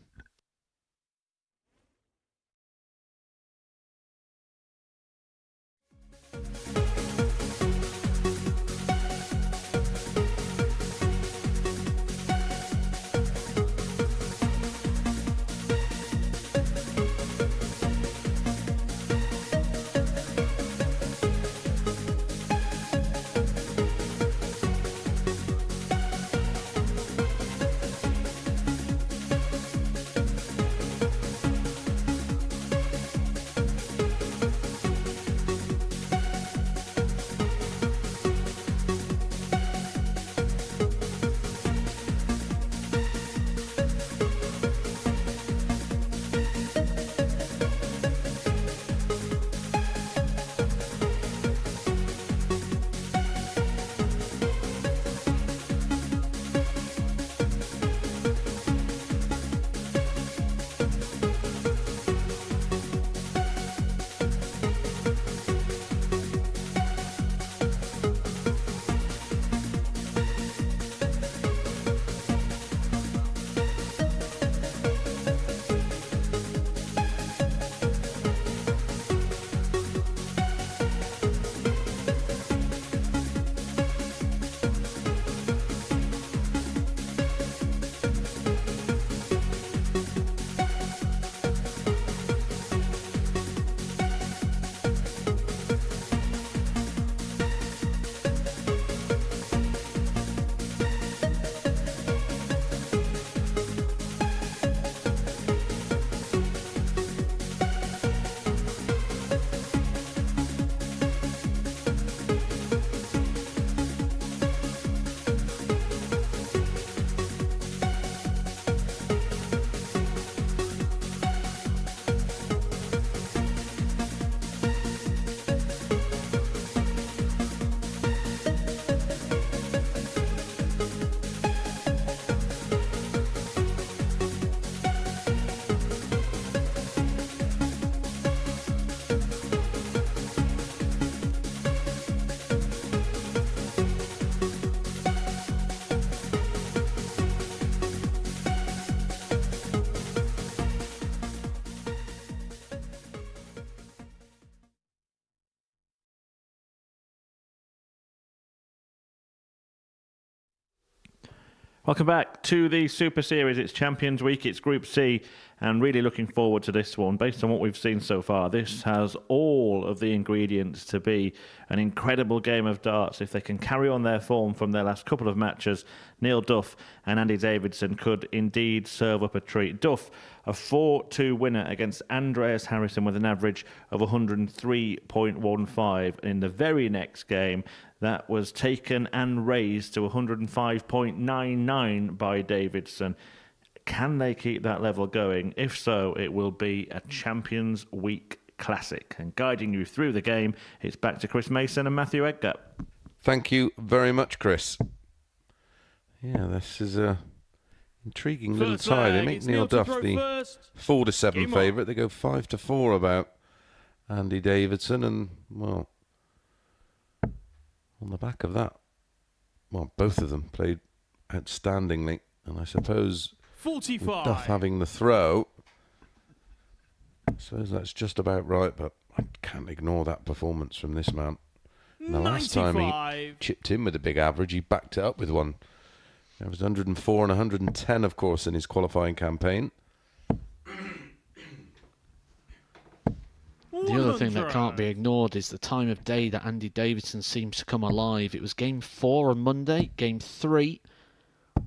Welcome back to the Super Series. It's Champions Week, it's Group C, and really looking forward to this one. Based on what we've seen so far, this has all of the ingredients to be an incredible game of darts. If they can carry on their form from their last couple of matches, Neil Duff and Andy Davidson could indeed serve up a treat. Duff, a 4-2 winner against Andreas Harrison with an average of 103.15. In the very next game, that was taken and raised to 105.99 by Davidson. Can they keep that level going? If so, it will be a Champions Week classic. And guiding you through the game, it's back to Chris Mason and Matthew Edgar.
Thank you very much, Chris. Yeah, this is a intriguing little tie. They make Neil Duff the 4-7 favourite. They go 5-4 about Andy Davidson, and well, on the back of that, well, both of them played outstandingly, and I suppose
45.
with Duff having the throw, I suppose that's just about right, but I can't ignore that performance from this man. And the last time he chipped in with a big average, he backed it up with one. It was 104 and 110, of course, in his qualifying campaign.
The other thing that can't be ignored is the time of day that Andy Davidson seems to come alive. It was game 4 on Monday, game 3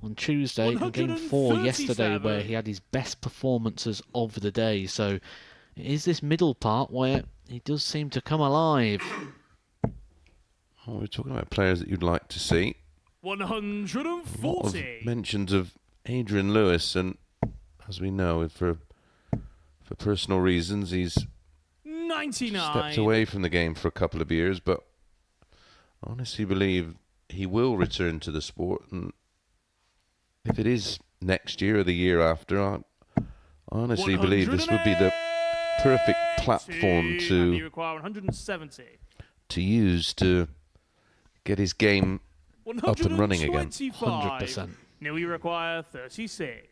on Tuesday and Game 4 yesterday, where he had his best performances of the day. So it is this middle part where he does seem to come alive.
Well, we're talking about players that you'd like to see.
140.
A lot of mentions of Adrian Lewis, and as we know, for personal reasons, he's
99.
stepped away from the game for a couple of years, but I honestly believe he will return to the sport, and if it is next year or the year after, I honestly believe this would be the perfect platform
You require 170.
to use to get his game up and running again.
100%.
Now you require 36.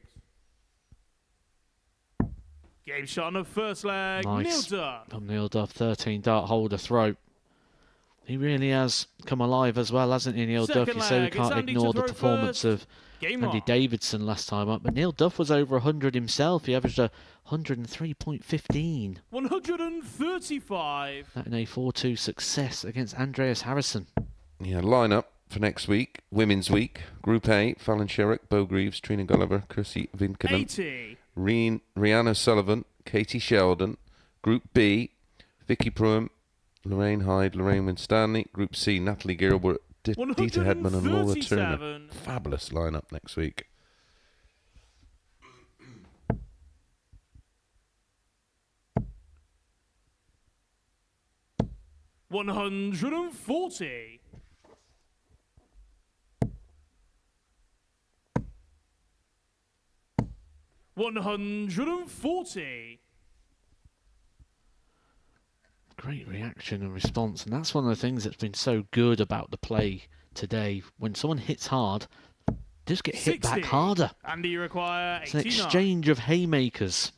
Game shot on the first leg.
Nice.
Neil Duff.
From Neil Duff, 13 dart holder throw. He really has come alive as well, hasn't he, Neil Duff? You say we can't ignore the performance of Andy Davidson last time up, but Neil Duff was over 100 himself. He averaged a 103.15.
135.
That in a 4-2 success against Andreas Harrison.
Yeah, lineup for next week, Women's Week, Group A, Fallon Sherrick, Bo Greaves, Trina Gulliver, Kirsty Vinkanen,
80.
Rihanna Sullivan, Katie Sheldon. Group B, Vicky Pruitt, Lorraine Hyde, Lorraine Winstanley. Group C, Natalie Gilbert, Dita Hedman and Laura Turner. Fabulous lineup next week.
$140. 140.
Great reaction and response, and that's one of the things that's been so good about the play today. When someone hits hard, just get hit
60.
back harder.
And you require 89.
It's an exchange of haymakers.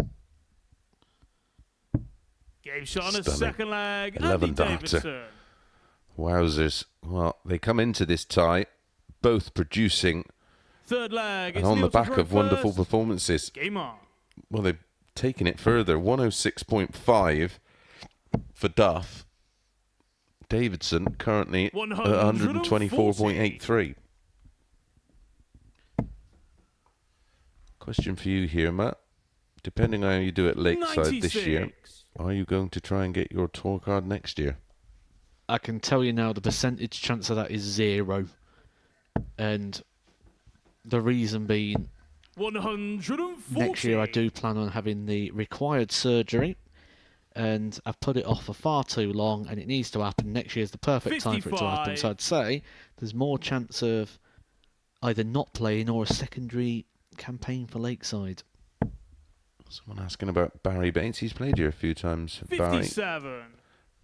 Game shot on a
Stunning.
second leg.
11
Andy
darter.
Davidson.
Wowzers. Well, they come into this tie both producing
Third leg.
and
It's
on the
Neil to
back
throw
of wonderful
first.
performances.
Game on.
Well, they've taken it further. 106.5 for Duff. Davidson currently at 124.83. Question for you here, Matt. Depending on how you do it Lakeside this year,
96.
are you going to try and get your tour card next year?
I can tell you now the percentage chance of that is 0. And the reason being,
140.
next year I do plan on having the required surgery, and I've put it off for far too long, and it needs to happen. Next year is the perfect time for it to happen.
55.
So I'd say there's more chance of either not playing or a secondary campaign for Lakeside.
Someone asking about Barry Bates. He's played here a few times. Barry,
57.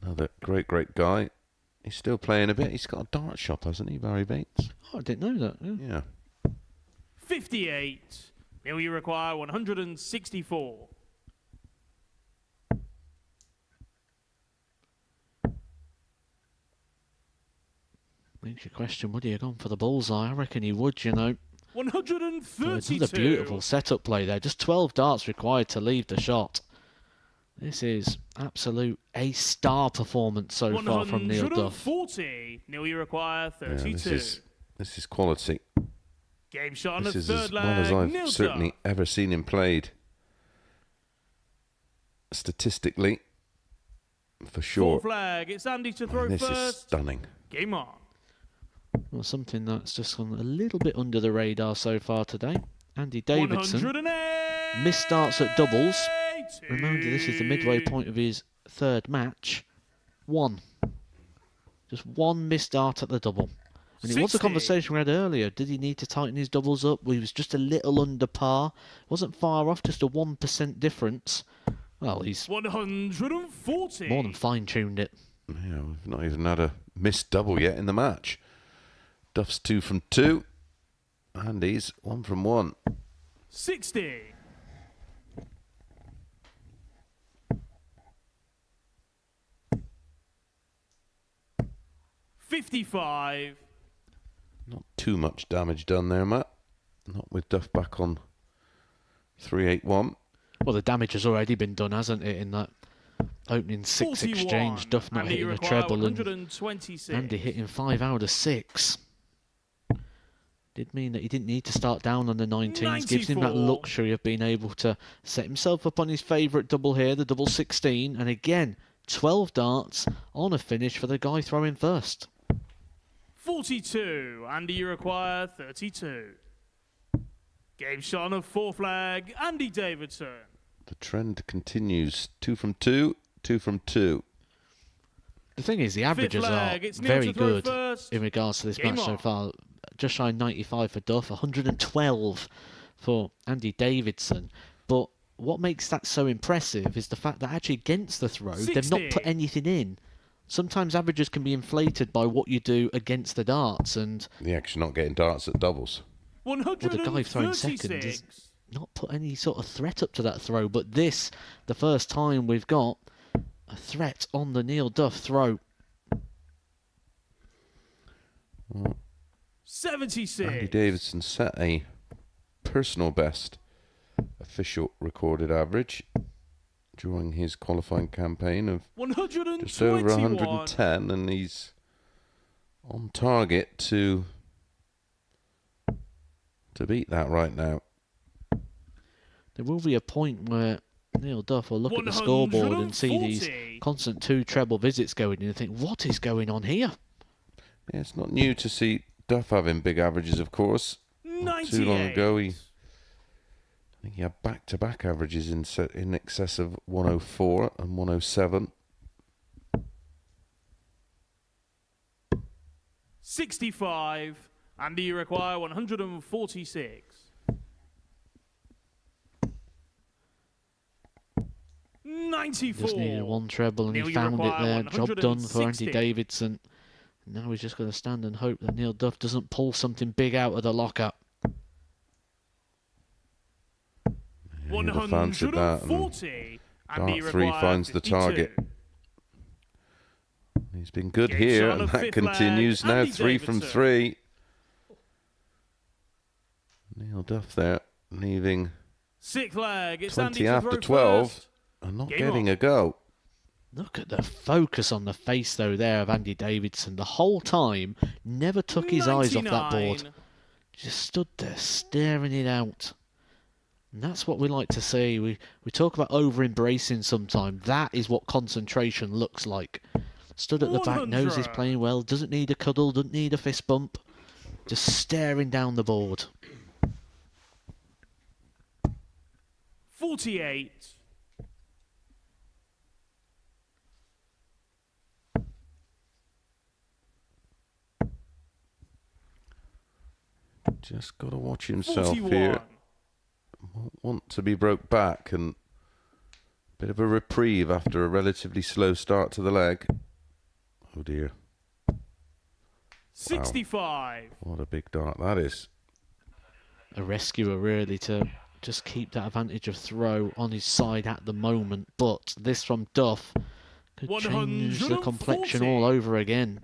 another great guy. He's still playing a bit. He's got a dart shop, hasn't he, Barry Bates?
Oh, I didn't know that. Yeah.
Yeah.
58. Now you require 164.
Makes you question, would he have gone for the bullseye? I reckon he would, you know.
132.
It's another beautiful setup play there. Just 12 darts required to leave the shot. This is absolute A-star performance so far from Neil Duff.
140. Now you require 32.
Yeah, this is quality.
Game shot on
This
the
is
third
as
leg.
well as I've
Neil
certainly
Duff.
ever seen him played. Statistically, for sure.
Fourth leg. It's Andy to
I
throw
mean, this is
first.
stunning.
Game on.
Well, something that's just gone a little bit under the radar so far today. Andy Davidson
108.
missed starts at doubles. Remember, this is the midway point of his third match. Just one missed dart at the double. And it was a
60.
conversation we had earlier. Did he need to tighten his doubles up? He was just a little under par. Wasn't far off, just a 1% difference. Well, he's
140.
more than fine-tuned it.
Yeah, we've not even had a missed double yet in the match. Duff's 2 from 2. Andy's 1 from 1.
60. $55.
Not too much damage done there, Matt. Not with Duff back on 381.
Well, the damage has already been done, hasn't it, in that opening 6
41.
exchange. Duff not
Andy
hitting a
require
treble and
126.
Andy hitting 5 out of 6. Did mean that he didn't need to start down on the 19s. Gives him that
94.
luxury of being able to set himself up on his favourite double here, the double 16. And again, 12 darts on a finish for the guy throwing first.
42. Andy, you require 32. Game shot on a 4 flag. Andy Davidson.
The trend continues. 2 from 2, 2 from 2.
The thing is, the averages
flag,
are
it's Neil
very
to throw
good
first.
in regards to this
Game
match so
on.
far. Just shy of 95 for Duff, 112 for Andy Davidson. But what makes that so impressive is the fact that actually against the throw, they've not
60.
put anything in. Sometimes averages can be inflated by what you do against the darts, and
The actually not getting darts at doubles.
well, the guy throwing second has
136.
not put any sort of threat up to that throw. But this, the first time we've got a threat on the Neil Duff throw.
76.
Andy Davidson set a personal best official recorded average during his qualifying campaign of
121.
just over 110, and he's on target to beat that right now.
There will be a point where Neil Duff will look at the scoreboard and see these
140.
constant 2 treble visits going in and think, what is going on here?
Yeah, it's not new to see Duff having big averages, of course. Not too long
98.
ago, I think he had back-to-back averages in excess of 104 and 107.
65. Andy, you require 146. 94.
Just needed 1 treble and
Neil,
he
you
found it
require
there. Job done for Andy
160.
Davidson. Now he's just going to stand and hope that Neil Duff doesn't pull something big out of the locker.
He'd have fancied that, and
140. Andy,
dart 3
require
finds the
52.
target. He's been good
Game
here,
shot on
and
a
that
5th
continues
flag,
now.
Andy
3 from
Davidson.
3. Neil Duff there, leaving
6th leg. It's
20
Andy to
after
throw
12
first.
and not
Game
getting
on.
a go.
Look at the focus on the face, though, there of Andy Davidson. The whole time, never took his eyes off that board.
99.
Just stood there staring it out. And that's what we like to see. We talk about over-embracing sometimes. That is what concentration looks like. Stood at the back, knows he's
100.
playing well, doesn't need a cuddle, doesn't need a fist bump. Just staring down the board.
48.
Just got to watch himself
41.
here. Won't want to be broke back, and a bit of a reprieve after a relatively slow start to the leg. Oh dear,
65.
what a big dart that is.
A rescuer, really, to just keep that advantage of throw on his side at the moment. But this from Duff could change the complexion
140.
all over again.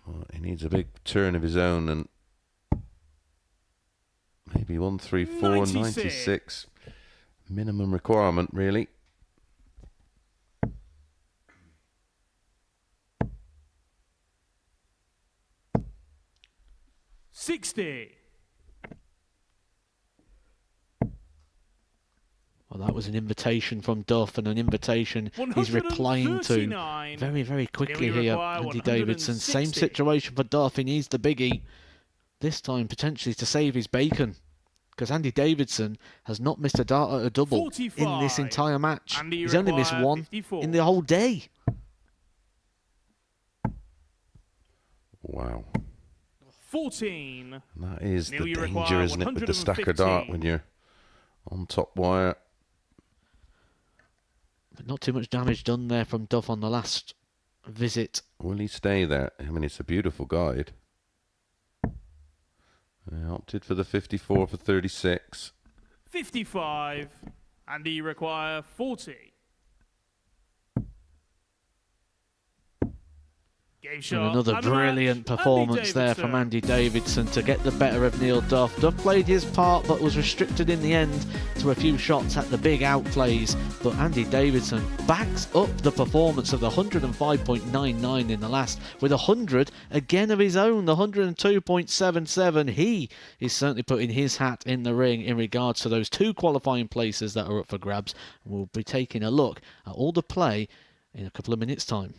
Well, he needs a big turn of his own, and maybe 134,
96.
96. Minimum requirement, really.
$60.
Well, that was an invitation from Duff, and an invitation he's replying to
139.
very, very quickly
Nearly
here,
require
Andy Davidson. Same
160.
situation for Duff. He needs the biggie. This time, potentially to save his bacon. Because Andy Davidson has not missed a dart at a double in this
45.
entire match.
Andy, you
He's only missed
require
1
54.
in the whole day.
Wow.
14.
That is
Neil,
the
you
danger,
require
isn't it, with the stacker dart
115.
when you're on top wire.
But not too much damage done there from Duff on the last visit.
Will he stay there? I mean, it's a beautiful guide. I opted for the 54 for 36.
55. Andy, you require 40. Game shot.
And another
and the
brilliant
match,
performance
Andy
there from Andy Davidson to get the better of Neil Duff. Duff played his part but was restricted in the end to a few shots at the big outplays. But Andy Davidson backs up the performance of the 105.99 in the last with 100 again of his own, the 102.77. He is certainly putting his hat in the ring in regards to those 2 qualifying places that are up for grabs. And we'll be taking a look at all the play in a couple of minutes' time.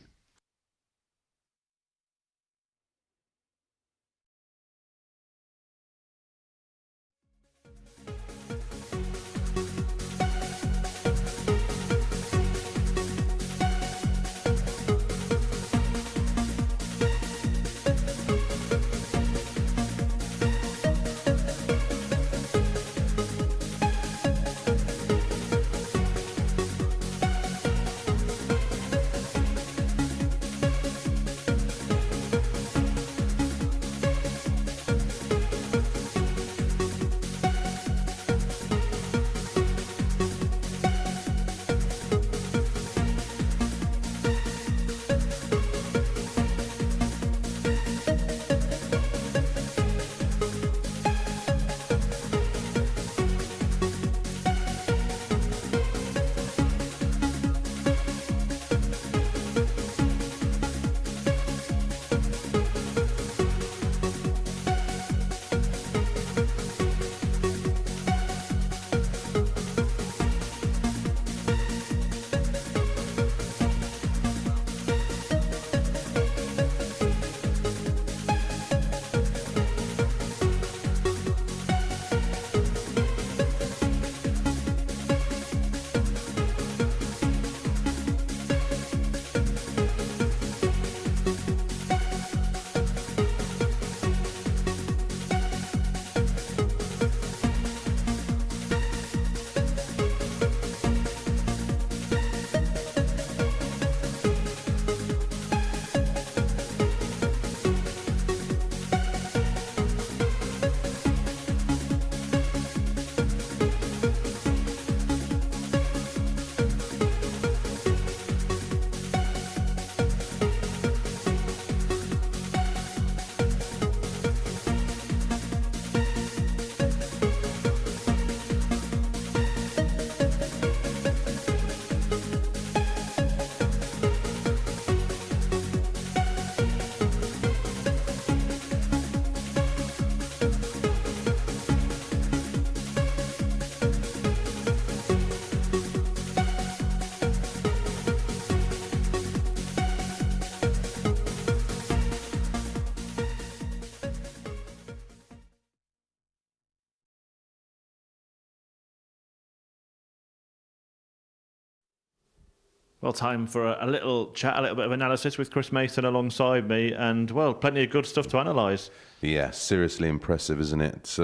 Well, time for a little chat, a little bit of analysis with Chris Mason alongside me, and, well, plenty of good stuff to analyse.
Yeah, seriously impressive, isn't it? It's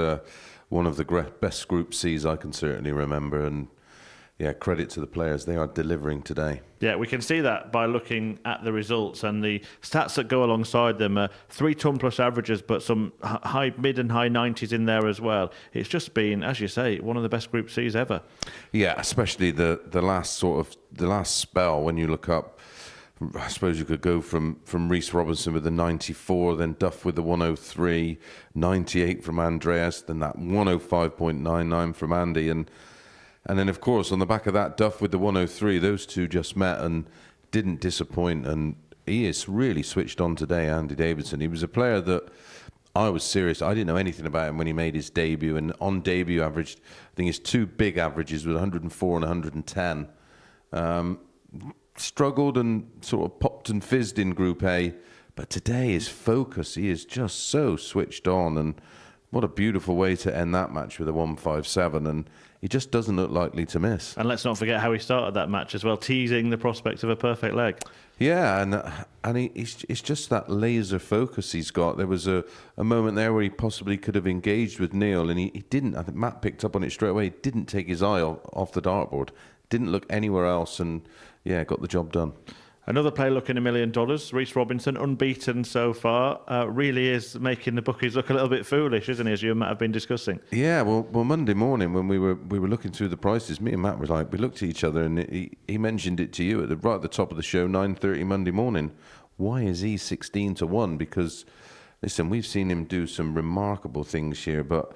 one of the best Group Cs I can certainly remember, and yeah, credit to the players. They are delivering today.
Yeah, we can see that by looking at the results and the stats that go alongside them. 3 ton plus averages, but some mid and high 90s in there as well. It's just been, as you say, one of the best Group Cs ever.
Yeah, especially the last spell when you look up. I suppose you could go from Reece Robinson with the 94, then Duff with the 103, 98 from Andreas, then that 105.99 from Andy, and then, of course, on the back of that, Duff with the 103, those two just met and didn't disappoint. And he is really switched on today, Andy Davidson. He was a player that I was serious. I didn't know anything about him when he made his debut. And on debut, averaged, I think his 2 big averages were 104 and 110. Struggled and sort of popped and fizzed in Group A. But today, his focus, he is just so switched on. And what a beautiful way to end that match with a 157. And he just doesn't look likely to miss.
And let's not forget how he started that match as well, teasing the prospect of a perfect leg.
Yeah, and it's just that laser focus he's got. There was a moment there where he possibly could have engaged with Neil, and he didn't. I think Matt picked up on it straight away. He didn't take his eye off the dartboard, didn't look anywhere else, and yeah, got the job done.
Another player looking $1 million, Reece Robinson, unbeaten so far, really is making the bookies look a little bit foolish, isn't he, as you and Matt have been discussing?
Yeah, well, Monday morning when we were looking through the prices, me and Matt we looked at each other, and he mentioned it to you right at the top of the show, 9:30 Monday morning. why is he 16-1? Because, listen, we've seen him do some remarkable things here, but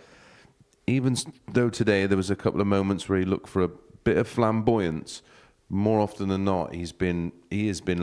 even though today there was a couple of moments where he looked for a bit of flamboyance, more often than not, he has been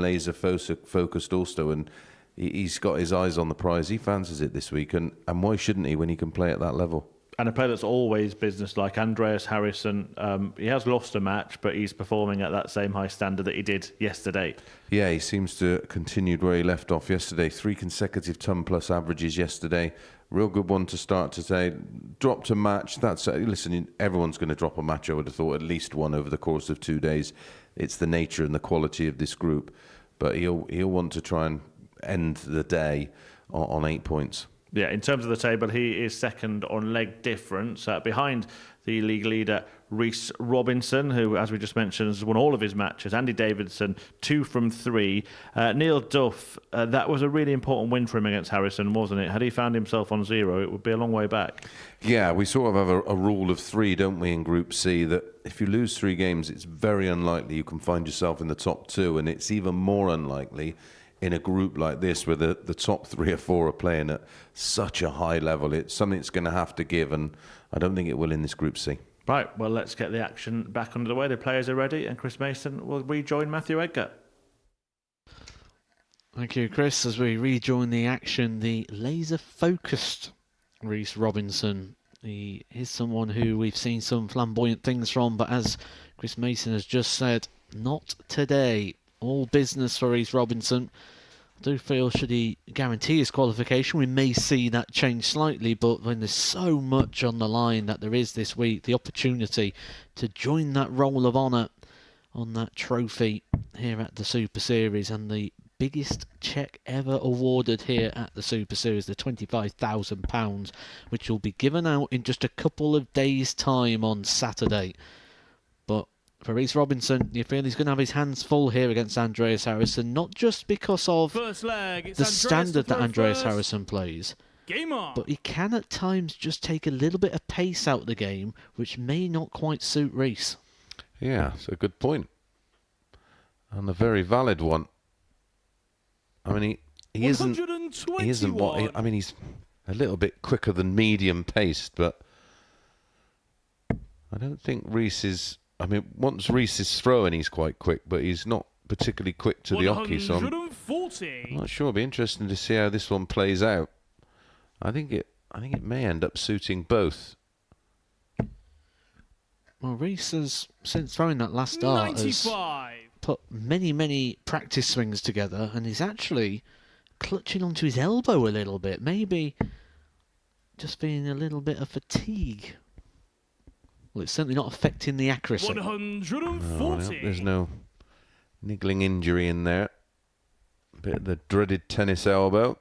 laser focused also, and he's got his eyes on the prize. He fancies it this week, and why shouldn't he when he can play at that level?
And a player that's always business-like, Andreas Harrison, he has lost a match, but he's performing at that same high standard that he did yesterday. Yeah,
he seems to have continued where he left off yesterday. 3 consecutive ton-plus averages yesterday. Real good one to start today. Dropped a match. Listen, everyone's going to drop a match, I would have thought, at least one over the course of 2 days. It's the nature and the quality of this group. But he'll want to try and end the day on 8 points.
Yeah, in terms of the table, he is second on leg difference, behind the league leader, Reece Robinson, who, as we just mentioned, has won all of his matches. Andy Davidson, 2 from 3. Neil Duff, that was a really important win for him against Harrison, wasn't it? Had he found himself on 0, it would be a long way back.
Yeah, we sort of have a rule of 3, don't we, in Group C, that if you lose 3 games, it's very unlikely you can find yourself in the top 2, and it's even more unlikely in a group like this where the top 3 or 4 are playing at such a high level. It's something that's going to have to give, and I don't think it will in this Group C.
Right, well, let's get the action back under the way. The players are ready, and Chris Mason will rejoin Matthew Edgar.
Thank you, Chris. As we rejoin the action, the laser-focused Reece Robinson. He is someone who we've seen some flamboyant things from, but as Chris Mason has just said, not today. All business for Reece Robinson. I do feel should he guarantee his qualification, we may see that change slightly, but when there's so much on the line that there is this week, the opportunity to join that roll of honour on that trophy here at the Super Series, and the biggest cheque ever awarded here at the Super Series, the £25,000, which will be given out in just a couple of days' time on Saturday. But for Reece Robinson, you feel he's going to have his hands full here against Andreas Harrison, not just because of the standard that Andreas Harrison plays, but he can at times just take a little bit of pace out of the game, which may not quite suit Reece.
Yeah, it's a good point. And a very valid one. I mean, he isn't what... I mean, he's a little bit quicker than medium-paced, but I don't think Reece is... I mean, once Reece is throwing, he's quite quick, but he's not particularly quick to the hockey, so I'm not sure. It'll be interesting to see how this one plays out. I think it may end up suiting both.
Well, Reece has, since throwing that last start, has put many practice swings together, and he's actually clutching onto his elbow a little bit. Maybe just feeling a little bit of fatigue. Well, it's certainly not affecting the accuracy.
140.
There's no niggling injury in there. Bit of the dreaded tennis elbow.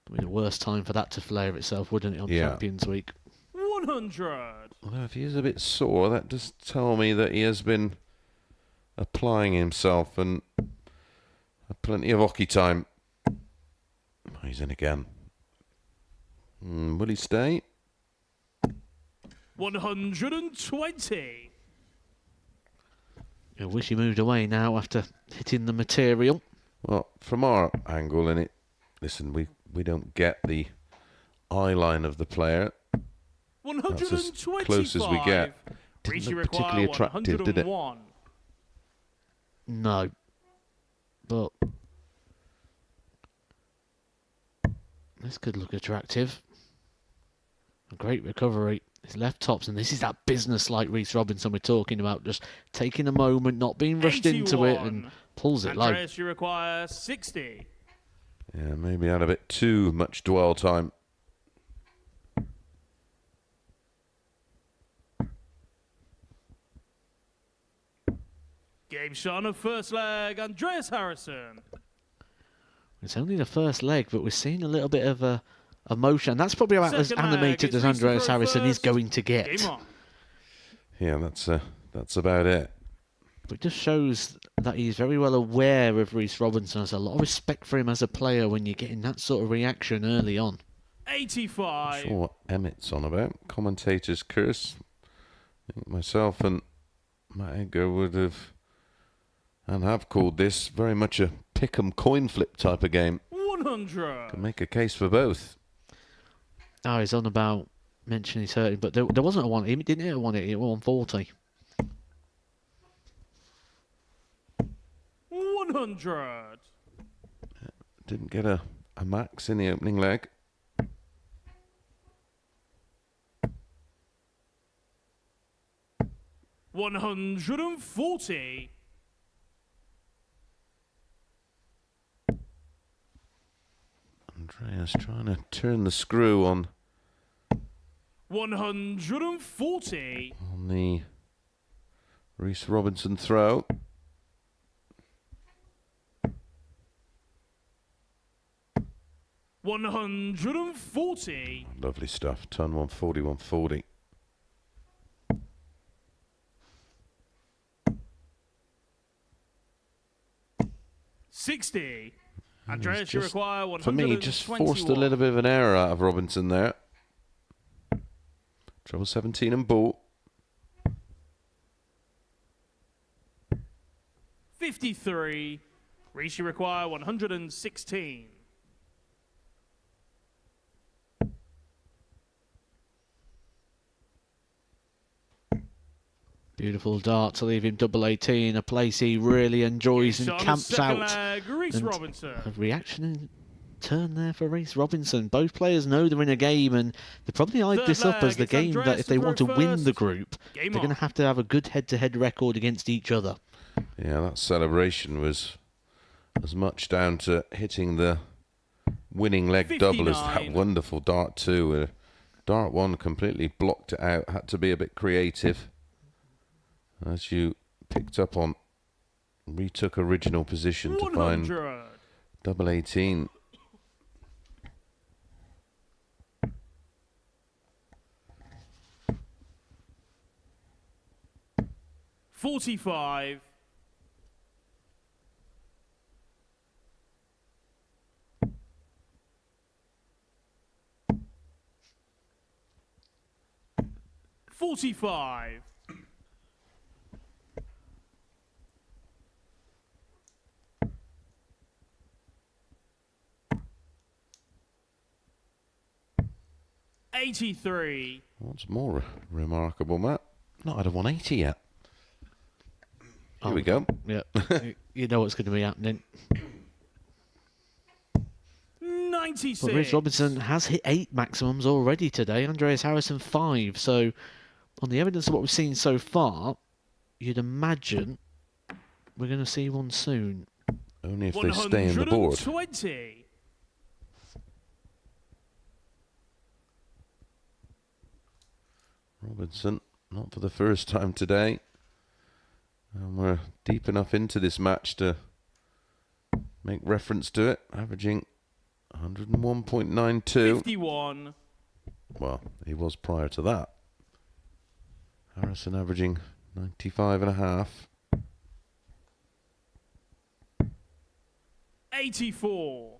Would be the worst time for that to flare itself, wouldn't it, on Champions Week?
100.
Although if he is a bit sore, that does tell me that he has been applying himself and had plenty of hockey time. He's in again. Will he stay?
120.
I wish he moved away now after hitting the material.
Well, from our angle in it, listen, we don't get the eye line of the player.
125.
That's as close as we get. Didn't look particularly attractive, did it?
No. But this could look attractive. A great recovery. His left tops, and this is that business-like Reece Robinson we're talking about, just taking a moment, not being rushed
81.
into it, and pulls it low.
Andreas, you require 60.
Yeah, maybe had a bit too much dwell time.
Game shot on the first leg, Andreas Harrison.
It's only the first leg, but we're seeing a little bit of a emotion. That's probably about as animated as Andreas Harrison is going to get.
Yeah, that's about it.
But it just shows that he's very well aware of Reece Robinson. There's a lot of respect for him as a player when you're getting that sort of reaction early on.
85.
Not sure what Emmett's on about. Commentators curse. I think myself and Matt Edgar would have and have called this very much a pick 'em coin flip type of game.
100.
Can make a case for both.
Oh, he's on about mentioning he's hurting, but there wasn't a one. He didn't hit a 180, it was 140.
100.
Didn't get a max in the opening leg.
$140.
Andreas trying to turn the screw on
140.
the Reece Robinson throw.
$140.
Lovely stuff. Ton 140, 140.
$60. Andreas, you require 121.
For me, just forced a little bit of an error out of Robinson there. Treble 17 and ball.
53. Reece, you require 116.
Beautiful dart to leave him double 18, a place he really enjoys and
Shot on the
camps
second
out.
leg, Reece
And
Robinson.
a reaction and turn there for Reece Robinson. Both players know they're in a game, and they probably eyed
Third
this up as
leg,
the
it's
game that
Andreas
if they
to
want to
throw
win the
first.
group,
Game
they're going
on.
to have a good head-to-head record against each other.
Yeah, that celebration was as much down to hitting the winning leg double as that
59.
wonderful dart 2. Where dart 1 completely blocked it out. Had to be a bit creative. As you picked up on, retook original position to find
100.
double 18.
$45. $45. $83.
What's more remarkable, Matt? Not had a 180 yet. Here we go.
Yeah, you know what's going to be happening.
96.
But Reece Robinson has hit 8 maximums already today. Andreas Harrison 5. So, on the evidence of what we've seen so far, you'd imagine we're going to see one soon.
Only if they stay on the board.
120.
Robinson, not for the first time today. And we're deep enough into this match to make reference to it, averaging 101.92.
51.
Well, he was prior to that. Harrison averaging 95.5.
84.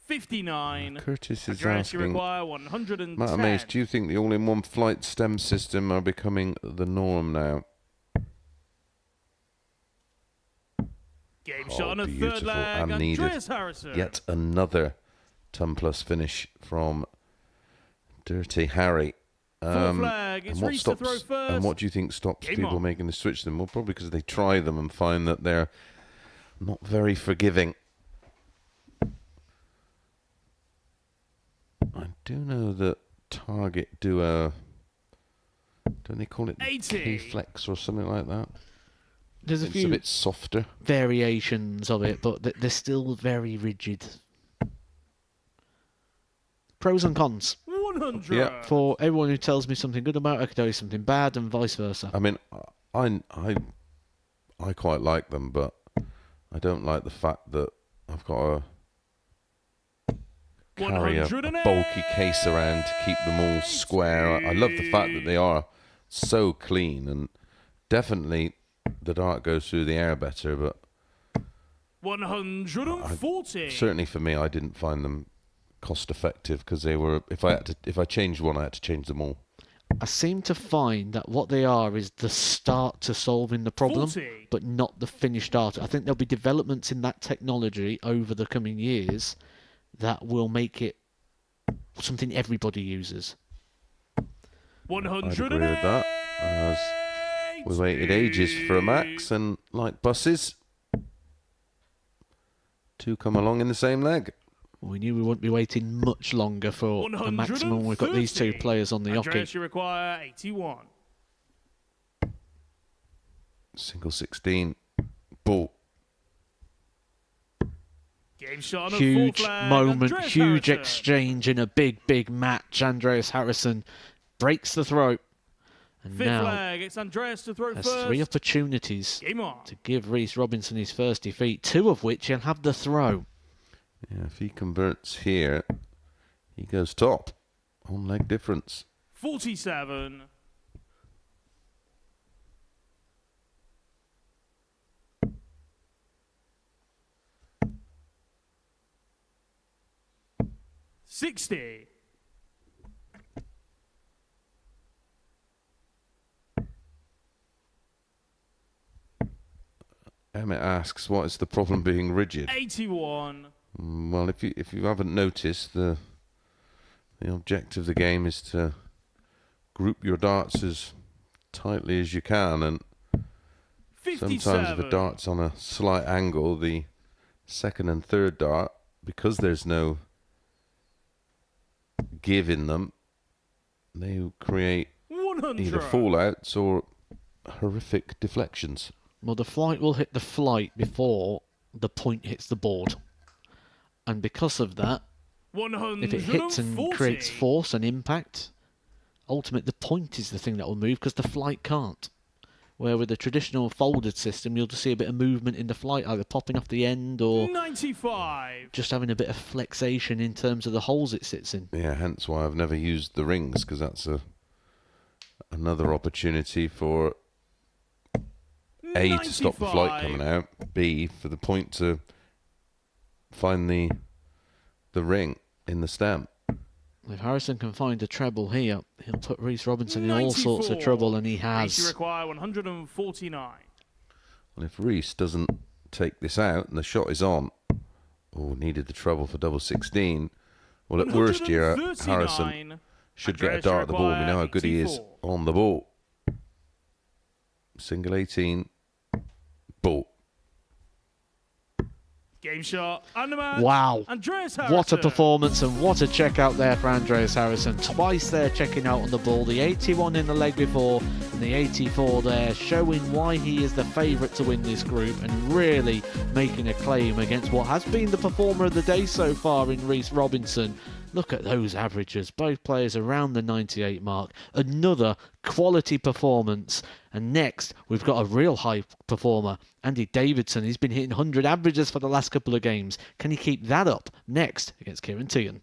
$59.
Curtis is
Andreas, you
asking,
require 110.
Matt and Mace, do you think the all-in-one flight stem system are becoming the norm now?
Game
Oh,
shot on a third
beautiful
leg.
and needed.
Andreas Harrison.
Yet another ton plus finish from Dirty Harry.
Fourth leg. It's
and what
Reece to throw
stops?
first.
And what do you think stops
Game
people
on.
making the switch? Them well, probably because they try them and find that they're not very forgiving. I do know that Target do a, don't they call it
80.
K-Flex or something like that?
There's a
It's
few
a bit softer.
variations of it, but they're still very rigid. Pros and cons.
100.
Yeah.
For everyone who tells me something good about it, I can tell you something bad, and vice versa.
I mean, I quite like them, but I don't like the fact that I've got to carry a bulky case around to keep them all square. I love the fact that they are so clean, and definitely the dart goes through the air better, but
140.
certainly for me, I didn't find them cost effective because they were. If I changed one, I had to change them all.
I seem to find that what they are is the start to solving the problem,
40.
but not the finished art. I think there'll be developments in that technology over the coming years that will make it something everybody uses.
100.
I'd agree with that. As we waited ages for a max, and like buses, two come along in the same leg.
We knew we wouldn't be waiting much longer for the maximum. We've got these two players on the
Andreas,
hockey.
you require 81.
Single 16. Ball.
Game shot on a
Huge
full flag.
moment,
Andreas
huge
Harrison.
exchange in a big match. Andreas Harrison breaks the throw. And
Fifth
now
flag. It's Andreas to throw
has
first.
3 opportunities
Game on.
to give Reece Robinson his first defeat, 2 of which he'll have the throw.
Yeah, if he converts here, he goes top. On leg difference.
47. $60.
Emmett asks, what is the problem being rigid?
81.
Well, if you haven't noticed, the objective of the game is to group your darts as tightly as you can, and
57.
sometimes if a dart's on a slight angle, the second and third dart, because there's no give in them, they create
100.
either fallouts or horrific deflections.
Well, the flight will hit the flight before the point hits the board. And because of that,
140.
if it hits and creates force and impact, ultimately the point is the thing that will move because the flight can't. Where with a traditional folded system, you'll just see a bit of movement in the flight, either popping off the end or
95.
just having a bit of flexation in terms of the holes it sits in.
Yeah, hence why I've never used the rings, because that's another opportunity for A, to stop the flight coming out, B, for the point to find the ring in the stem.
If Harrison can find a treble here, he'll put Reece Robinson in all
94.
sorts of trouble, and he
Reece, you
has.
require 149.
And if Reece doesn't take this out and the shot is on, needed the treble for double 16, well, at worst here, Harrison should get a dart at the ball. We know how good he is on the ball. Single 18, ball.
Game shot and the match.
Wow.
Andreas Harrison.
What a performance and what a check out there for Andreas Harrison. Twice there checking out on the ball. The 81 in the leg before and the 84 there, showing why he is the favourite to win this group and really making a claim against what has been the performer of the day so far in Reece Robinson. Look at those averages. Both players around the 98 mark. Another quality performance. And next, we've got a real high performer, Andy Davidson. He's been hitting 100 averages for the last couple of games. Can he keep that up next against Kieran Teehan?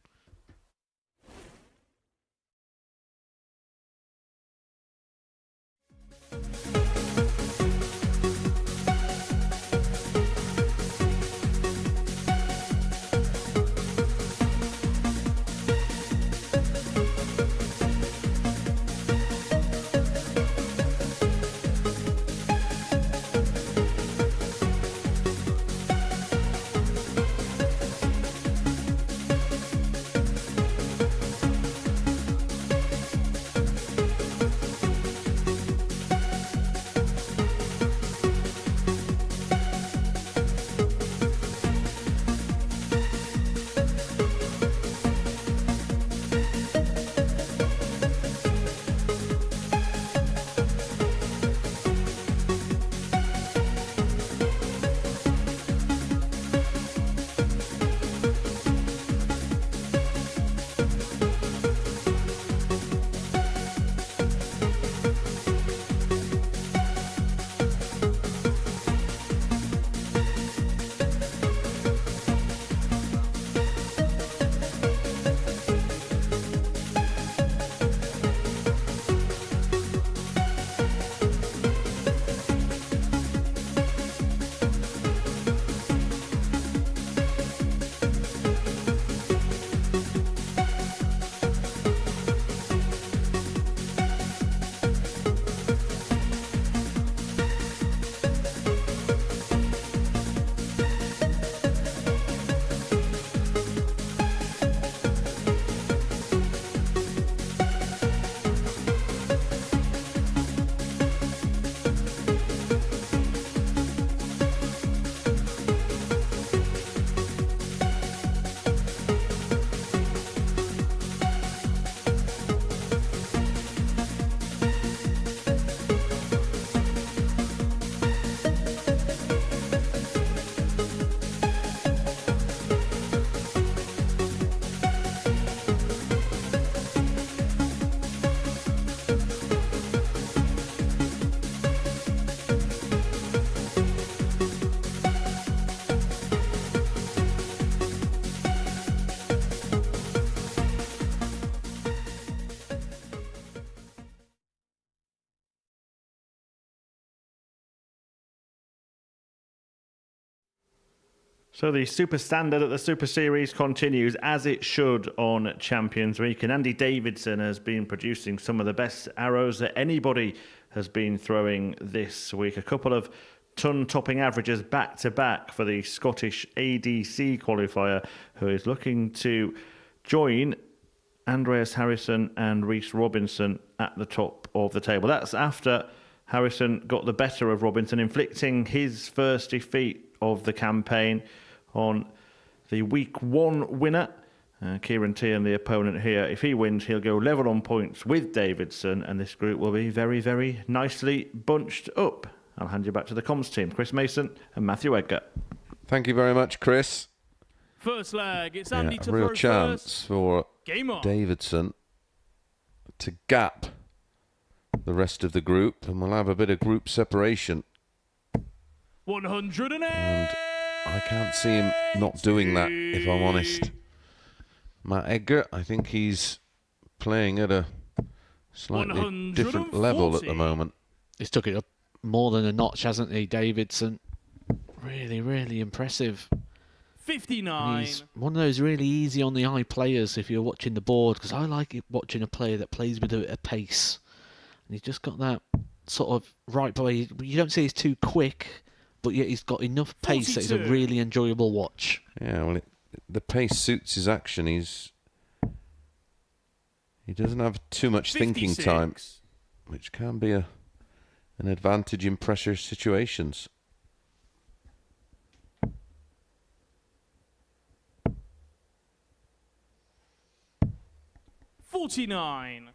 So the Super Standard at the Super Series continues as it should on Champions Week, and Andy Davidson has been producing some of the best arrows that anybody has been throwing this week. A couple of ton-topping averages back-to-back for the Scottish ADC qualifier, who is looking to join Andreas Harrison and Reece Robinson at the top of the table. That's after Harrison got the better of Robinson, inflicting his first defeat of the campaign on the Week 1 winner, Kieran, Teehan, the opponent here. If he wins, he'll go level on points with Davidson, and this group will be very, very nicely bunched up. I'll hand you back to the comms team, Chris Mason and Matthew Edgar.
Thank you very much, Chris.
First leg, it's Andy to
a real
throw
chance
first.
for
Game on.
Davidson to gap the rest of the group, and we'll have a bit of group separation.
108.
And I can't see him not doing that, if I'm honest. Matt Edgar, I think he's playing at a slightly different level at the moment.
He's took it up more than a notch, hasn't he, Davidson? Really, really impressive.
59.
He's one of those really easy on the eye players if you're watching the board, because I like it watching a player that plays with a pace. And he's just got that sort of right play. You don't say he's too quick, but yet he's got enough pace
42.
that it's a really enjoyable watch.
Yeah, well, the pace suits his action. He doesn't have too much
56.
thinking time, which can be an advantage in pressure situations.
$49.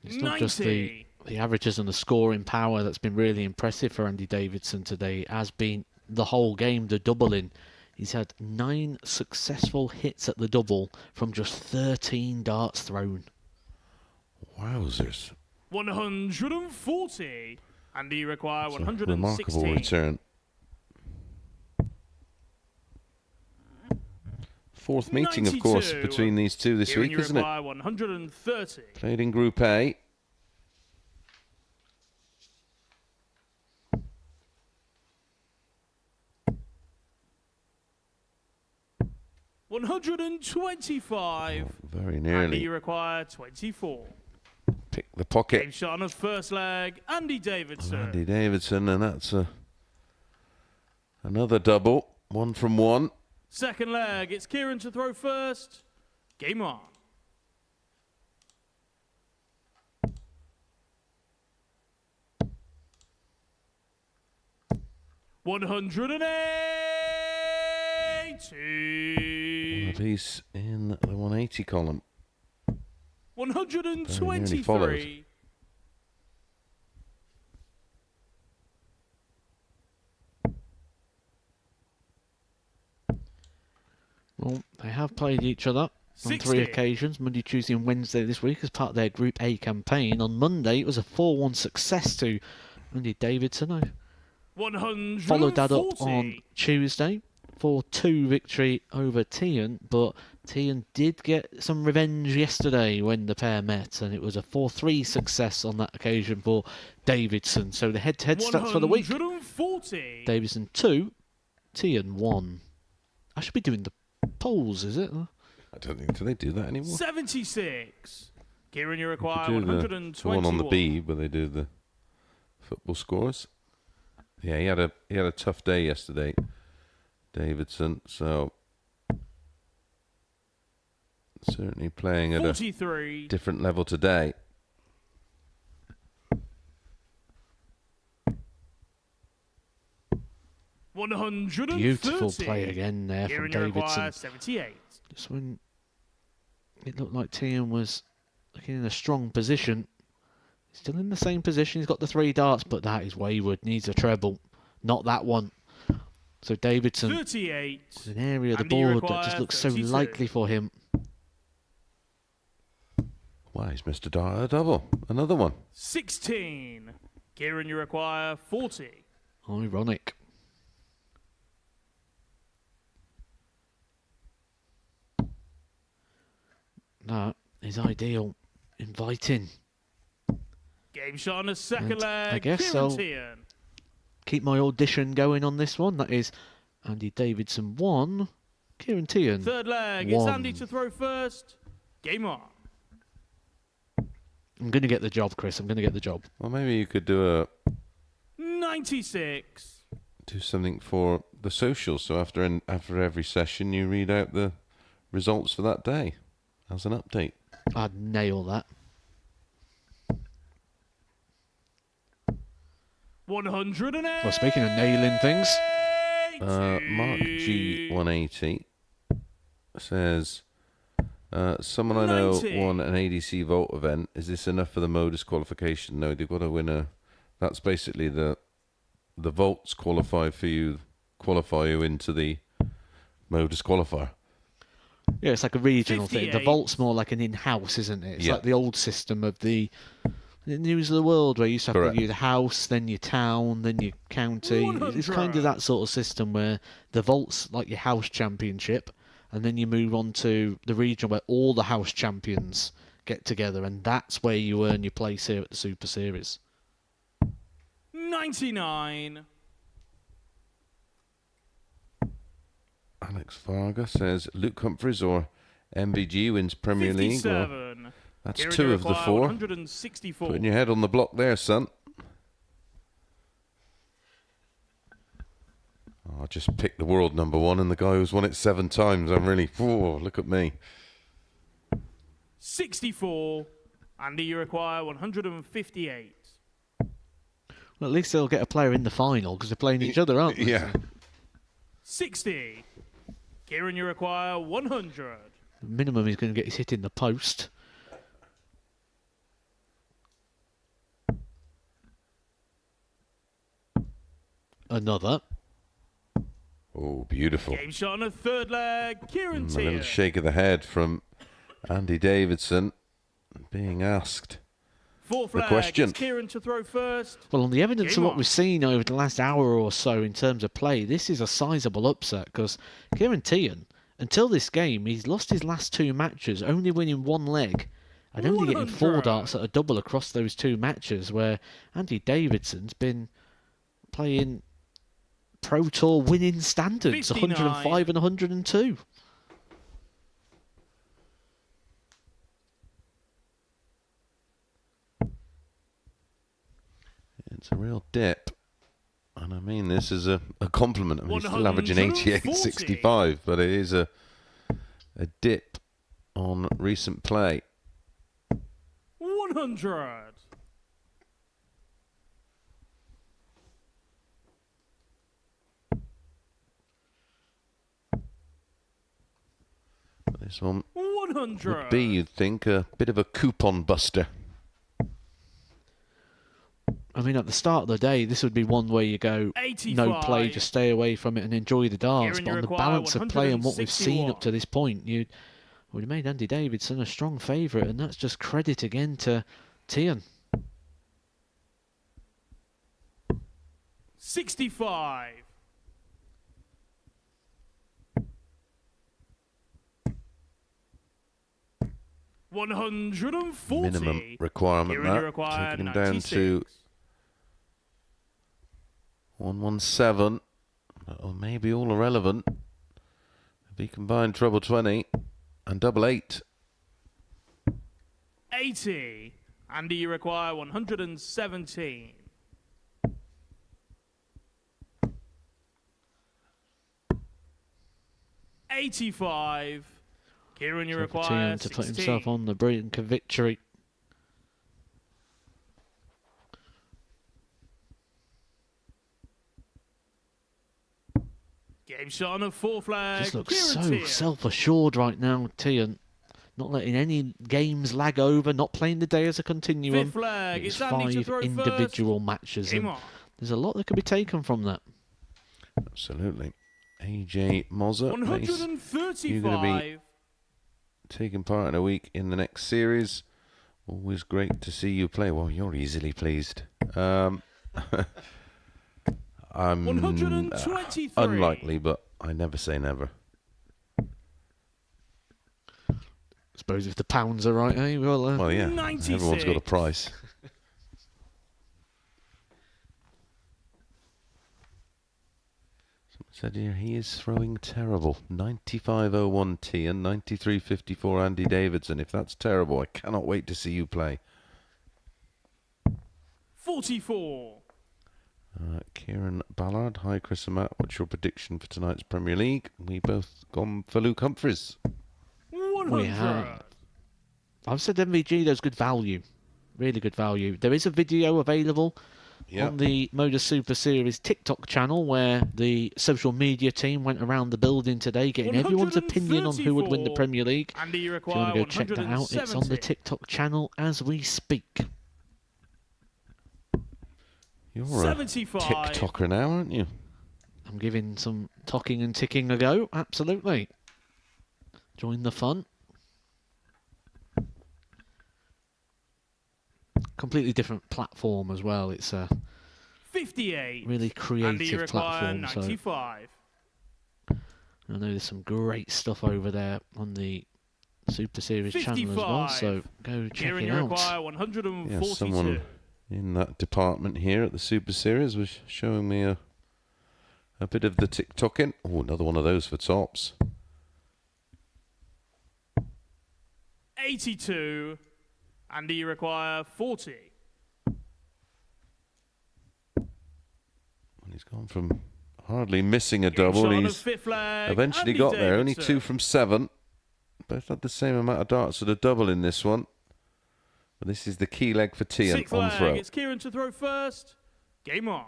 It's not just the averages and the scoring power that's been really impressive for Andy Davidson today. It has been the whole game, the doubling. He's had 9 successful hits at the double from just 13 darts thrown.
Wowzers.
140. And you require
It's a
116.
remarkable return. Fourth meeting, of course,
92.
between these two this
Here
week,
you
isn't it?
require 130.
Played in Group A.
$125.
Very
And
nearly.
you require 24.
Pick the
Game
pocket.
shot on the first leg, Andy Davidson.
Andy Davidson, and that's another double. 1 from 1.
Second leg, it's Kieran to throw first. Game on. $180.
A piece in the 180 column. Very nearly followed.
$123.
Well, they have played each other on
60.
3 occasions, Monday, Tuesday and Wednesday this week as part of their Group A campaign. On Monday, it was a 4-1 success to Andy Davidson. I
140.
followed that up on Tuesday, 4-2 victory over Teehan, but Teehan did get some revenge yesterday when the pair met, and it was a 4-3 success on that occasion for Davidson. So the head-to-head stats for the week:
140.
Davidson 2, Teehan 1. I should be doing the polls, is it?
I don't think, do they do that anymore?
76. Kieran, you
They
require
do
121.
the one on the B where they do the football scores. Yeah, he had a tough day yesterday, Davidson. So certainly playing at
43.
a different level today.
Beautiful play again there from
Kieran, you require
Davidson.
78.
Just when it looked like Teehan was looking in a strong position, he's still in the same position. He's got the 3 darts, but that is wayward. Needs a treble, not that one. So Davidson,
38.
an area of the
And you
board that just
require
looks so
32.
likely for him.
Wow, he's missed a dart, a double. Another one.
16. Kieran, you require 40.
Ironic. That is ideal. Inviting.
Game shot on the second
And
leg.
I guess
Kieran
so.
Teehan.
Keep my audition going on this one. That is Andy Davidson 1, Kieran Teehan
Third leg.
1.
It's Andy to throw first. Game on.
I'm going to get the job, Chris. I'm going to get the job.
Well, maybe you could do
96.
something for the socials. So after every session, you read out the results for that day as an update.
I'd nail that.
180.
Well, speaking of nailing things,
Mark G180 says, someone I know
90.
won an ADC Vault event. Is this enough for the Modus qualification? No, they've got to win that's basically the Vaults qualify you into the Modus qualifier.
yeah, it's like a regional thing. The
58.
Vault's more like an in-house, isn't it? It's
Yeah.
like the old system of the News of the World, where you used to have
Correct.
your house, then your town, then your county. It's kind of
100.
that sort of system where the Vault's like your house championship, and then you move on to the region where all the house champions get together, and that's where you earn your place here at the Super Series.
99.
Alex Varga says Luke Humphries or MVG wins Premier League. Or,
57.
that's
Kieran
2 of the
Uruguay,
4.
164.
Putting your head on the block there, son. Oh, I just picked the world number 1 and the guy who's won it 7 times. I'm really, look at me.
64. Andy Uruguay, 158.
Well, at least they'll get a player in the final because they're playing each other, aren't they?
Yeah.
60. Kieran Uruguay, 100.
The minimum he's going to get is hit in the post. Another.
Oh, beautiful.
Game shot on the third leg. Kieran
A little
Teehan.
shake of the head from Andy Davidson being asked.
Fourth
the
leg.
question.
It's Kieran to throw first.
Well, on the evidence
Game
of what
on.
we've seen over the last hour or so in terms of play, this is a sizable upset because Kieran Teehan, until this game, he's lost his last 2 matches, only winning 1 leg and only getting 4
100.
darts at a double across those 2 matches, where Andy Davidson's been playing Pro Tour winning standards,
59.
105 and 102.
It's a real dip. And I mean this is a compliment. I mean, he's still averaging 88.65, but it is a dip on recent play.
100.
This one
100.
would be, you'd think, a bit of a coupon buster.
I mean, at the start of the day, this would be one where you go, no play,
85.
just stay away from it and enjoy the darts.
Kieran
But on the
Uruguay,
balance of play and what we've seen
161.
up to this point, you would have made Andy Davidson a strong favourite, and that's just credit again to Teehan.
65. $140.
Minimum requirement
Kieran
that.
Uruguay,
Taking him down to
96.
117. Or maybe all irrelevant. If he combined treble 20 and double 8.
80. Andy Uruguay, 117. $85. Kieran
So for
Uruguay,
Teehan to put
16.
himself on the brink of victory.
Game shot on a 4 flag.
Just looks
Kieran
so
Teehan.
self-assured right now, Teehan. Not letting any games lag over, not playing the day as a continuum.
Fifth flag.
It's
It's Andy to
5
throw
individual matches,
Game
and
on.
there's a lot that could be taken from that.
Absolutely. AJ Mozza. You're going to
135.
be taking part in a week in the next series. Always great to see you play. Well, you're easily pleased. I'm
123.
unlikely, but I never say never.
Suppose if the pounds are right, eh? Well,
Well, yeah,
96.
everyone's got a price. Said here he is throwing terrible. 95.01 Teehan, 93.54 Andy Davidson. If that's terrible, I cannot wait to see you play.
44.
Kieran Ballard. Hi, Chris and Matt. What's your prediction for tonight's Premier League? We both gone for Luke Humphries.
100.
We have. I've said MVG, there's good value. Really good value. There is a video available on the Modus Super Series TikTok channel where the social media team went around the building today getting everyone's opinion on who would win the Premier League.
Andy, you
If you want to go check that out, it's on the TikTok channel as we speak.
You're
75.
a TikToker now, aren't you?
I'm giving some talking and ticking a go, absolutely. Join the fun. Completely different platform as well. It's a
58.
really creative platform.
95.
So I know there's some great stuff over there on the Super Series channel as well. So go check
Kieran,
it
you
out.
require 142.
Yeah, someone in that department here at the Super Series was showing me a bit of the TikToking. Oh, another one of those for tops.
82. Andy, you require 40.
And he's gone from hardly missing a double. He's eventually got there. Only 2 from 7. Both had the same amount of darts at a double in this one. But this is the key leg for Teehan on throw.
It's Kieran to throw first. Game on.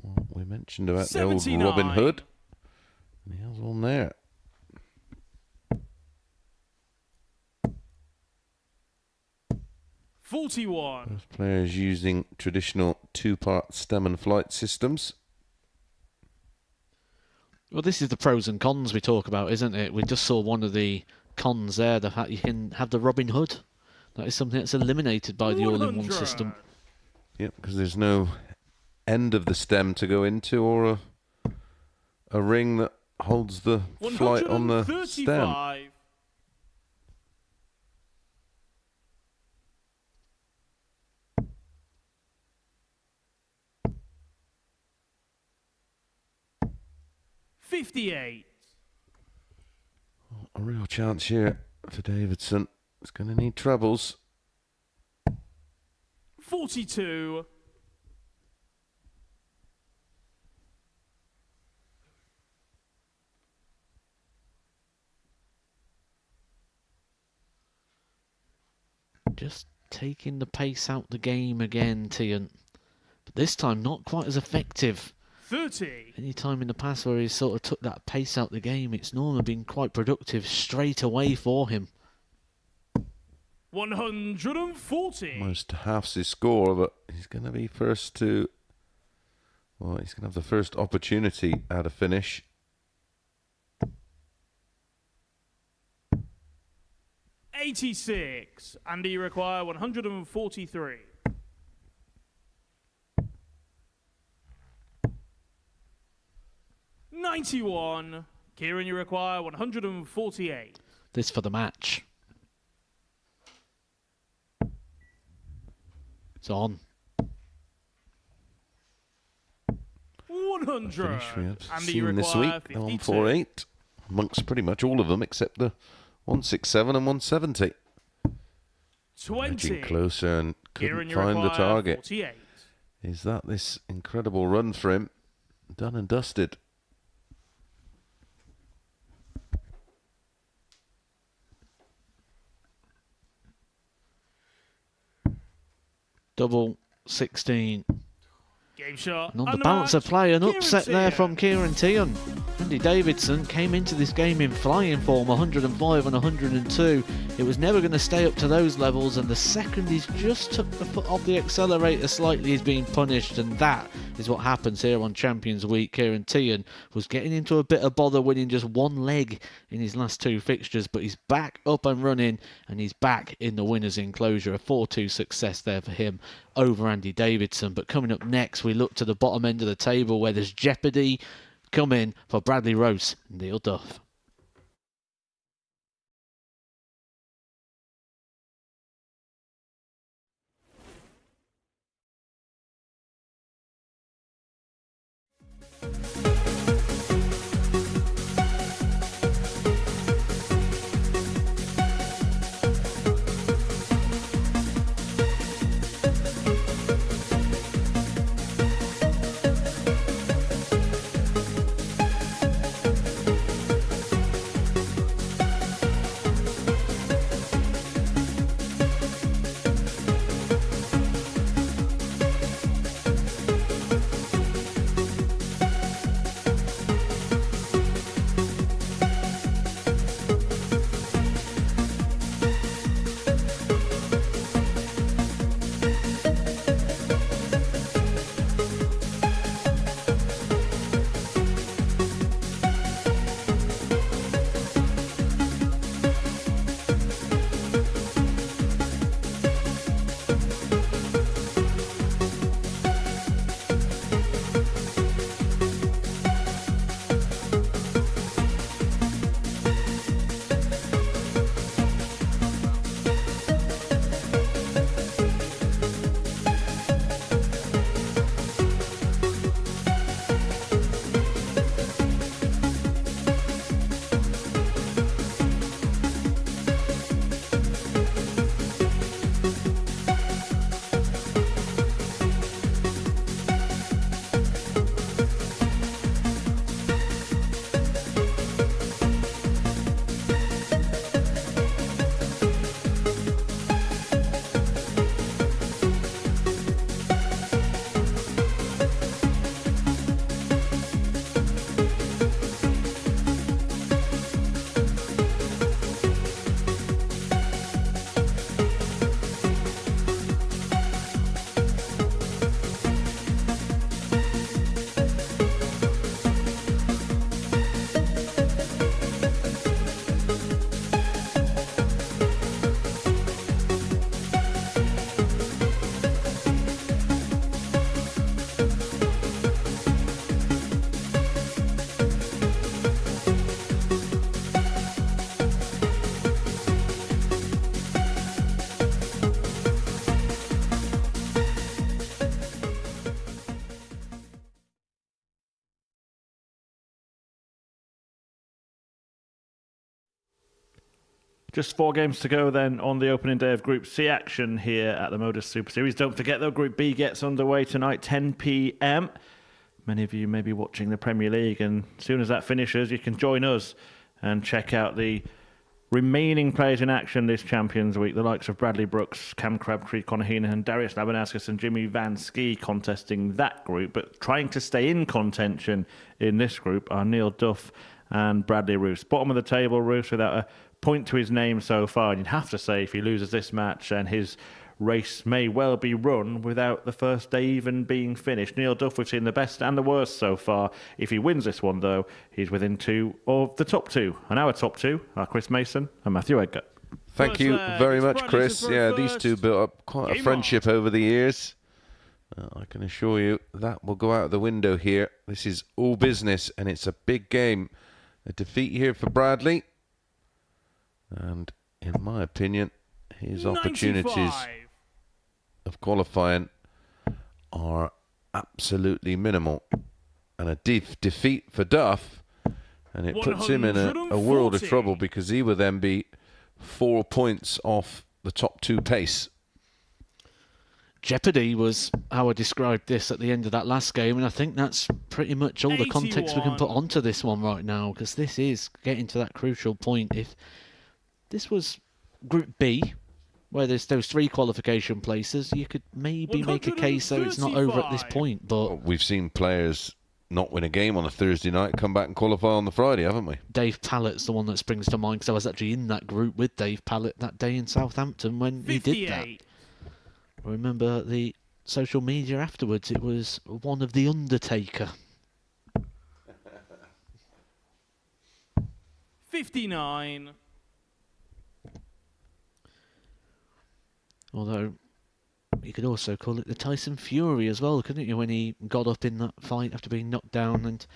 Well, we mentioned about the old Robin Hood. And he has one there. Both players using traditional 2-part stem and flight systems.
Well, this is the pros and cons we talk about, isn't it? We just saw one of the cons there, the fact you can have the Robin Hood. That is something that's eliminated by the all-in-one system.
Yep, because there's no end of the stem to go into or a ring that holds the flight on the stem.
58.
A real chance here for Davidson. It's going to need trebles.
42.
Just taking the pace out the game again, Teehan. But this time not quite as effective.
30.
Any time in the past where he sort of took that pace out the game, it's normally been quite productive straight away for him.
140.
Almost halves his score, but he's going to be first to... Well, he's going to have the first opportunity at a finish.
$86. Andy, you require 143. 91. Kieran, you require 148.
This for the match. It's on.
100.
Finish we have
Andy, you
seen this
require
week.
52.
148. Amongst pretty much all of them, except the 167 and 170.
20.
Edging closer and
Kieran,
couldn't
you
find the
require
target.
48.
Is that this incredible run for him? Done and dusted.
Double 16.
Game shot.
And on the balance of play, an upset there from Kieran Teehan. Andy Davidson came into this game in flying form, 105 and 102. It was never going to stay up to those levels, and the second he's just took the foot off the accelerator slightly, he's being punished, and that is what happens here on Champions Week. Kieran Teehan was getting into a bit of bother, winning just one leg in his last 2 fixtures, but he's back up and running, and he's back in the winner's enclosure. A 4-2 success there for him over Andy Davidson. But coming up next, we look to the bottom end of the table where there's jeopardy coming for Bradley Roose and Neil Duff.
Just 4 games to go then on the opening day of Group C action here at the Modus Super Series. Don't forget though, Group B gets underway tonight, 10 p.m. Many of you may be watching the Premier League, and as soon as that finishes, you can join us and check out the remaining players in action this Champions Week. The likes of Bradley Brooks, Cam Crabtree, Conor Heenan, Darius Labanauskas and Jimmy Van Ski contesting that group. But trying to stay in contention in this group are Neil Duff and Bradley Roose. Bottom of the table, Roose without a point to his name so far. And you'd have to say if he loses this match, and his race may well be run without the first day even being finished. Neil Duff, we've seen the best and the worst so far. If he wins this one, though, he's within 2 of the top 2. And our top 2 are Chris Mason and Matthew Edgar.
Thank you very much, Chris. Yeah, these two built up quite a friendship over the years. I can assure you that will go out the window here. This is all business, and it's a big game. A defeat here for Bradley. And in my opinion, his opportunities of qualifying are absolutely minimal. And a defeat for Duff, and it puts him in a world of trouble, because he will then be 4 points off the top 2 pace.
Jeopardy was how I described this at the end of that last game, and I think that's pretty much all the context we can put onto this one right now, because this is getting to that crucial point. If this was Group B, where there's those 3 qualification places, you could maybe make a case so it's not over at this point. But
we've seen players not win a game on a Thursday night, come back and qualify on the Friday, haven't we?
Dave Pallett's the one that springs to mind, because I was actually in that group with Dave Pallett that day in Southampton when he did that. I remember the social media afterwards, it was one of The Undertaker.
59.
Although, you could also call it the Tyson Fury as well, couldn't you, when he got up in that fight after being knocked down. And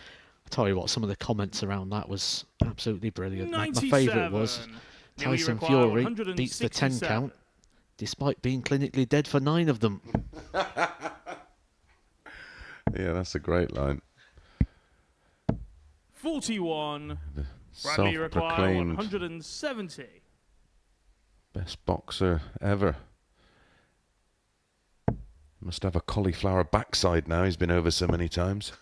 I tell you what, some of the comments around that was absolutely brilliant. My favourite was Tyson Fury beats the 10 count, despite being clinically dead for 9 of them.
Yeah, that's a great line.
41. Bradley require 170.
Best boxer ever. Must have a cauliflower backside now. He's been over so many times.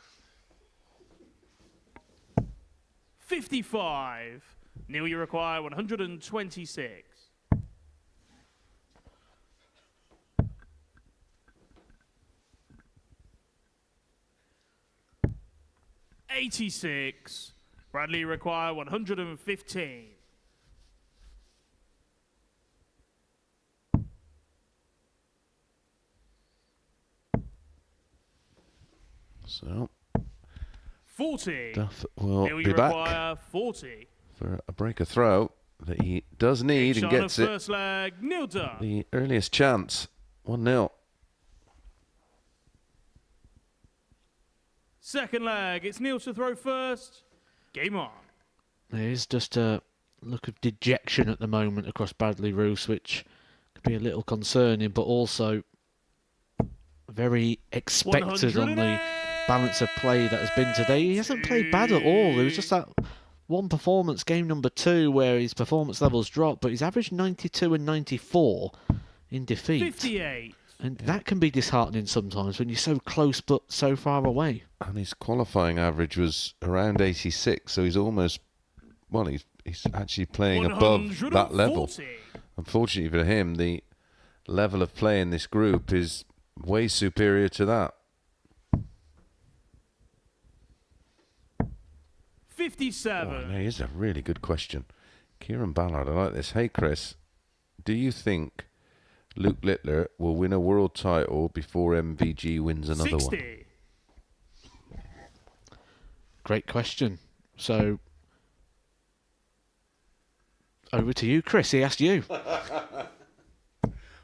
55. Neil, you require 126. 86. Bradley require 115.
So
40.
Duff will
Neil,
be
you
back
require 40.
for a breaker throw that he does need and gets it.
First leg, Neil Duff.
The earliest chance, 1-0.
Second leg, it's Neil to throw first. Game on.
There is just a look of dejection at the moment across Bradley Roose, which could be a little concerning, but also very expected on the balance of play that has been today. He hasn't played bad at all. There was just that one performance, game number 2, where his performance levels dropped, but he's averaged 92 and 94 in defeat.
58.
And that can be disheartening sometimes when you're so close but so far away.
And his qualifying average was around 86, so he's almost, well, he's actually playing above that level. Unfortunately for him, the level of play in this group is way superior to that.
57.
Oh, here's a really good question. Kieran Ballard, I like this. Hey, Chris, do you think Luke Littler will win a world title before MVG wins another
60.
one?
Great question. So, over to you, Chris. He asked you.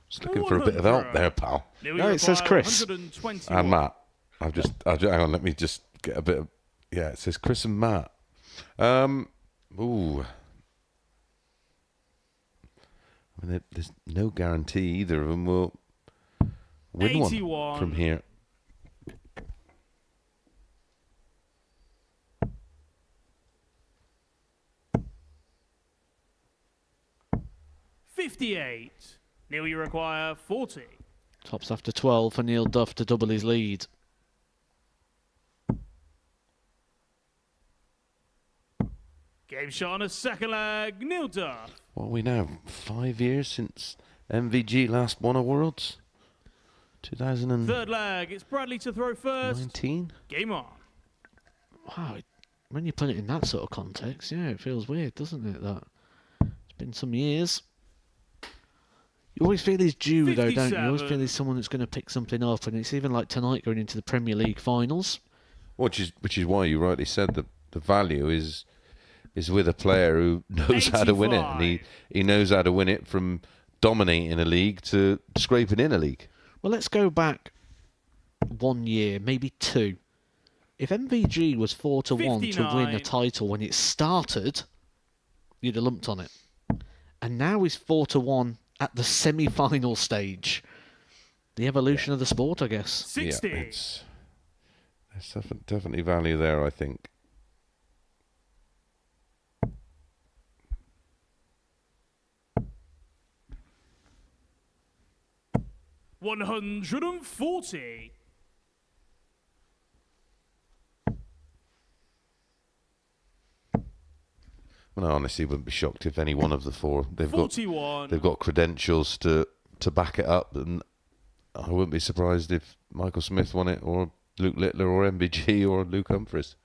Just looking for a bit of help there, pal.
No, it says Chris.
And Matt. Hang on, let me just get a bit of... Yeah, it says Chris and Matt. Ooh. I mean, there's no guarantee either of them will win
81.
one from here.
58. Neil, you require 40.
Tops after 12 for Neil Duff to double his lead.
Game shot on a second leg, Neil Duff.
What are we now? 5 years since MVG last won a Worlds? 2019?
Third leg, it's Bradley to throw first. Game on.
Wow, when you put it in that sort of context, yeah, it feels weird, doesn't it? That it's been some years. You always feel he's due, though, don't you? You always feel he's someone that's going to pick something up, and it's even like tonight going into the Premier League finals.
Which is why you rightly said that the value is with a player who knows how to win it, and he knows how to win it from dominating a league to scraping in a league.
Well, let's go back 1 year, maybe 2. If MVG was 4-1 to win a title when it started, you'd have lumped on it. And now he's 4-1 at the semi-final stage. The evolution of the sport, I guess.
60.
Yeah, there's definitely value there, I think.
$140.
Well, I honestly wouldn't be shocked if any one of the four they've
41.
got credentials to back it up, and I wouldn't be surprised if Michael Smith won it, or Luke Littler, or MVG, or Luke Humphries.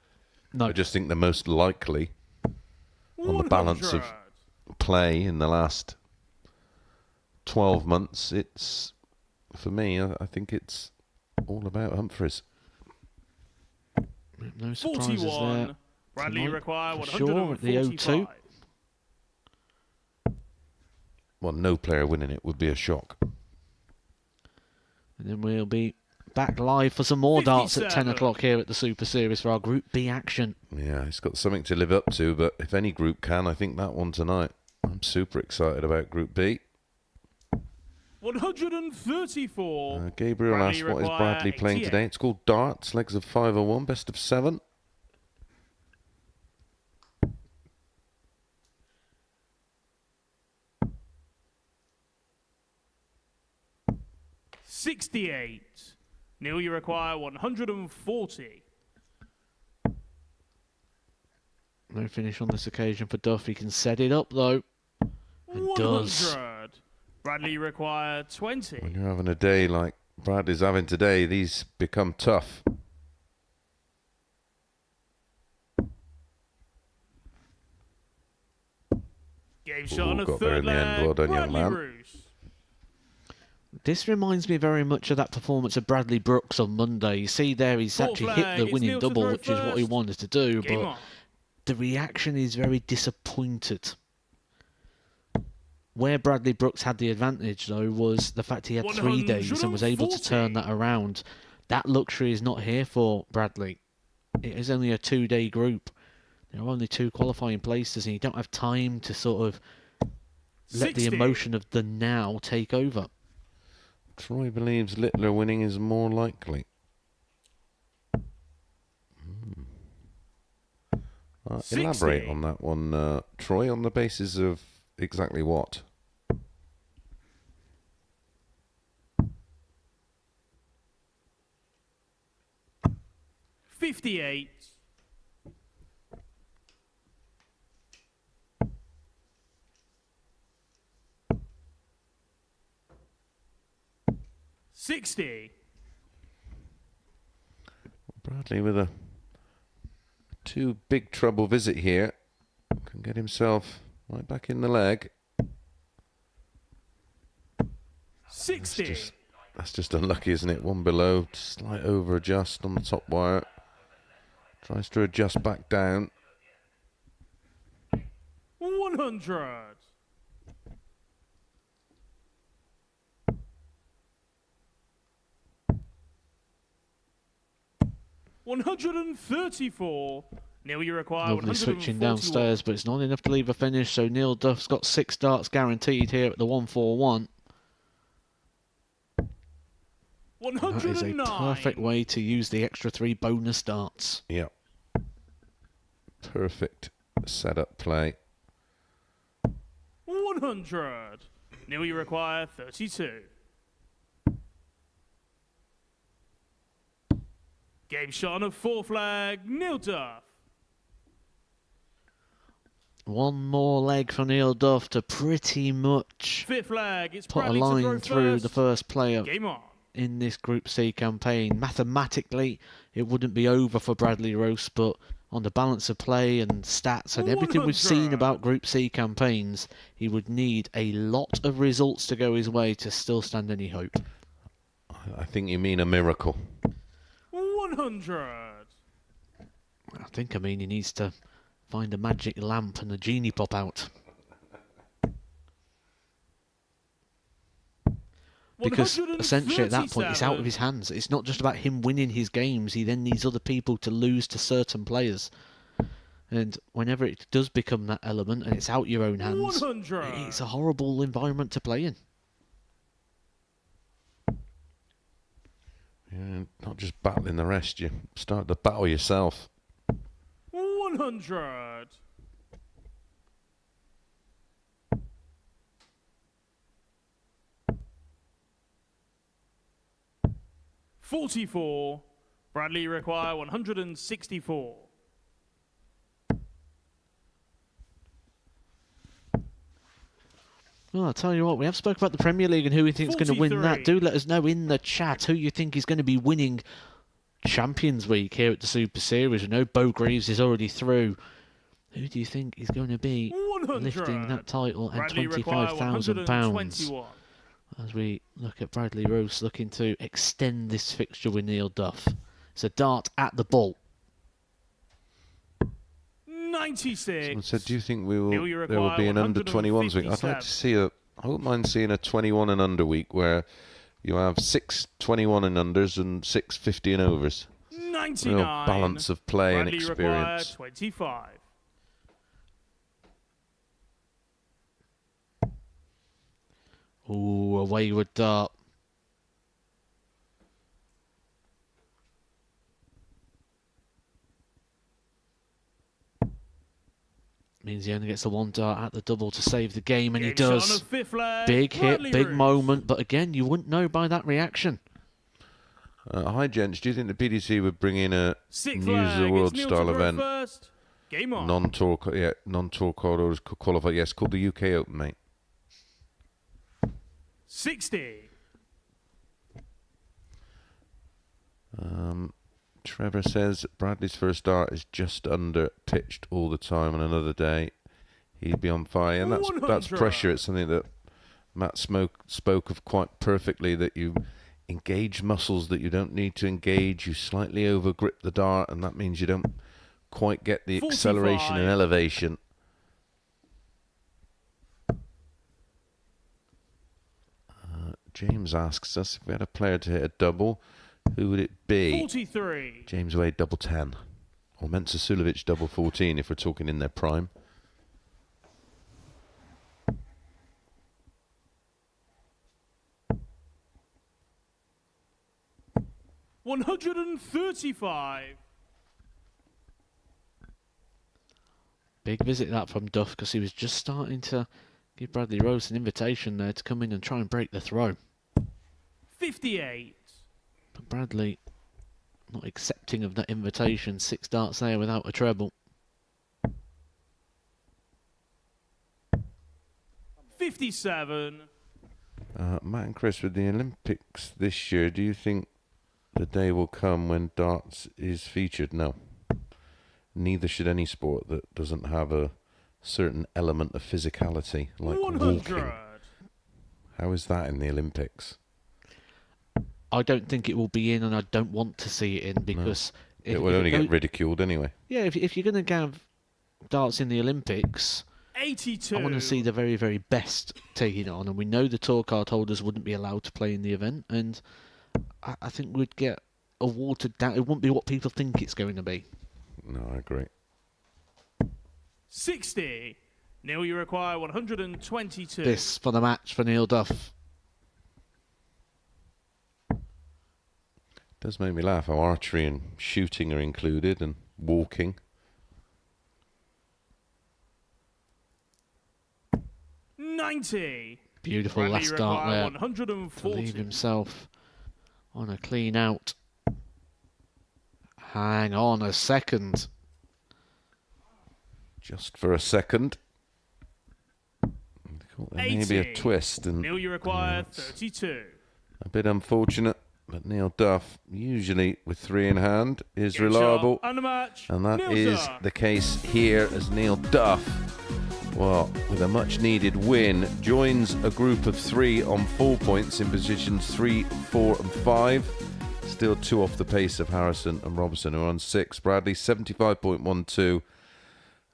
No,
I just think the most likely on the balance of
100.
play in the last 12 months. It's, for me, I think it's all about Humphries.
no surprises
41.
there.
Bradley
Tonight,
require
for sure, at the
145.
O2.
Well, no player winning it would be a shock.
And then we'll be back live for some more darts at 10
57.
o'clock here at the Super Series for our Group B action.
Yeah, it's got something to live up to, but if any group can, I think that one tonight. I'm super excited about Group B.
134.
Gabriel
Bradley
asked, what is
require
Bradley playing
88.
today? It's called darts, legs of 501, best of 7.
$68. Neil, you require 140.
No finish on this occasion for Duff. He can set it up, though. And
100.
does.
Bradley require 20.
When you're having a day like Bradley's having today, these become tough.
Game shot on a
got there
third
in the end.
leg.
Well done, young
Bradley
man.
Roose.
This reminds me very much of that performance of Bradley Brooks on Monday. You see there, he's
Fourth
actually
flag,
hit the
it's
winning
Neil to
double,
throw
which is what he
first.
wanted to do,
Game
but
on.
the reaction is very disappointed. Where Bradley Brooks had the advantage, though, was the fact he had 3 days and was able to turn that around. That luxury is not here for Bradley. It is only a 2-day group. There are only 2 qualifying places, and you don't have time to sort of let the
60.
emotion of the now take over.
Troy believes Littler winning is more likely. Elaborate
60.
on that one, Troy, on the basis of exactly what?
$58. $60.
Bradley with a 2 big trouble visit here. Can get himself right back in the leg.
60.
That's just unlucky, isn't it? One below, slight over adjust on the top wire. Tries to adjust back down.
100. $134. Neil, you require
Lovely switching
141.
downstairs, but it's not enough to leave a finish, so Neil Duff's got 6 darts guaranteed here at the 141. That is a
109.
perfect way to use the extra 3 bonus darts.
Yep. Perfect setup play.
100. Neil, you require 32. Game shot on a 4 flag, Neil Duff.
One more leg for Neil Duff to pretty much
5th flag, it's
put a
Bradley to throw
line through
first.
the first player
Game on.
in this Group C campaign. Mathematically, it wouldn't be over for Bradley Roose, but on the balance of play and stats and everything we've seen
100.
about Group C campaigns, he would need a lot of results to go his way to still stand any hope.
I think you mean a miracle.
100.
I mean he needs to find a magic lamp and a genie pop out. Because essentially at that point it's out of his hands. It's not just about him winning his games, he then needs other people to lose to certain players. And whenever it does become that element and it's out your own hands,
100.
it's a horrible environment to play in.
Yeah, not just battling the rest, you start the battle yourself.
100. $44. Bradley require 164.
Well, I'll tell you what, we have spoke about the Premier League and who we think is going to win that.
43.
Do let us know in the chat who you think is going to be winning Champions Week here at the Super Series. I know Bo Greaves is already through. Who do you think is going to be
100.
lifting that title and
Bradley require
£25,000?
121.
As we look at Bradley Roose looking to extend this fixture with Neil Duff. It's a dart at the ball.
96.
Someone said, do you think we will?
Neil, you
There will be an under 21s week. I'd like
157.
to see a. I wouldn't mind seeing a 21 and under week where you have 6 21 and unders and 6 50 and overs.
99.
Real balance of play
Bradley
and
require
experience.
25.
Ooh, a wayward dart. Means he only gets the one dart at the double to save the game, and he
Game shot on
does.
a 5th flag,
Big hit,
Bradley
big
Roose.
moment, but again, you wouldn't know by that reaction.
Hi, gents. Do you think the PDC would bring in a
6th
News
flag,
of the World
it's Neil
style
to throw
event?
First. Game on.
Non-tour corridors could qualify. Yes, called the UK Open, mate.
60.
Trevor says Bradley's first dart is just under pitched all the time. On another day, he'd be on fire, and that's
100.
pressure. It's something that Matt spoke of quite perfectly. That you engage muscles that you don't need to engage. You slightly over grip the dart, and that means you don't quite get the
45.
acceleration and elevation. James asks us if we had a player to hit a double, who would it be?
43.
James Wade double 10, or Mensa Sulovic double 14 if we're talking in their prime.
$135.
Big visit that from Duff, because he was just starting to give Bradley Roose an invitation there to come in and try and break the throw.
58.
But Bradley not accepting of that invitation. 6 darts there without a treble.
57.
Matt and Chris, with the Olympics this year, do you think the day will come when darts is featured? No. Neither should any sport that doesn't have a certain element of physicality, like
100.
walking. How is that in the Olympics?
I don't think it will be in, and I don't want to see it in, because...
It will only get ridiculed anyway.
Yeah, if you're going to have darts in the Olympics...
82.
I want to see the very, very best taking it on, and we know the tour card holders wouldn't be allowed to play in the event, and I think we'd get a watered down. It wouldn't be what people think it's going to be.
No, I agree.
60. Neil, you require 122.
This for the match for Neil Duff.
Does make me laugh how archery and shooting are included, and walking.
90.
Beautiful
Bradley
last start
require
there.
140.
To leave himself on a clean out. Hang on a second.
Just for a second. Maybe a twist. And
Neil, you require 32.
a bit unfortunate, but Neil Duff, usually with 3 in hand, is
Game
reliable.
shot and the match.
And that
Neil
is
Duff.
the case here as Neil Duff, well, with a much needed win, joins a group of 3 on 4 points in positions 3, 4 and 5. Still 2 off the pace of Harrison and Robinson, who are on 6. Bradley 75.12.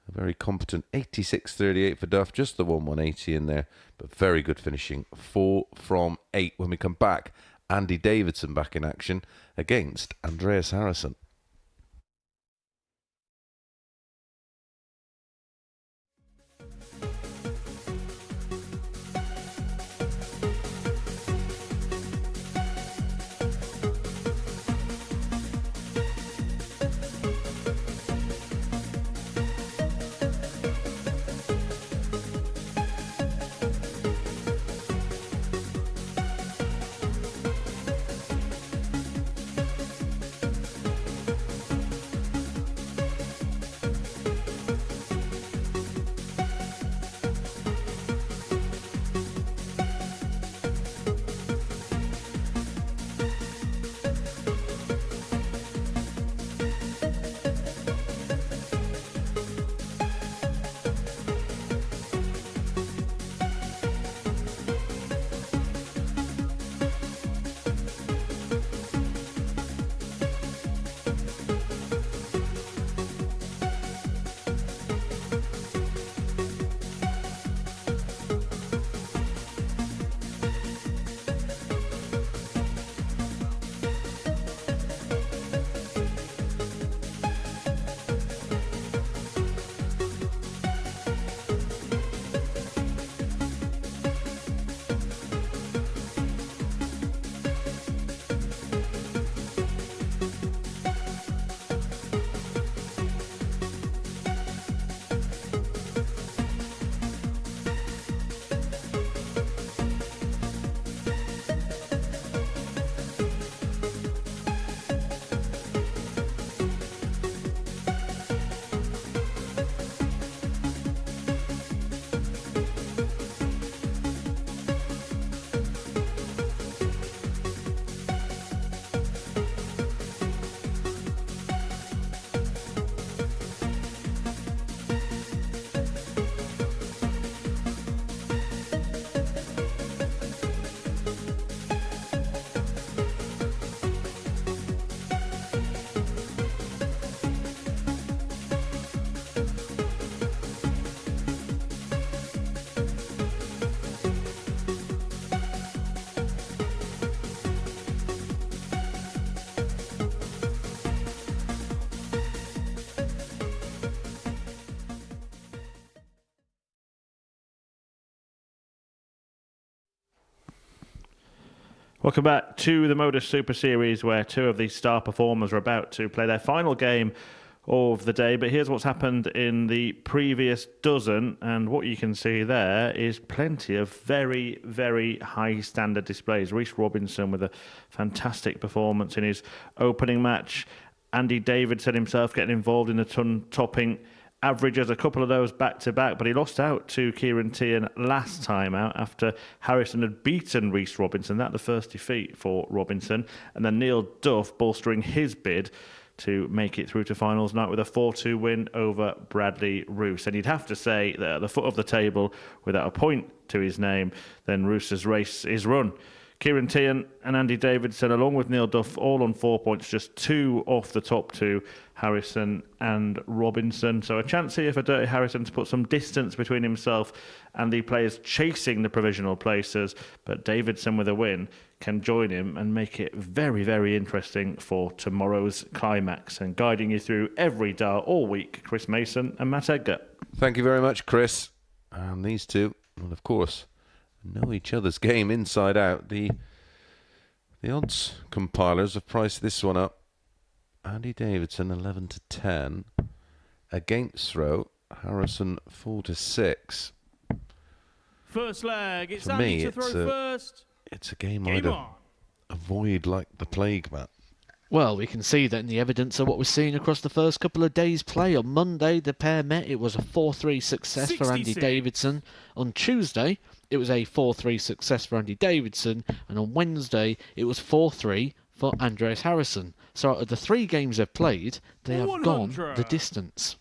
A very competent 86.38 for Duff, just the 180 in there, but very good finishing. 4 from 8. When we come back, Andy Davidson back in action against Andreas Harrison.
Welcome back to the Modus Super Series, where 2 of these star performers are about to play their final game of the day. But here's what's happened in the previous dozen, and what you can see there is plenty of very, very high standard displays. Reece Robinson with a fantastic performance in his opening match. Andy Davidson himself getting involved in the ton-topping averages, a couple of those back-to-back, but he lost out to Kieran Teehan last time out after Harrison had beaten Reece Robinson. That the first defeat for Robinson. And then Neil Duff bolstering his bid to make it through to finals night with a 4-2 win over Bradley Roose. And you'd have to say that at the foot of the table, without a point to his name, then Roose's race is run. Kieran Teehan and Andy Davidson, along with Neil Duff, all on 4 points, just 2 off the top 2, Harrison and Robinson. So a chance here for Dirty Harrison to put some distance between himself and the players chasing the provisional places. But Davidson, with a win, can join him and make it very, very interesting for tomorrow's climax. And guiding you through every dial all week, Chris Mason and Matt Edgar.
Thank you very much, Chris. And these two, well, of course, know each other's game inside out. The odds compilers have priced this one up. Andy Davidson 11 to 10 against throw. Harrison 4 to 6.
First leg, it's
For
Andy
me,
to throw first.
it's a game
Game
I'd
on.
avoid like the plague, Matt.
Well, we can see that in the evidence of what we're seeing across the first couple of days' play. On Monday, the pair met. It was a 4-3 success for Andy
66.
Davidson. On Tuesday, it was a 4-3 success for Andy Davidson. And on Wednesday, it was 4-3 for Andreas Harrison. So out of the 3 games they've played, they have gone
100.
the distance.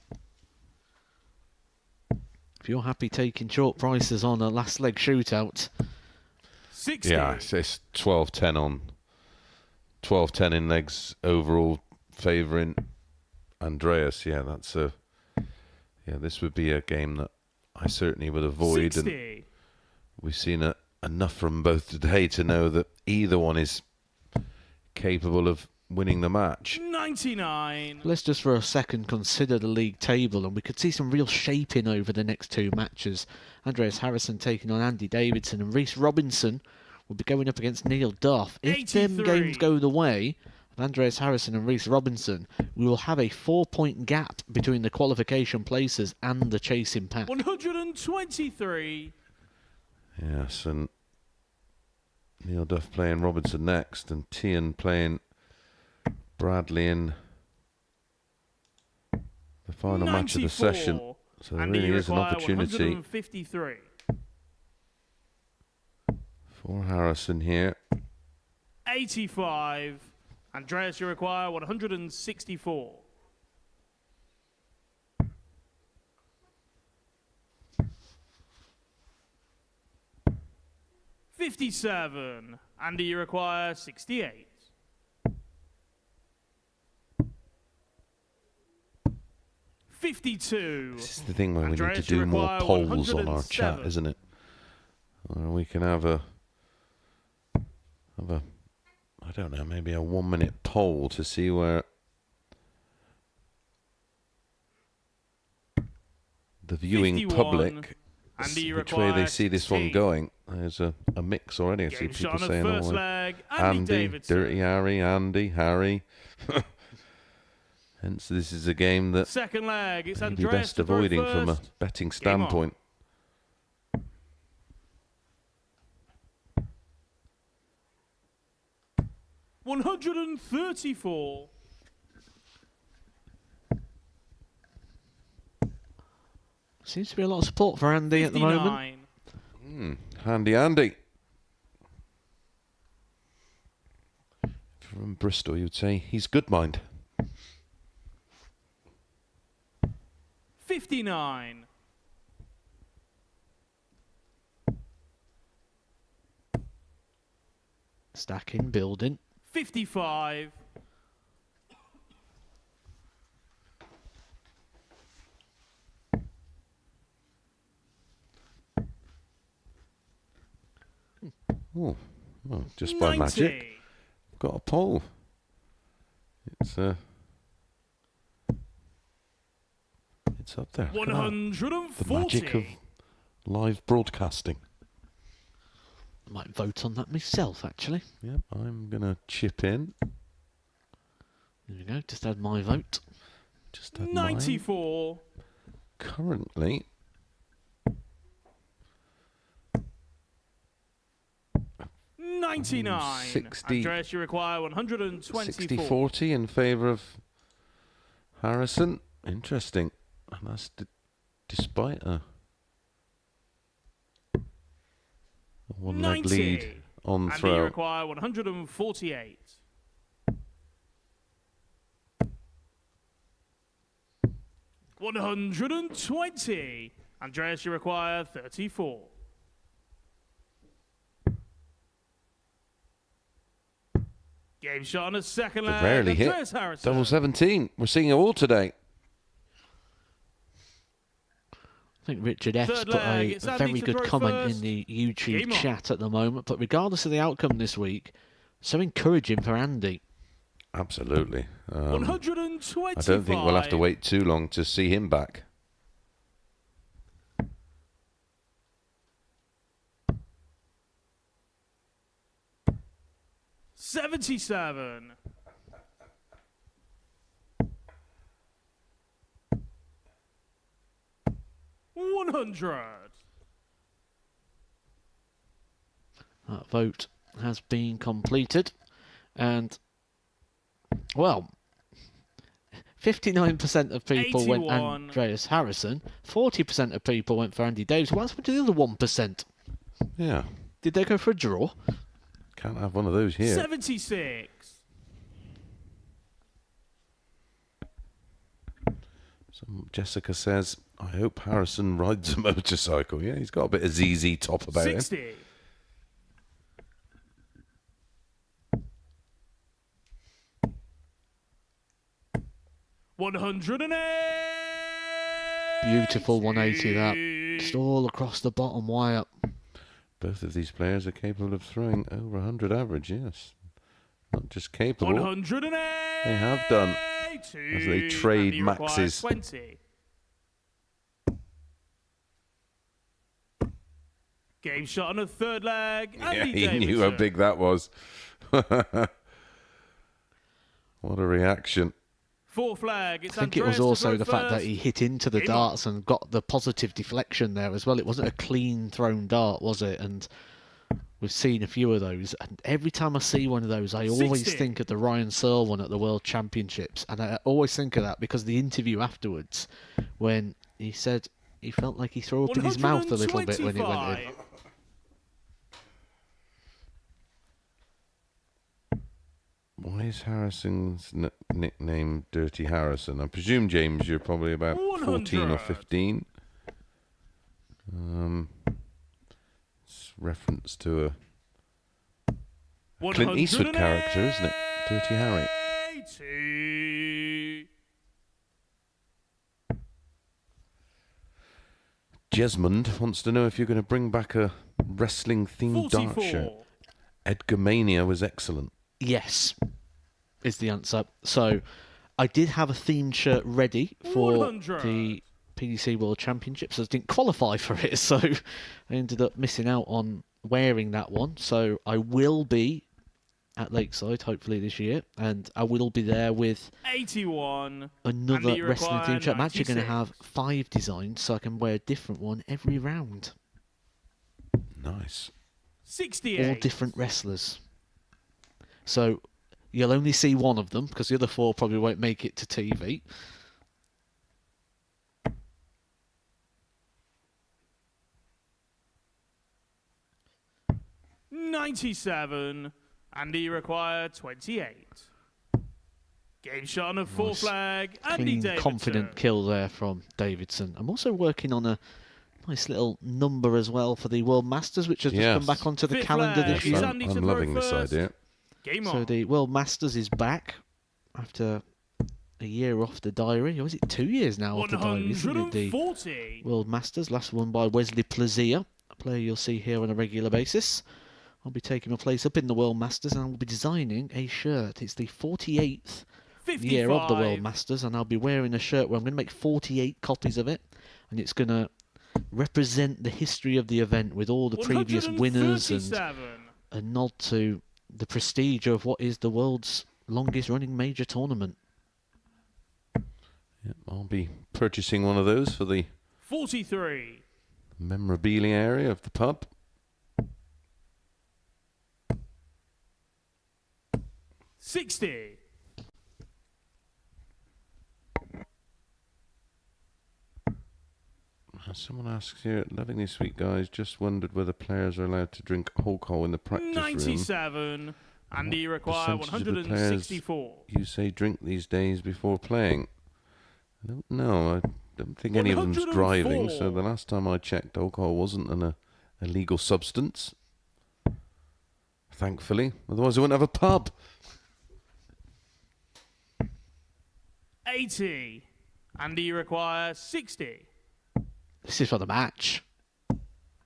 If you're happy taking short prices on a last leg shootout,
60.
Yeah, it's 12-10 on 12-10 in legs overall, favouring Andreas. Yeah, this would be a game that I certainly would avoid.
60.
And we've seen enough from both today to know that either one is capable of winning the match.
99.
let's just for a second consider the league table, and we could see some real shaping over the next 2 matches. Andreas Harrison taking on Andy Davidson, and Reece Robinson will be going up against Neil Duff. If them
83.
games go the way of Andreas Harrison and Reece Robinson, we will have a 4-point gap between the qualification places and the chasing pack.
123.
Yes, and Neil Duff playing Robinson next, and Teehan playing Bradley in the final match of the
94.
session. So there
Andy,
really
you
is an
require
opportunity
153.
for Harrison here.
85. Andreas, you require 164. $57. Andy, you require 68. $52.
This is the thing where we need
Andreas,
to
you
do more
require
polls on our chat,
107.
isn't it? We can have a, I don't know, maybe a 1-minute poll to see where the viewing
51.
public,
Andy, you
which way they
require
see this one
16.
going. There's a mix already. I see
Game
people
shot on
saying,
the first
oh,
leg.
Andy,
Davidson.
Dirty Harry, Andy, Harry. Hence, this is a game that
Second leg. It's
maybe
Andreas
best
to throw
avoiding from a
first.
betting
Game on.
standpoint.
$134.
Seems to be a lot of support for Andy at the moment.
59.
Handy Andy. From Bristol, you'd say he's good mind.
59.
Stacking, building.
55.
Oh, well, just by
90.
magic, got a poll. It's up there. Look at that.
140.
The magic of live broadcasting.
I might vote on that myself, actually.
Yep, I'm gonna chip in.
There we go, just add my vote.
Just add mine.
94.
Currently,
$99.
60
Andreas, you require 124.
60-40 in favour of Harrison. Interesting. And that's despite a one-leg
90.
lead on
Andy, you
throw.
require 148. $120. Andreas, you require 34. Game shot on a second
They
leg.
rarely hit.
Andreas Harrison.
Double 17. We're seeing it all today.
I think Richard F's
Third
put
leg,
a
it's Andy
very
to
good
throw
comment
first.
in the YouTube
Game on.
chat at the moment, but regardless of the outcome this week, so encouraging for Andy.
Absolutely.
125.
I don't think we'll have to wait too long to see him back.
$77. $100.
That vote has been completed. And, well, 59% of people
81.
went Andreas Harrison. 40% of people went for Andy Davidson. What's happened to the other 1%?
Yeah.
Did they go for a draw?
Can't have one of those here.
76.
Jessica says, I hope Harrison rides a motorcycle. Yeah, he's got a bit of ZZ top about
60.
him.
108.
Beautiful 180 that. Just all across the bottom wire.
Both of these players are capable of throwing over 100 average, yes. Not just capable.
108.
They have done. As they trade
Andy
maxes.
20. Game shot on a third leg.
Yeah,
Andy
he
Davidson.
knew how big that was. What a reaction.
Fourth flag.
I think it was also the fact that he hit into the darts and got the positive deflection there as well. It wasn't a clean thrown dart, was it? And we've seen a few of those. And every time I see one of those, I always
60.
think of the Ryan Searle one at the World Championships. And I always think of that because the interview afterwards, when he said he felt like he threw up in his mouth a little bit when he went in.
Why is Harrison's nickname Dirty Harrison? I presume, James, you're probably about 14 or 15. It's reference to a Clint Eastwood character, isn't it? Dirty Harry. Jesmond wants to know if you're going to bring back a wrestling-themed dart shirt. Edgar Mania was excellent.
Yes, is the answer. So, I did have a themed shirt ready for
100.
the PDC World Championships. I didn't qualify for it, so I ended up missing out on wearing that one. So, I will be at Lakeside, hopefully this year, and I will be there with
81.
another wrestling themed shirt. I'm actually going to
96.
have 5 designs, so I can wear a different one every round.
Nice.
68.
All different wrestlers. So you'll only see one of them because the other 4 probably won't make it to TV.
$97. Andy required 28. Game shot on a fourth flag. Andy
Clean,
Davidson.
confident kill there from Davidson. I'm also working on a nice little number as well for the World Masters, which has just come back onto the
Fifth
calendar
flag.
this
Yes,
year.
Andy to
I'm
throw
loving this
first.
idea.
Game
So
on.
the World Masters is back after a year off the diary. Or is it 2 years now off the diary? Isn't it? The
140.
World Masters, last won by Wesley Plazier, a player you'll see here on a regular basis. I'll be taking my place up in the World Masters and I will be designing a shirt. It's the 48th
55.
year of the World Masters and I'll be wearing a shirt where I'm going to make 48 copies of it and it's going to represent the history of the event with all the previous winners and
137.
a nod to the prestige of what is the world's longest running major tournament.
Yep, I'll be purchasing one of those for the
43.
memorabilia area of the pub.
60.
Someone asks here, loving this week, guys, just wondered whether players are allowed to drink alcohol in the practice room.
97. Andy required
Percentage of the players
164.
you say drink these days before playing? I don't know. I don't think any of them's
104.
driving, so the last time I checked, alcohol wasn't an illegal substance. Thankfully. Otherwise I wouldn't have a pub.
80. Andy requires 60.
This is for the match.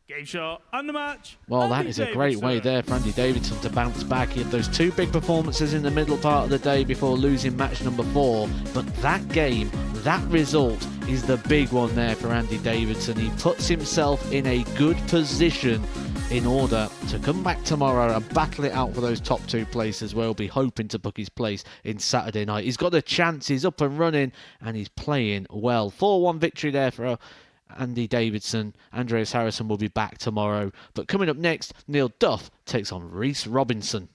Game shot and the match.
Well, that
Andy
is a great way
Davidson.
there for Andy Davidson to bounce back. He had those 2 big performances in the middle part of the day before losing match number 4. But that game, that result, is the big one there for Andy Davidson. He puts himself in a good position in order to come back tomorrow and battle it out for those top 2 places where he'll be hoping to book his place in Saturday night. He's got a chance, he's up and running, and he's playing well. 4-1 victory there for Andy Davidson. Andreas Harrison will be back tomorrow. But coming up next, Neil Duff takes on Reece Robinson.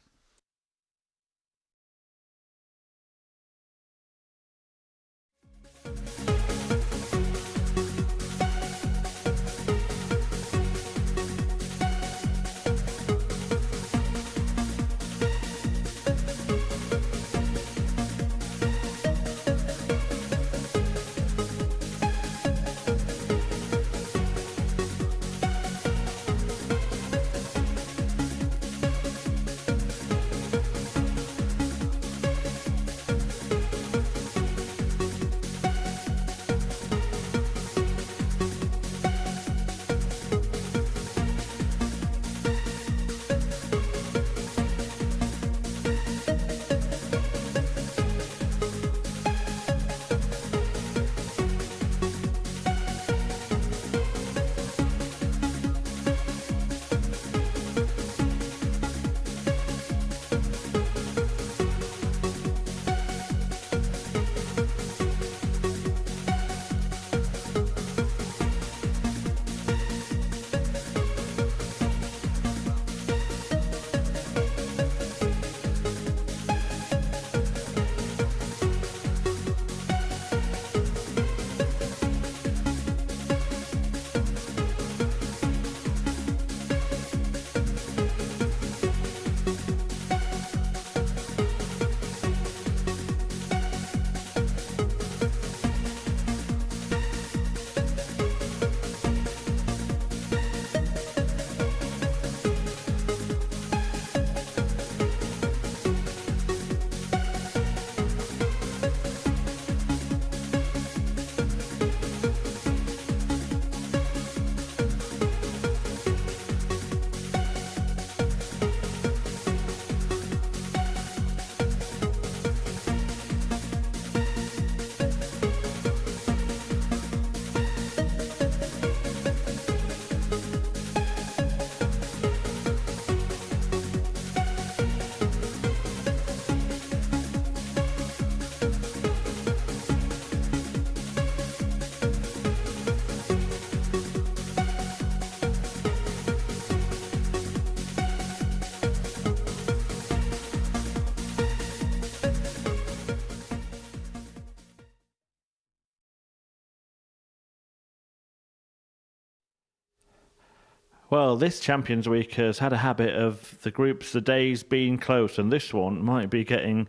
Well, this Champions Week has had a habit of the groups, the days being close, and this one might be getting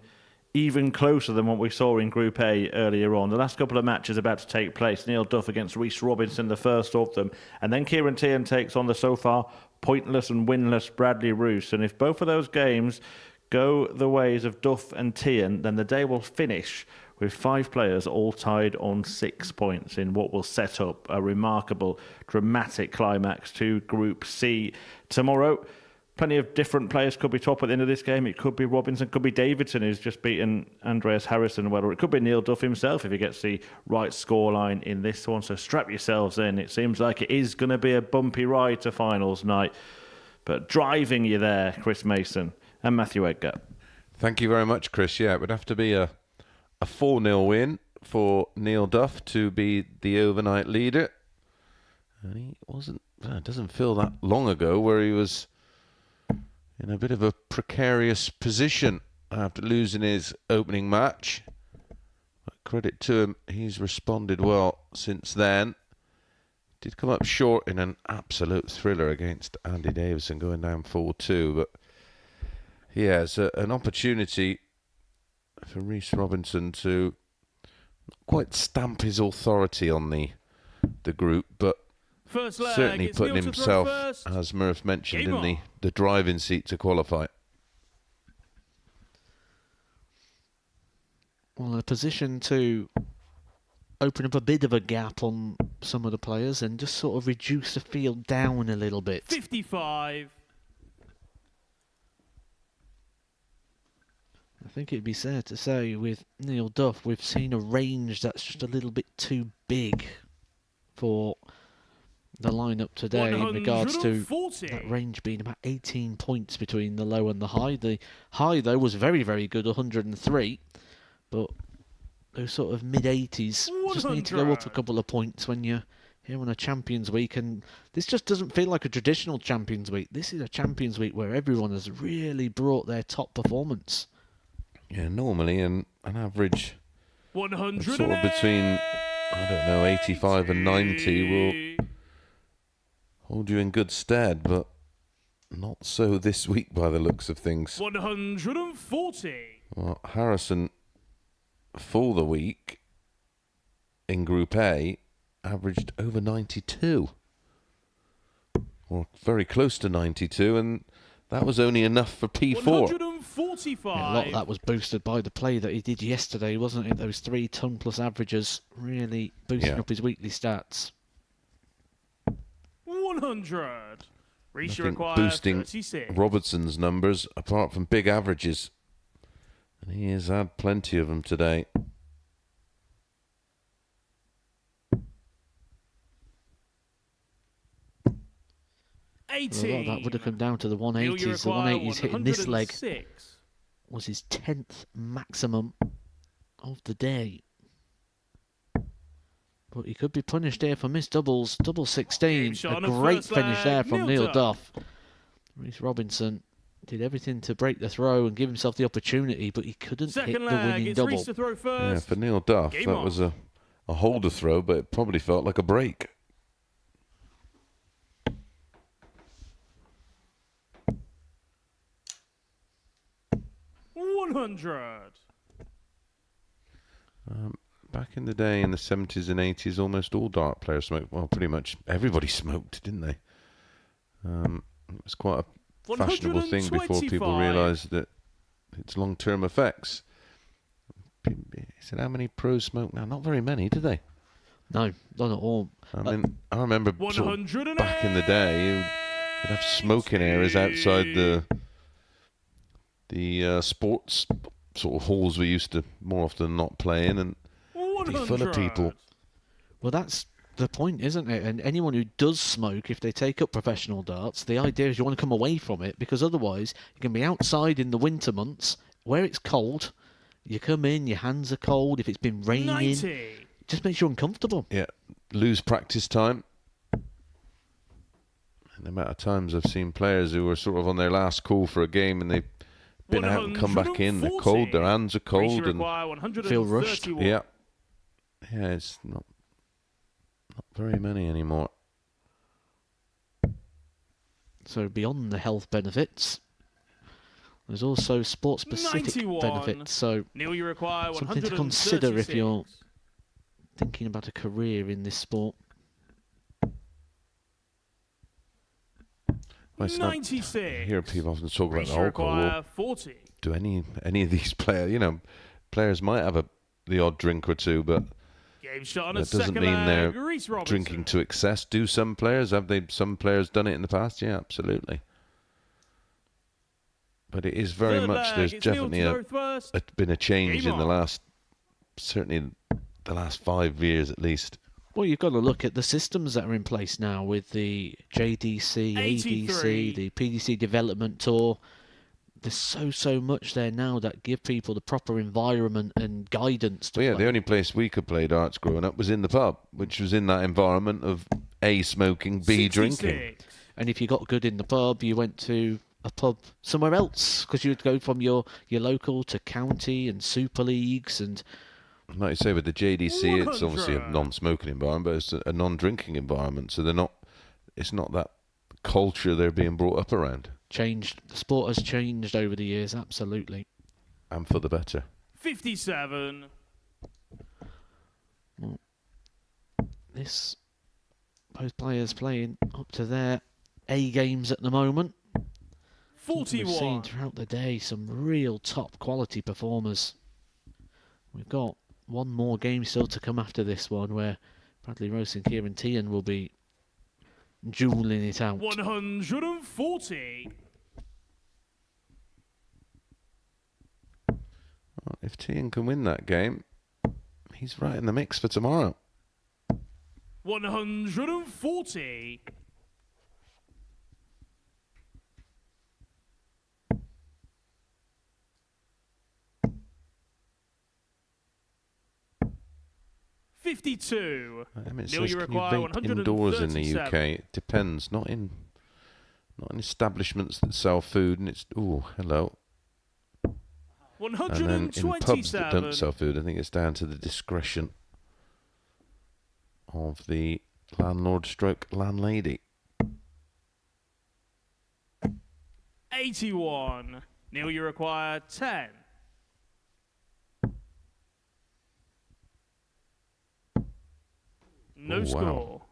even closer than what we saw in Group A earlier on. The last couple of matches about to take place. Neil Duff against Reece Robinson, the first of them. And then Kieran Teehan takes on the so far pointless and winless Bradley Roose. And if both of those games go the ways of Duff and Teehan, then the day will finish with 5 players all tied on 6 points in what will set up a remarkable, dramatic climax to Group C tomorrow. Plenty of different players could be top at the end of this game. It could be Robinson, could be Davidson, who's just beaten Andreas Harrison well, or it could be Neil Duff himself if he gets the right scoreline in this one. So strap yourselves in. It seems like it is going to be a bumpy ride to finals night. But driving you there, Chris Mason and Matthew Edgar.
Thank you very much, Chris. Yeah, it would have to be a 4-0 win for Neil Duff to be the overnight leader. And he wasn't, it doesn't feel that long ago where he was in a bit of a precarious position after losing his opening match. But credit to him, he's responded well since then. Did come up short in an absolute thriller against Andy Davidson, going down 4-2. But yeah, it's an opportunity for Reece Robinson to not quite stamp his authority on the group, but certainly putting himself, as Murph mentioned, in the driving seat to qualify.
Well, a position to open up a bit of a gap on some of the players and just sort of reduce the field down a little bit.
55.
I think it'd be fair to say with Neil Duff, we've seen a range that's just a little bit too big for the lineup today in regards to that range being about 18 points between the low and the high. The high, though, was very, very good, 103, but those sort of mid-80s just need to go up a couple of points when you're here on a Champions Week, and this just doesn't feel like a traditional Champions Week. This is a Champions Week where everyone has really brought their top performance.
Yeah, normally an average
100
sort of between, I don't know, 85 and 90 will hold you in good stead, but not so this week by the looks of things.
140.
Well, Harrison, for the week in Group A, averaged over 92. Or very close to 92, and that was only enough for P4.
145.
Yeah, a lot of that was boosted by the play that he did yesterday, wasn't it? Those 3 ton-plus averages really boosting up his weekly stats.
100. Reece
Nothing
requires
boosting
36.
Robertson's numbers apart from big averages. And he has had plenty of them today.
Well, a lot of that would have come down to the 180s. The 180s hitting this leg was his 10th maximum of the day. But he could be punished here for missed doubles. Double 16. A great finish there from Neil Duff. Reece Robinson did everything to break the throw and give himself the opportunity, but he couldn't hit the winning double.
Yeah, for Neil Duff, that was a holder throw, but it probably felt like a break. Back in the day, in the 70s and 80s, almost all dart players smoked. Well, pretty much everybody smoked, didn't they? It was quite a fashionable thing before people realised that its long-term effects. He said, how many pros smoke now? Not very many, do they?
No, not at all.
I mean, I remember sort of back in the day, you'd have smoking areas outside the sports sort of halls we used to more often than not play in, and it'd be full of people.
Well, that's the point, isn't it? And anyone who does smoke, if they take up professional darts, the idea is you want to come away from it, because otherwise you can be outside in the winter months where it's cold. You come in, your hands are cold. If it's been raining,
90.
it just makes you uncomfortable.
Yeah, lose practice time. And the amount of times I've seen players who were sort of on their last call for a game and they've been out and come back in. They're cold, their hands are cold, and
feel rushed.
Yeah, it's not very many anymore.
So beyond the health benefits, there's also sport-specific
91.
benefits. So
Neil, you require
something to consider if you're thinking about a career in this sport.
Well,
96.
I hear people often talk about
Reece
alcohol.
require 40.
Do any of these players, players might have the odd drink or two, but
Game shot on
that
a
doesn't
second
mean they're
leg. Reece Robinson.
drinking to excess. Do some players? Have some players done it in the past? Yeah, absolutely. But it is very
Third
much,
leg,
there's
it's Neil
definitely
to go first.
been a change
Game
in the
on.
certainly the last 5 years at least.
Well, you've got to look at the systems that are in place now with the JDC,
83.
ADC, the PDC Development Tour. There's so much there now that give people the proper environment and guidance to
Well, yeah,
play.
the only place we could play darts growing up was in the pub, which was in that environment of A, smoking, B,
66.
drinking.
And if you got good in the pub, you went to a pub somewhere else, because you'd go from your local to county and super leagues. And
Like you say, with the JDC, it's
100.
obviously a non-smoking environment, but it's a non-drinking environment. So it's not that culture they're being brought up around.
changed. The sport has changed over the years, absolutely.
And for the better.
57.
Both players playing up to their A games at the moment. We've seen
41.
throughout the day some real top quality performers. We've got one more game still to come after this one, where Bradley Roose and Kieran Teehan will be dueling it out.
140.
Well, if Teehan can win that game, he's right in the mix for tomorrow.
140. 52.
I mean, it
Neil,
says,
you
can you
require
vape indoors in the
137.
UK? It depends. Not in establishments that sell food, and it's hello. And then in pubs that don't
127.
sell food, I think it's down to the discretion of the landlord/landlady.
81. Neil, you require 10. No
Oh, wow.
score.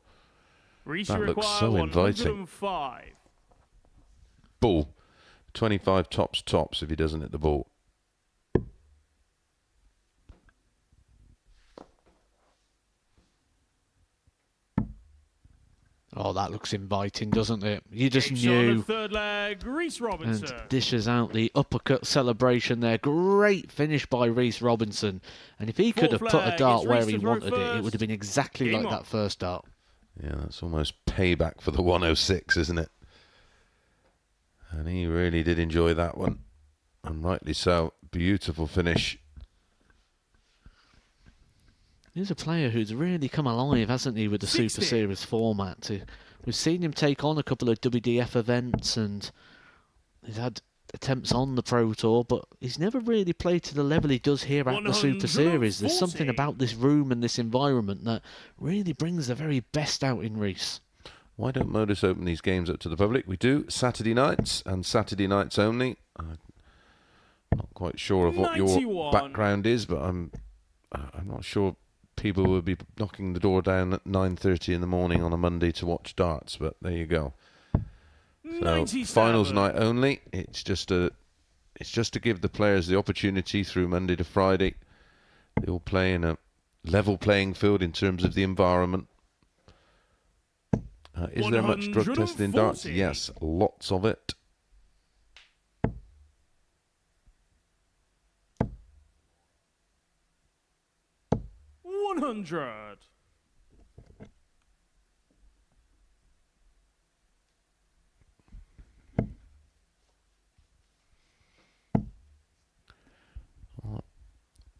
Reece,
That
you
looks
require
so inviting.
105.
Ball. 25 tops if he doesn't hit the ball.
Oh, that looks inviting, doesn't it? You just
Game shot on
knew.
the third leg, Reece Robinson.
And dishes out the uppercut celebration there. Great finish by Reece Robinson. And if he could have
Fourth
put a
leg,
dart
it's
where
Reece
he
to throw
wanted it, it would have been exactly
Game
like
on.
that first dart.
Yeah, that's almost payback for the 106, isn't it? And he really did enjoy that one. And rightly so. Beautiful finish.
He's a player who's really come alive, hasn't he, with the
60.
Super Series format. We've seen him take on a couple of WDF events and he's had attempts on the Pro Tour, but he's never really played to the level he does here at the Super Series. There's something
140.
about this room and this environment that really brings the very best out in Reece.
Why don't Modus open these games up to the public? We do Saturday nights and Saturday nights only. I'm not quite sure of what your
91.
background is, but I'm not sure people will be knocking the door down at 9:30 in the morning on a Monday to watch darts. But there you go. So
97.
finals night only. It's just to give the players the opportunity through Monday to Friday. They all play in a level playing field in terms of the environment. Is there much drug testing in darts?
140.
Yes, lots of it.
$100.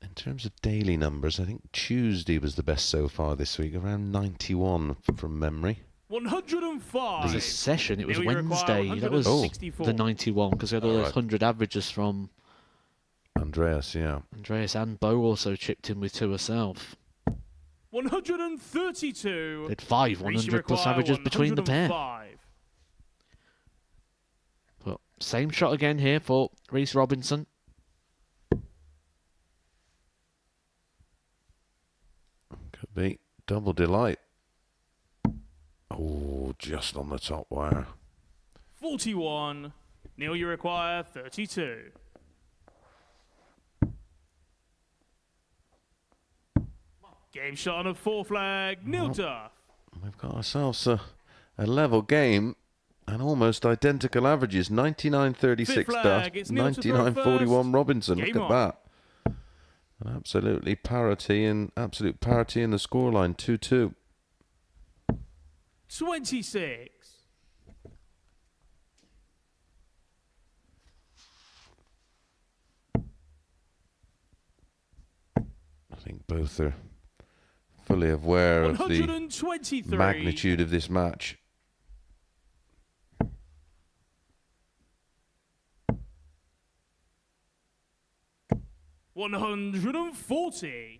In terms of daily numbers, I think Tuesday was the best so far this week, around 91 from memory.
105.
There's a session, it was
Neil, you require
Wednesday. That was
164.
the 91 because they had all those
Alright.
100 averages from
Andreas, yeah.
Andreas, and Bo also chipped in with 2 herself.
132.
They had 5
Reece, you
100 plus
require
averages between the pair.
105.
But same shot again here for Reece Robinson.
Could be double delight. Oh, just on the top wire.
41. Neil, you require 32. Game shot on a 4th leg, Neil Duff.
We've got ourselves a level game and almost identical averages. 99.36
Fifth
Duff,
flag, it's Neil to throw
99.41
first.
Robinson.
Game
Look at
on.
that. An absolute parity in the scoreline, 2-2.
26.
I think both are fully aware of the
123.
magnitude of this match.
$140.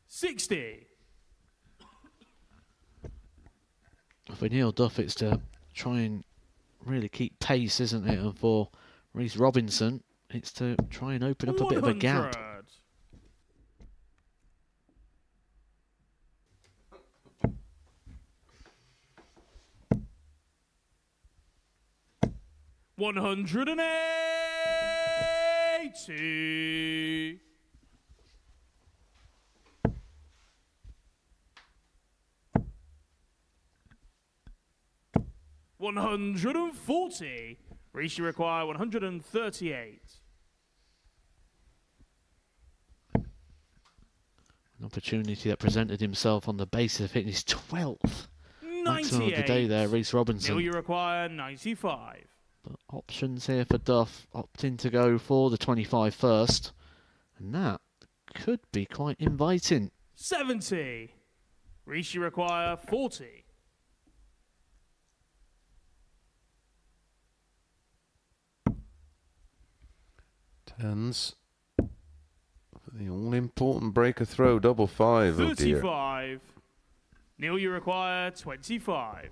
$60.
For Neil Duff, it's to try and really keep pace, isn't it? And for Reece Robinson, it's to try and open up a bit of a gap.
100. $180. $140. Reece, you require 138.
An opportunity that presented himself on the basis of hitting his 12th maximum of the day there, Reece Robinson.
Neil, you require 95.
But options here for Duff, opting to go for the 25 first. And that could be quite inviting.
70. Reece, you require 40.
Tens. For the all-important breaker throw, double five.
35. Neil, you require 25.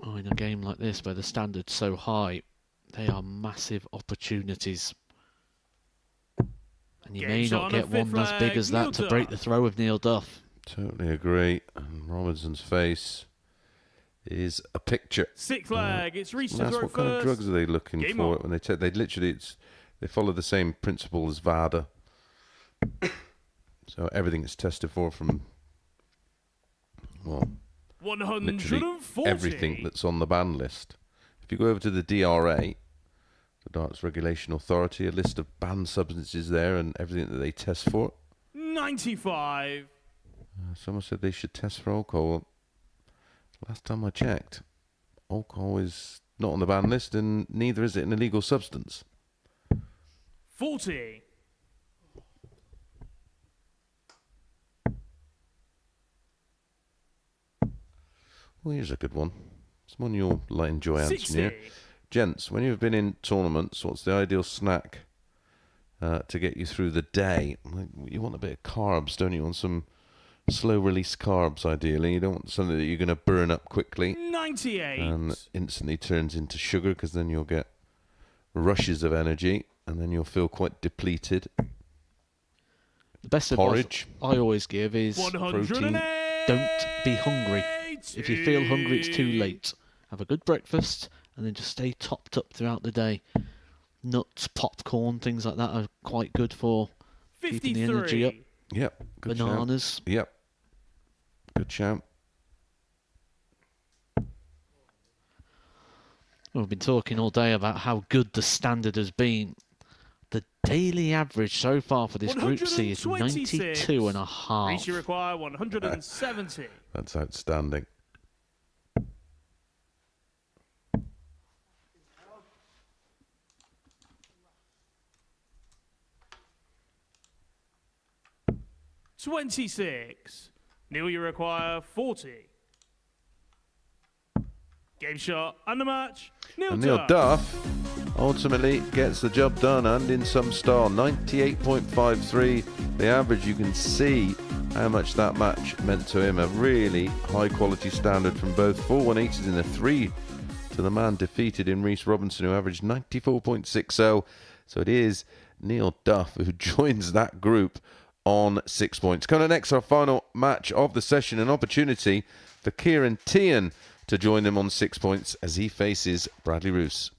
Oh, in a game like this where the standard's so high, they are massive opportunities. And you may not get one as big as that to break the throw of Neil Duff.
Totally agree. And Robinson's face is a picture.
Sixth flag. It's Reece to throw
what
first.
kind of drugs are they looking
Game
for
on.
when they take? They literally, they follow the same principle as VADA. So everything is tested for from, well, literally
140.
everything that's on the ban list. If you go over to the DRA, the Darts Regulation Authority, a list of banned substances there and everything that they test for.
95.
Someone said they should test for alcohol. Last time I checked, alcohol is not on the ban list and neither is it an illegal substance.
40.
Well, here's a good one. It's one you'll enjoy answering
60.
here. Gents, when you've been in tournaments, what's the ideal snack to get you through the day? You want a bit of carbs, don't you? You want some slow-release carbs, ideally. You don't want something that you're going to burn up quickly
98.
and instantly turns into sugar, because then you'll get rushes of energy and then you'll feel quite depleted.
The best
Porridge.
advice I always give is protein. Don't be hungry. If you feel hungry, it's too late. Have a good breakfast and then just stay topped up throughout the day. Nuts, popcorn, things like that are quite good for keeping the energy up.
Yep. Good
Bananas.
Shout. Yep. Good shout.
Well, we've been talking all day about how good the standard has been. The daily average so far for this Group C is 92.5.
Reece, you require 170.
That's outstanding.
$26. Neil, you require 40. Game shot and the match.
And Neil Duff ultimately gets the job done and in some style. 98.53. The average, you can see how much that match meant to him. A really high quality standard from both. 4 180s in the 3 to the man defeated in Reece Robinson, who averaged 94.60. So it is Neil Duff who joins that group on 6 points. Coming up next, our final match of the session, an opportunity for Kieran Teehan to join him on 6 points as he faces Bradley Roose.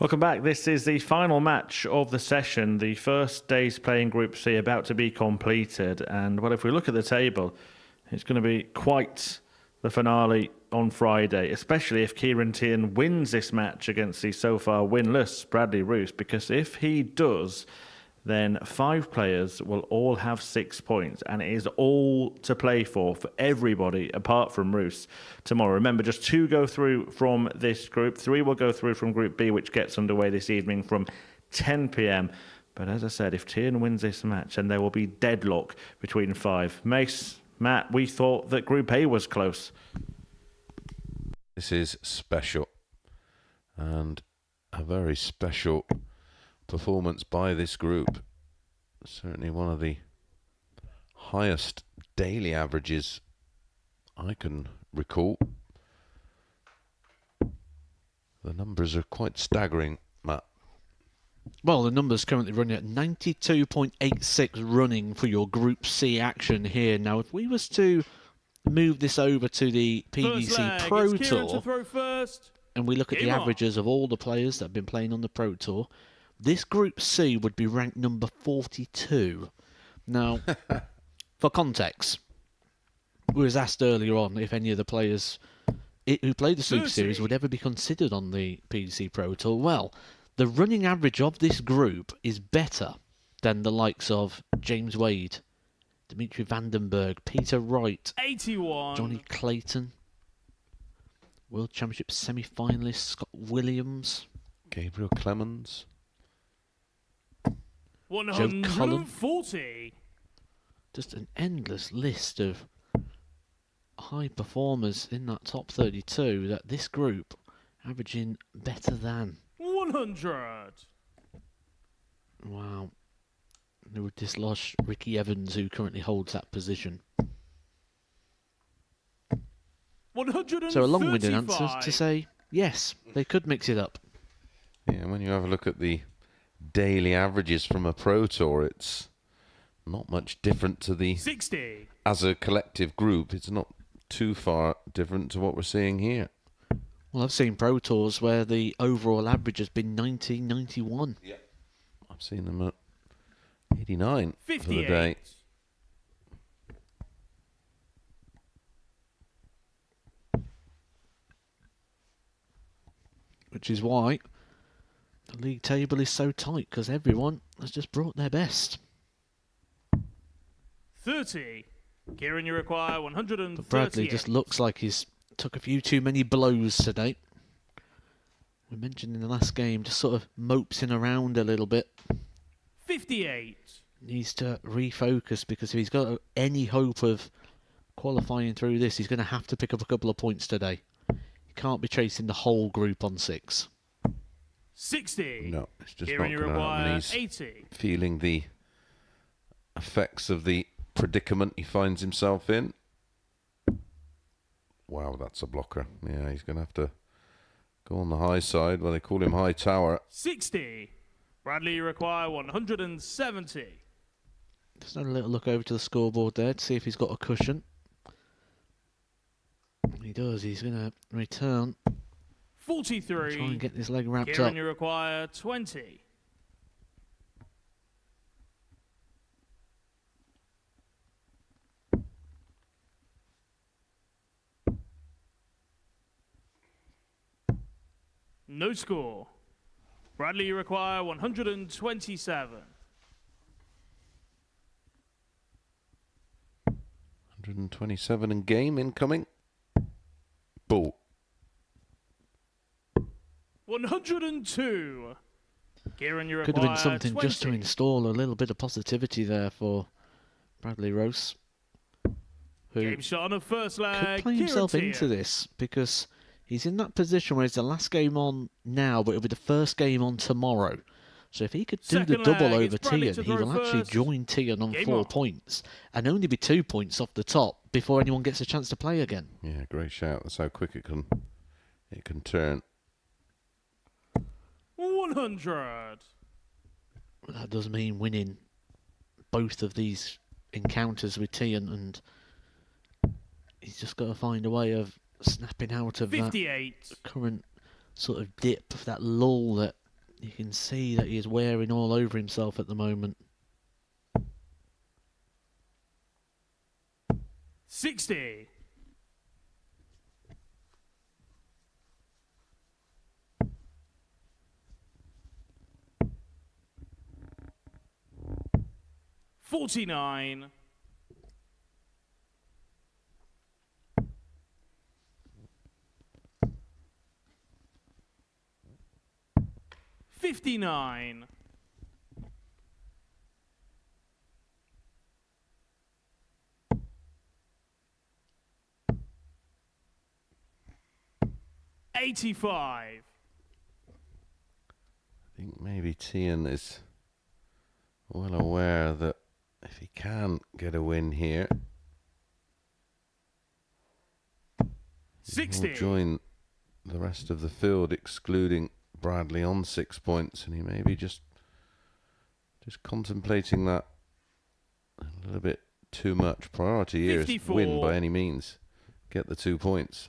Welcome back. This is the final match of the session. The first day's play in Group C about to be completed. And, well, if we look at the table, it's going to be quite the finale on Friday, especially if Kieran Teehan wins this match against the so far winless Bradley Roose, because if he does, then 5 players will all have 6 points, and it is all to play for everybody apart from Roose tomorrow. Remember, just 2 go through from this group. 3 will go through from Group B, which gets underway this evening from 10 p.m. But as I said, if Teehan wins this match, then there will be deadlock between 5. Mace, Matt, we thought that Group A was close.
This is special, and a very special performance by this group. Certainly one of the highest daily averages I can recall. The numbers are quite staggering, Matt.
Well, the number's currently running at 92.86 running for your Group C action here. Now, if we was to move this over to the PDC Pro Tour, and we look at the averages of all the players that have been playing on the Pro Tour, this Group C would be ranked number 42. Now, for context, we was asked earlier on if any of the players who played the Super Series would ever be considered on the PDC Pro Tour. Well, the running average of this group is better than the likes of James Wade, Dimitri Vandenberg, Peter Wright,
81,
Johnny Clayton, World Championship semi-finalist Scott Williams,
Gabriel Clemens,
140.
Just an endless list of high performers in that top 32 that this group averaging better than
100.
Wow. They would dislodge Ricky Evans, who currently holds that position.
135.
So a long-winded answer to say, yes, they could mix it up.
Yeah, when you have a look at the daily averages from a Pro Tour, it's not much different to the
60.
As a collective group, it's not too far different to what we're seeing here.
Well, I've seen Pro Tours where the overall average has been 90, 91.
Yeah, I've seen them at 89 for the
58.
day.
Which is why the league table is so tight, because everyone has just brought their best.
30. Kieran, you require 138.
But Bradley just looks like he's took a few too many blows today. We mentioned in the last game, just sort of moping around a little bit.
58.
Needs to refocus, because if he's got any hope of qualifying through this, he's going to have to pick up a couple of points today. He can't be chasing the whole group on 6.
60.
No, it's just
Kieran,
not
you
going to happen.
require
He's
80.
feeling the effects of the predicament he finds himself in. Wow, that's a blocker. Yeah, he's going to have to go on the high side. Well, they call him High Tower.
60. Bradley, you require 170.
Just had a little look over to the scoreboard there to see if he's got a cushion. He does. He's going to return.
43.
Try and get this leg wrapped
Kieran,
up.
you require 20. No score. Bradley, you require 127.
127 in game incoming. Ball.
102. Kieran, you require
Could have been something
20.
just to install a little bit of positivity there for Bradley Roose, who
Game shot on the first leg.
could play
Kieran
himself
Teehan.
into this, because he's in that position where it's the last game on now, but it'll be the first game on tomorrow. So if he could do the
Second
double
leg,
over
it's Bradley
Teehan,
to
he
throw
will actually
first.
join Teehan on
Game
4
on.
points and only be 2 points off the top before anyone gets a chance to play again.
Yeah, great shout. That's how quick it can turn.
100.
That does mean winning both of these encounters with Teehan, and he's just got to find a way of snapping out of that
58.
current sort of dip, that lull that You can see that he is wearing all over himself at the moment.
60. $49. 59. 85.
I think maybe Teehan is well aware that if he can get a win here,
60.
he'll join the rest of the field, excluding Bradley on 6 points, and he may be just contemplating that a little bit too much. Priority here is
54.
win by any means. Get the 2 points.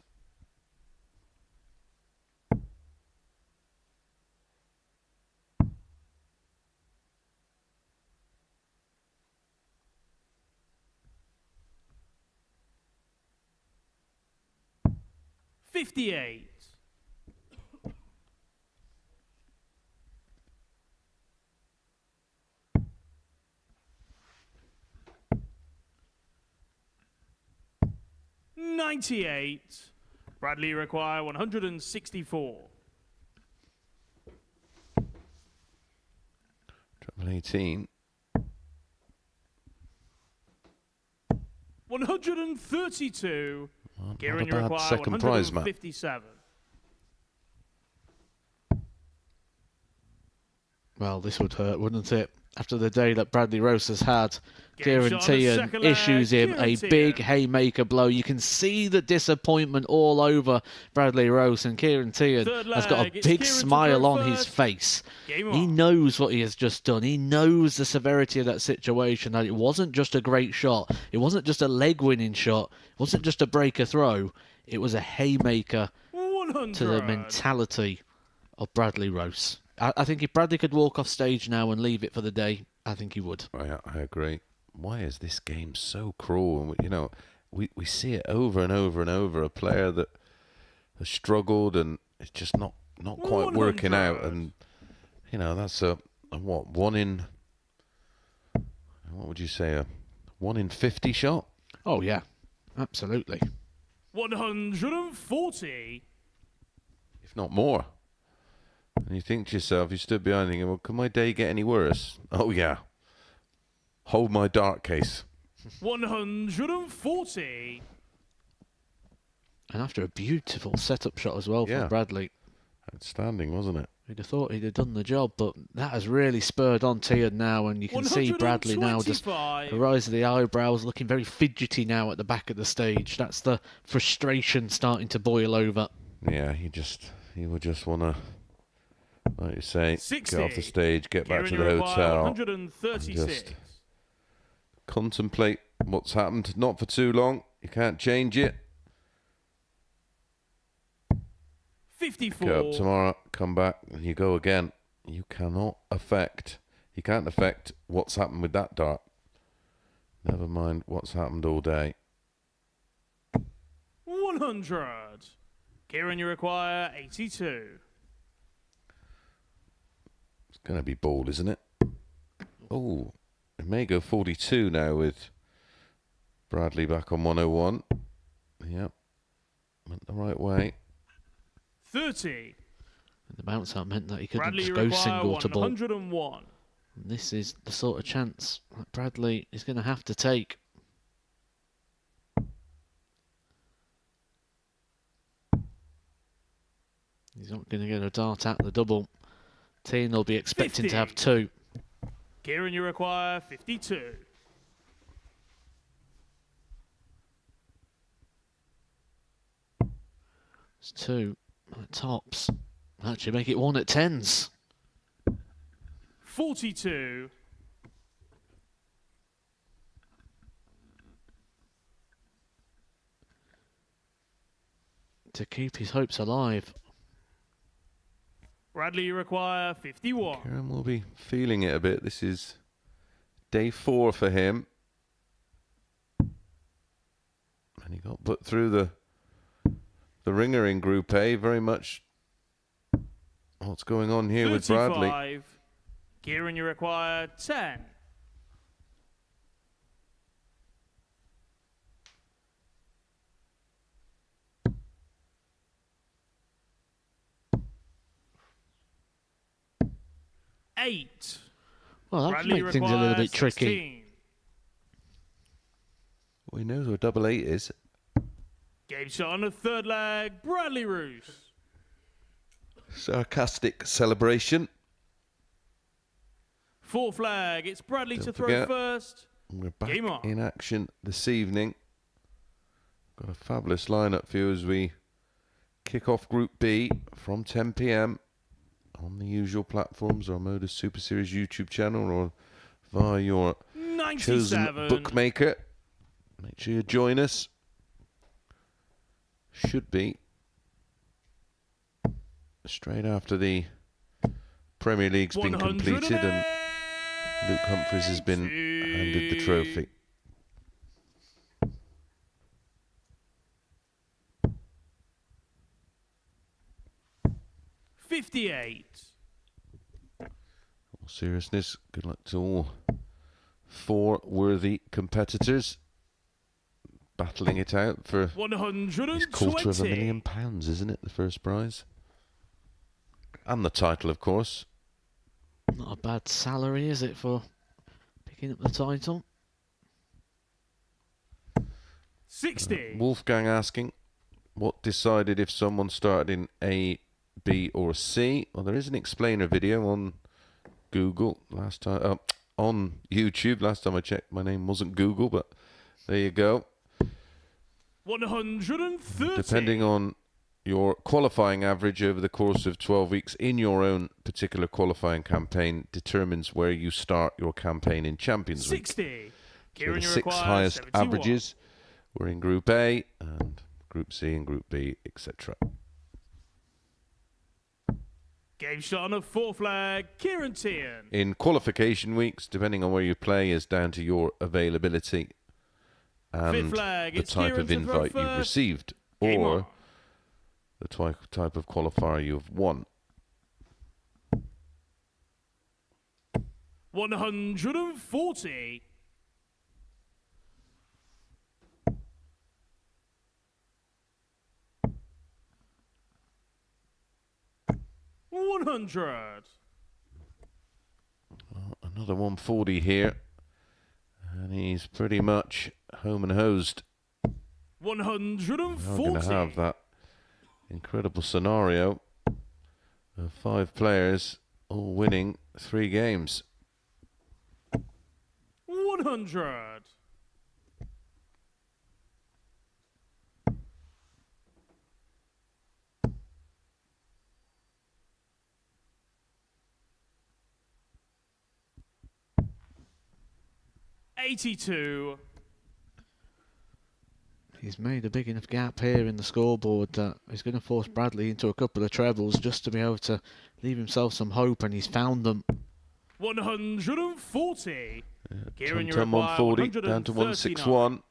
$58. 98. Bradley require 164.
Treble 18.
132.
Not
Kieran,
a
you
bad
require
second prize, Matt.
157.
Well, this would hurt, wouldn't it? After the day that Bradley Roose has had, Kieran
shot on the
Teehan
second leg.
issues him
Kieran
a
Teehan.
big haymaker blow. You can see the disappointment all over Bradley Roose, and Kieran Teehan
Third
has got a
leg, it's
big
Kieran to
smile
throw
on his
first.
face.
Game
He
on.
knows what he has just done. He knows the severity of that situation, that it wasn't just a great shot. It wasn't just a leg-winning shot. It wasn't just a breaker throw. It was a haymaker
100.
to the mentality of Bradley Roose. I think if Bradley could walk off stage now and leave it for the day, I think he would.
I agree. Why is this game so cruel? And we see it over and over and over. A player that has struggled and it's just not quite working out. And that's a what, one in, what would you say, a 1 in 50 shot?
Oh yeah, absolutely.
140.
If not more. And you think to yourself, you stood behind thinking, well, can my day get any worse? Oh yeah. Hold my dart case.
140.
And after a beautiful setup shot as well from Bradley.
Outstanding, wasn't it?
You'd have thought he'd have done the job, but that has really spurred on Teehan now, and you can see Bradley now just the rise of the eyebrows, looking very fidgety now at the back of the stage. That's the frustration starting to boil over.
Yeah, he would just want to, like you say,
60.
get off the stage, get back to
Kieran,
the
you require
hotel,
136.
and just contemplate what's happened. Not for too long. You can't change it.
54.
Get up tomorrow, come back, and you go again. You can't affect what's happened with that dart. Never mind what's happened all day.
100. Kieran, you require 82.
It's going to be ball, isn't it? Oh, it may go 42 now with Bradley back on 101. Yep, went the right way.
30.
And the bounce out meant that he couldn't
Bradley,
just
you
go
require
single to ball.
101.
And this is the sort of chance that Bradley is going to have to take. He's not going to get a dart at the double. Teehan will be expecting
50.
to have 2.
Kieran, you require 52.
It's 2 at tops. Actually make it 1 at 10s.
42.
To keep his hopes alive.
Bradley, you require 51.
Kieran will be feeling it a bit. This is day 4 for him. And he got put through the ringer in Group A. Very much what's going on here with Bradley.
35. Kieran, you require 10. Eight.
Well, that
Bradley
makes things a little bit tricky.
16.
Well, he knows where double 8 is.
Game shot on the third leg. Bradley Roose.
Sarcastic celebration.
Fourth flag. It's Bradley
Don't
to throw
forget,
first.
We're back
Game on.
in action this evening. Got a fabulous lineup for you as we kick off Group B from 10 p.m. on the usual platforms, or Modus Super Series YouTube channel, or via your
97.
chosen bookmaker. Make sure you join us. Should be straight after the Premier League's been completed and Luke Humphries has been handed the trophy.
$58.
All seriousness, good luck to all 4 worthy competitors battling it out for this £250,000, isn't it? The first prize. And the title, of course.
Not a bad salary, is it, for picking up the title?
60.
Wolfgang asking, what decided if someone started in A, B or C? Well, there is an explainer video on Google last time, on YouTube. Last time I checked, my name wasn't Google, but there you go.
130.
Depending on your qualifying average over the course of 12 weeks in your own particular qualifying campaign determines where you start your campaign in Champions League.
60.
So the 6 highest
71.
averages were in Group A and Group C and Group B, etc.
Game shot on a fourth flag. Kieran Teehan.
In qualification weeks, depending on where you play, is down to your availability and
flag,
the type
Kieran
of
to throw
invite you've
first.
received,
Game
or
on.
the type of qualifier you've won.
140. $100.
Well, another 140 here, and he's pretty much home and hosed.
140.
We're going to have that incredible scenario of 5 players all winning 3 games.
100. $82.
He's made a big enough gap here in the scoreboard that he's going to force Bradley into a couple of trebles just to be able to leave himself some hope, and he's found them.
140. Kieran, you
Tum-tum
require
140 down to 161.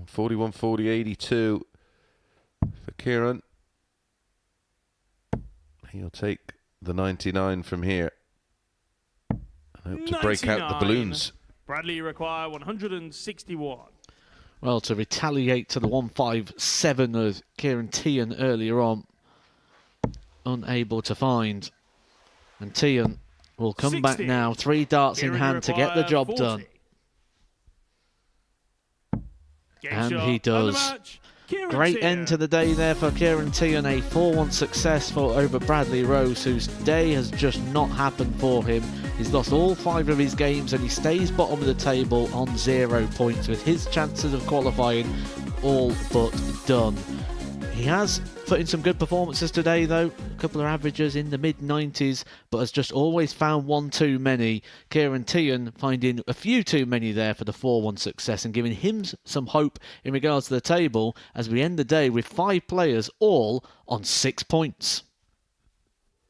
41 40 82 for Kieran. He'll take the 99 from here and hope to break out the
99.
balloons.
Bradley, you require 161.
Well, to retaliate to the 157 of Kieran Teehan earlier on, unable to find. And Teehan will come back
60.
now, 3 darts
Kieran,
in
you
hand to get the
require
job
40.
done.
Game
And
shot
he
and the
does.
match. Kieran
Great
Teehan.
end to the day there for Kieran Teehan, a 4-1 success over Bradley Roose, whose day has just not happened for him. He's lost all 5 of his games and he stays bottom of the table on 0 points, with his chances of qualifying all but done. He has put in some good performances today though, a couple of averages in the mid-90s, but has just always found one too many. Kieran Teehan finding a few too many there for the 4-1 success and giving him some hope in regards to the table as we end the day with 5 players all on 6 points.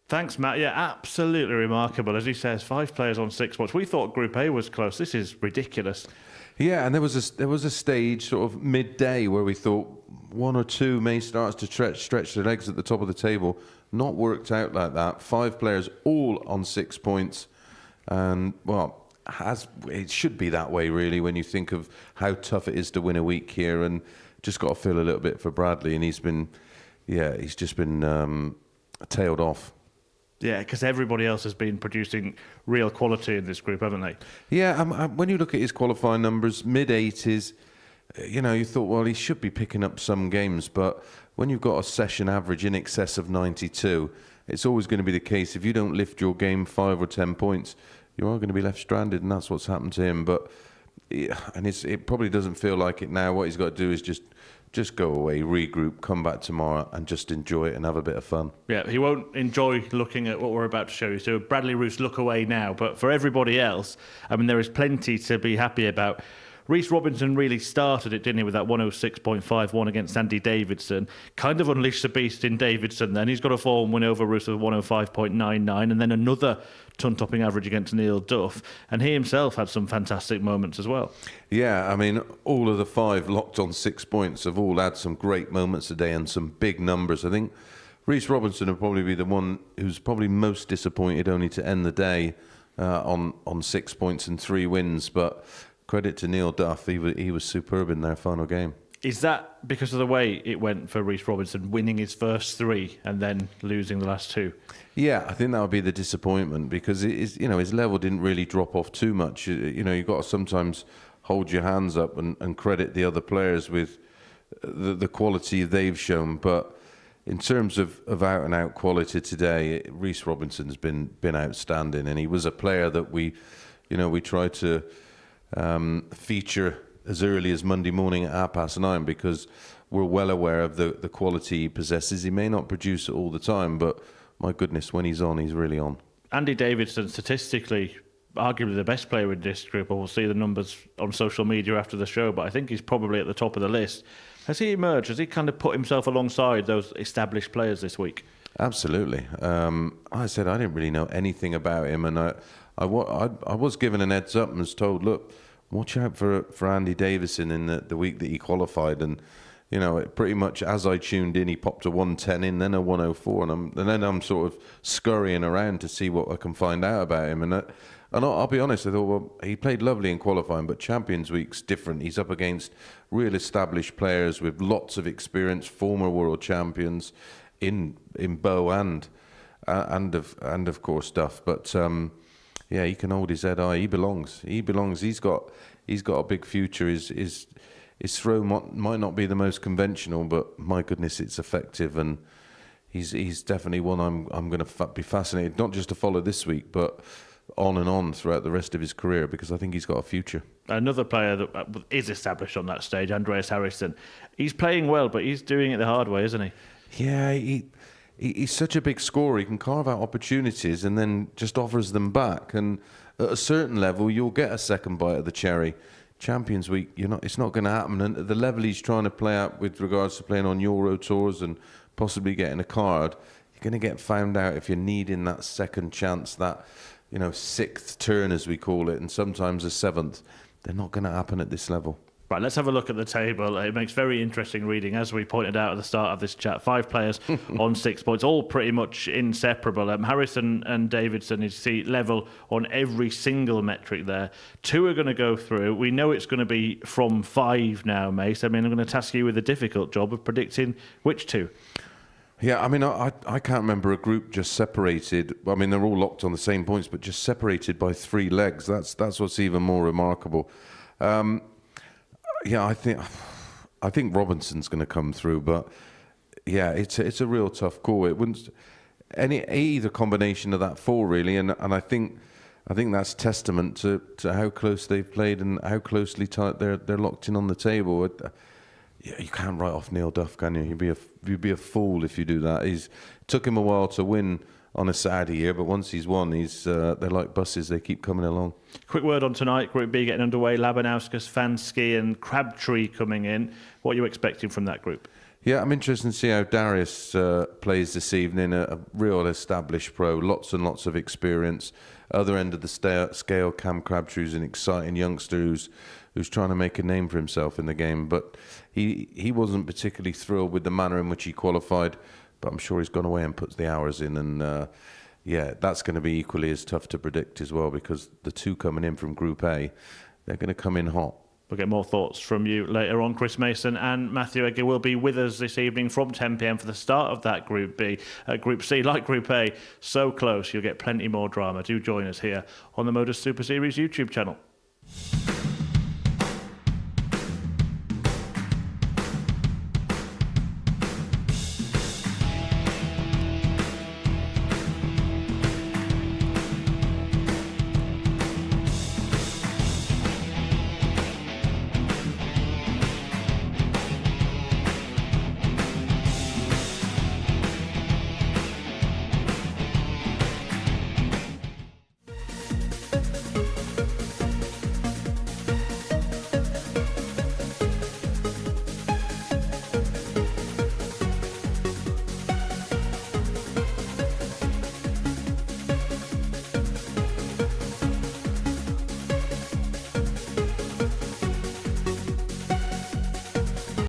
Thanks, Matt. Yeah, absolutely remarkable. As he says, 5 players on 6 spots. We thought Group A was close. This is ridiculous.
Yeah, and there was a stage sort of midday where we thought one or two may start to stretch their legs at the top of the table. Not worked out like that. 5 players all on 6 points, and well, it should be that way really when you think of how tough it is to win a week here. And just got to feel a little bit for Bradley, and he's just been tailed off.
Yeah, because everybody else has been producing real quality in this group, haven't they?
Yeah, when you look at his qualifying numbers, mid-80s, you thought, well, he should be picking up some games, but when you've got a session average in excess of 92, it's always going to be the case. If you don't lift your game 5 or 10 points, you are going to be left stranded, and that's what's happened to him. But it probably doesn't feel like it now. What he's got to do is just go away, regroup, come back tomorrow and just enjoy it and have a bit of fun.
Yeah, he won't enjoy looking at what we're about to show you. So Bradley Roose, look away now. But for everybody else, I mean, there is plenty to be happy about. Reece Robinson really started it, didn't he, with that 106.51 against Andy Davidson. Kind of unleashed the beast in Davidson then. He's got a form win over Roose of 105.99 and then another ton-topping average against Neil Duff. And he himself had some fantastic moments as well.
Yeah, I mean, all of the 5 locked on 6 points have all had some great moments today and some big numbers. I think Reece Robinson will probably be the one who's probably most disappointed only to end the day on 6 points and 3 wins, but credit to Neil Duff, he was superb in their final game.
Is that because of the way it went for Reece Robinson, winning his first 3 and then losing the last 2?
Yeah, I think that would be the disappointment because his level didn't really drop off too much. You've got to sometimes hold your hands up and credit the other players with the quality they've shown. But in terms of out and out quality today, Reece Robinson's been outstanding, and he was a player that we tried to feature as early as Monday morning at 9:30 because we're well aware of the quality he possesses. He may not produce it all the time, but my goodness, when he's on, he's really on.
Andy Davidson, statistically, arguably the best player in this group. We'll see the numbers on social media after the show, but I think he's probably at the top of the list. Has he emerged? Has he kind of put himself alongside those established players this week?
Absolutely. I said I didn't really know anything about him, and I was given an heads up and was told, look, watch out for Andy Davidson in the week that he qualified. And, pretty much as I tuned in, he popped a 110 in, then a 104. And then I'm sort of scurrying around to see what I can find out about him. And I'll be honest, I thought, well, he played lovely in qualifying, but Champions Week's different. He's up against real established players with lots of experience, former world champions in Bow and of course Duff. But yeah, he can hold his head high. He belongs. He's got a big future. His throw might not be the most conventional, but my goodness, it's effective, and he's definitely one I'm going to be fascinated not just to follow this week, but on and on throughout the rest of his career, because I think he's got a future.
Another player that is established on that stage, Andreas Harrison. He's playing well, but he's doing it the hard way, isn't he?
Yeah, he's such a big scorer. He can carve out opportunities and then just offers them back. And at a certain level, you'll get a second bite of the cherry. Champions Week, it's not going to happen. And at the level he's trying to play at with regards to playing on Euro tours and possibly getting a card, you're going to get found out if you're needing that second chance, that 6th turn as we call it, and sometimes a 7th. They're not going to happen at this level.
Right, let's have a look at the table. It makes very interesting reading, as we pointed out at the start of this chat. 5 players on 6 points, all pretty much inseparable. Harrison and Davidson, you see, level on every single metric there. 2 are going to go through. We know it's going to be from 5 now, Mace. I mean, I'm going to task you with the difficult job of predicting which 2.
Yeah, I mean, I can't remember a group just separated. I mean, they're all locked on the same points, but just separated by 3 legs. That's what's even more remarkable. Yeah, I think Robinson's going to come through, but yeah, it's a real tough call. It wouldn't either combination of that 4 really, and I think that's testament to how close they've played and how closely tight they're locked in on the table. Yeah, you can't write off Neil Duff, can you? You'd be a fool if you do that. It took him a while to win on a Saturday here, but once he's won, they're like buses. They keep coming along. Quick
word on tonight. Group B getting underway. Labanauskas, Fansky and Crabtree coming in. What are you expecting from that group?
Yeah, I'm interested to see how Darius plays this evening. A real established pro, lots and lots of experience. Other end of the scale, Cam Crabtree's an exciting youngster who's trying to make a name for himself in the game. But he wasn't particularly thrilled with the manner in which he qualified. But I'm sure he's gone away and puts the hours in. And yeah, that's going to be equally as tough to predict as well, because the two coming in from Group A, they're going to come in hot.
We'll get more thoughts from you later on. Chris Mason and Matthew Egger will be with us this evening from 10 p.m. for the start of that Group B. Group C, like Group A, so close. You'll get plenty more drama. Do join us here on the Modus Super Series YouTube channel.